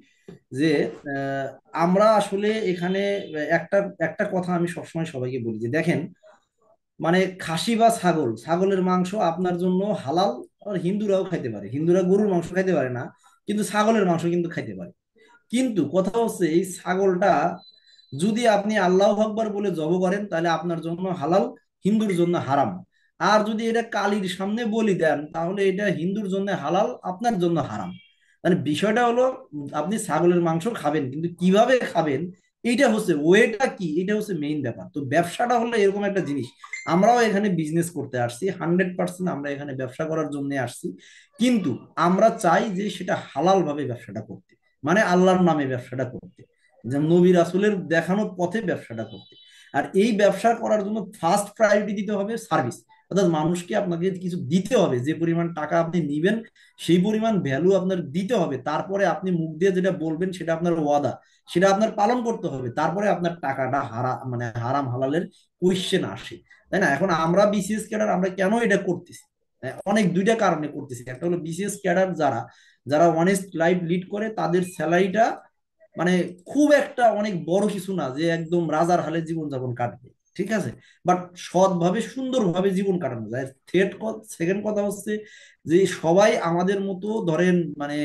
যে আহ, আমরা আসলে এখানে একটা একটা কথা আমি সবসময় সবাইকে বলি যে দেখেন, মানে খাসি বা ছাগলের মাংস আপনার জন্য হালাল, আর হিন্দুরাও খাইতে পারে, হিন্দুরা গরুর মাংস খাইতে পারে না, কিন্তু ছাগলের মাংস কিন্তু খাইতে পারে। কিন্তু কথা হচ্ছে এই ছাগলটা যদি আপনি আল্লাহু আকবার বলে জব করেন তাহলে আপনার জন্য হালাল, হিন্দুর জন্য হারাম। আর যদি এটা কালীর সামনে বলি দেন তাহলে এটা হিন্দুর জন্য হালাল, আপনার জন্য হারাম। মানে বিষয়টা হলো আপনি ছাগলের মাংস খাবেন, কিন্তু কিভাবে খাবেন এইটা হচ্ছে, ওয়েটা কি, এটা হচ্ছে মেইন ব্যাপার। তো ব্যবসাটা হলো এরকম একটা জিনিস। আমরাও এখানে বিজনেস করতে আসছি, 100% আমরা এখানে ব্যবসা করার জন্য আসছি, কিন্তু আমরা চাই যে সেটা হালাল ভাবে ব্যবসাটা করতে, মানে আল্লাহর নামে ব্যবসাটা করতে, যে নবী রাসূলের দেখানো পথে ব্যবসাটা করতে। আর এই ব্যবসা করার জন্য ফার্স্ট প্রায়োরিটি দিতে হবে সার্ভিস, অর্থাৎ মানুষকে আপনাকে কিছু দিতে হবে, যে পরিমাণ টাকা আপনি নিবেন সেই পরিমাণ ভ্যালু আপনার দিতে হবে, তারপরে আপনি মুখ দিয়ে যেটা বলবেন সেটা আপনার ওয়াদা, সেটা আপনার পালন করতে হবে, তারপরে আপনার টাকাটা মানে হারাম হালালের কোয়েশ্চেন আসে, তাই না? এখন আমরা বিসিএস ক্যাডার আমরা কেন এটা করতেছি? অনেক দুইটা কারণে করতেছি। একটা হলো বিসিএস ক্যাডার যারা যারা অনেস্ট লাইফ লিড করে তাদের স্যালারিটা মানে খুব একটা অনেক বড় কিছু না যে একদম রাজার হালে জীবনযাপন কাটবে, ঠিক আছে, বাট সৎভাবে সুন্দরভাবে জীবন কাটানো যায়। সেকেন্ড কথা হচ্ছে যে সবাই আমাদের মতো ধরেন মানে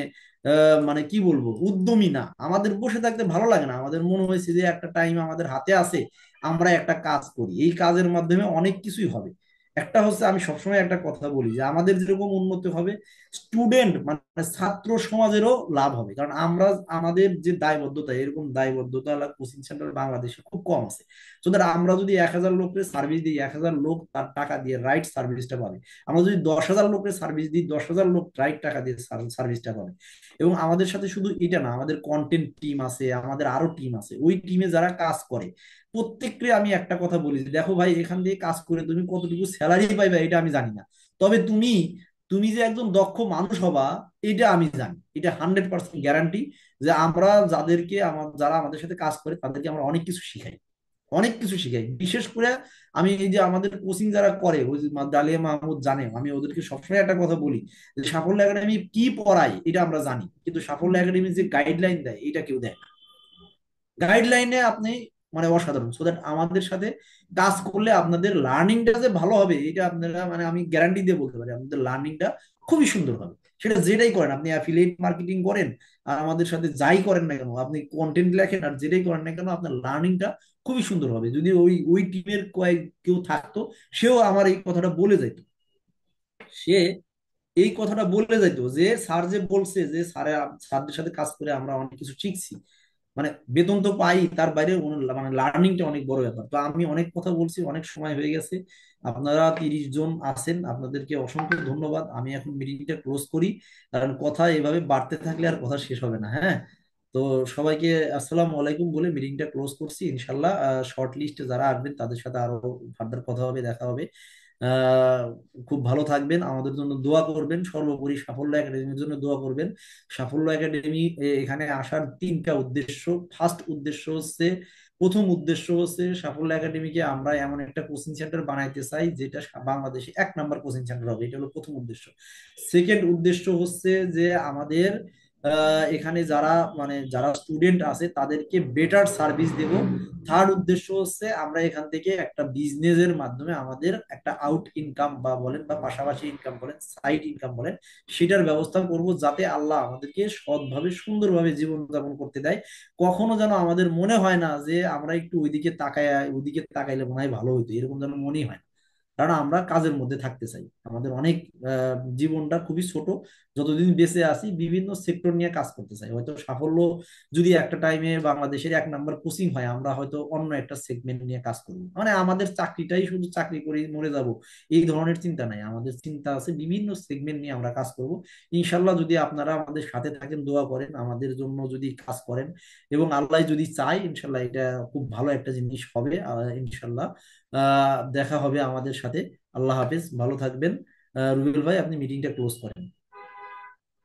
মানে কি বলবো উদ্যমী না, আমাদের বসে থাকতে ভালো লাগে না, আমাদের মনে হয়েছে যে একটা টাইম আমাদের হাতে আছে, আমরা একটা কাজ করি, এই কাজের মাধ্যমে অনেক কিছুই হবে। একটা হচ্ছে আমি সবসময় একটা কথা বলি যে আমাদের যেরকম উন্নতি হবে, স্টুডেন্ট মানে ছাত্র সমাজেরও লাভ হবে, কারণ আমরা আমাদের যে দায়বদ্ধতা, এরকম দায়বদ্ধতা কোচিং সেন্টার বাংলাদেশে খুব কম আছে। তো ধর আমরা যদি 1,000 লোকের সার্ভিস দিই, 1,000 লোক তার টাকা দিয়ে রাইট সার্ভিসটা পাবে। আমরা যদি 10,000 লোকের সার্ভিস দিই, 10,000 লোক রাইট টাকা দিয়ে সার্ভিসটা পাবে। এবং আমাদের সাথে শুধু এটা না, আমাদের কন্টেন্ট টিম আছে, আমাদের আরো টিম আছে, ওই টিমে যারা কাজ করে প্রত্যেককে আমি একটা কথা বলি যে দেখো ভাই, এখান দিয়ে কাজ করে তুমি কতটুকু স্যালারি পাইবা এটা আমি জানি না, তবে তুমি তুমি যে একজন দক্ষ মানুষ হবা এটা আমি জানি, এটা 100% গ্যারান্টি। যে আমরা যাদেরকে যারা আমাদের সাথে কাজ করে তাদেরকে আমরা অনেক কিছু শিখাই, অনেক কিছু শিখাই। বিশেষ করে আমি এই যে আমাদের কোচিং যারা করে, ওই যে ডালিয়া মাহমুদ জানে, আমি ওদেরকে সবসময় একটা কথা বলি যে সাফল্য একাডেমি কি পড়ায় এটা আমরা জানি, কিন্তু সাফল্য একাডেমি যে গাইডলাইন দেয় এটা কেউ দেয় না। গাইডলাইনে আপনি মানে অসাধারণ, সো দ্যাট আমাদের সাথে কাজ করলে আপনাদের লার্নিংটা যে ভালো হবে এটা আপনারা মানে আমি গ্যারান্টি দিয়ে বলতে পারি, আপনাদের লার্নিংটা খুবই সুন্দর হবে। সেটা যেটাই করেন, আপনি অ্যাফিলিয়েট মার্কেটিং করেন আর আমাদের সাথে যাই করেন না কেন, আপনি কন্টেন্ট লেখেন আর যেটাই করেন না কেন, আপনার লার্নিংটা খুবই সুন্দর হবে। যদি ওই ওই টিমের কেউ থাকতো, সেও আমার এই কথাটা বলে যেত, সে এই কথাটা বলে যাইতো যে স্যার যে বলছে যে স্যারদের সাথে কাজ করে আমরা অনেক কিছু শিখছি, মানে বেতন তো পাই, তার বাইরে মানে লার্নিংটা অনেক বড় ব্যাপার। তো আমি অনেক কথা বলছি, অনেক সময় হয়ে গেছে, আপনারা 30 জন আছেন, আপনাদেরকে অসংখ্য ধন্যবাদ। আমি এখন মিটিংটা ক্লোজ করি, কারণ কথা এভাবে বাড়তে থাকলে আর কথা শেষ হবে না। হ্যাঁ, তো সবাইকে আসসালামু আলাইকুম বলে মিটিংটা ক্লোজ করছি। ইনশাল্লাহ শর্ট লিস্টে যারা আসবেন তাদের সাথে আরো ফার্দার কথা হবে, দেখা হবে। আহ খুব ভালো থাকবেন, আমাদের জন্য দোয়া করবেন, সর্বোপরি সাফল্য একাডেমির জন্য দোয়া করবেন। সাফল্য একাডেমি এখানে আসার 3টা উদ্দেশ্য। ফার্স্ট উদ্দেশ্য হচ্ছে, প্রথম উদ্দেশ্য হচ্ছে সাফল্য একাডেমিকে আমরা এমন একটা কোচিং সেন্টার বানাইতে চাই যেটা বাংলাদেশে 1 নাম্বার কোচিং সেন্টার হবে, এটা হলো প্রথম উদ্দেশ্য। সেকেন্ড উদ্দেশ্য হচ্ছে যে আমাদের এখানে যারা মানে যারা স্টুডেন্ট আছে তাদেরকে বেটার সার্ভিস দেব। থার্ড উদ্দেশ্য হচ্ছে আমরা এখান থেকে একটা বিজনেসের মাধ্যমে আমাদের একটা আউট ইনকাম বা বলেন বা পাশাপাশি ইনকাম বলেন, সাইড ইনকাম বলেন, সেটার ব্যবস্থা করব, যাতে আল্লাহ আমাদেরকে সৎভাবে সুন্দরভাবে জীবন যাপন করতে দেয়। কখনো যেন আমাদের মনে হয় না যে আমরা একটু ওইদিকে তাকাইলে মনে হয় ভালো হইতো, এরকম যেন মনেই হয় না। কারণ আমরা কাজের মধ্যে থাকতে চাই, আমাদের অনেক জীবনটা খুবই ছোট, যতদিন বেঁচে আছি বিভিন্ন সেক্টর নিয়ে কাজ করতে চাই। হয়তো সাফল্য যদি একটা টাইমে বাংলাদেশের 1 নাম্বার কোচিং হয়, আমরা হয়তো অন্য একটা সেগমেন্ট নিয়ে কাজ করবো, মানে আমাদের চাকরিটাই শুধু চাকরি করে মরে যাব এই ধরনের চিন্তা নাই, আমাদের চিন্তা আছে বিভিন্ন সেগমেন্ট নিয়ে আমরা কাজ করব। ইনশাল্লাহ যদি আপনারা আমাদের সাথে থাকেন, দোয়া করেন আমাদের জন্য, যদি কাজ করেন এবং আল্লাহ যদি চাই, ইনশাল্লাহ এটা খুব ভালো একটা জিনিস হবে। ইনশাল্লাহ দেখা হবে আমাদের সাথে। আল্লাহ হাফেজ, ভালো থাকবেন। রুবেল ভাই, আপনি মিটিংটা ক্লোজ করেন।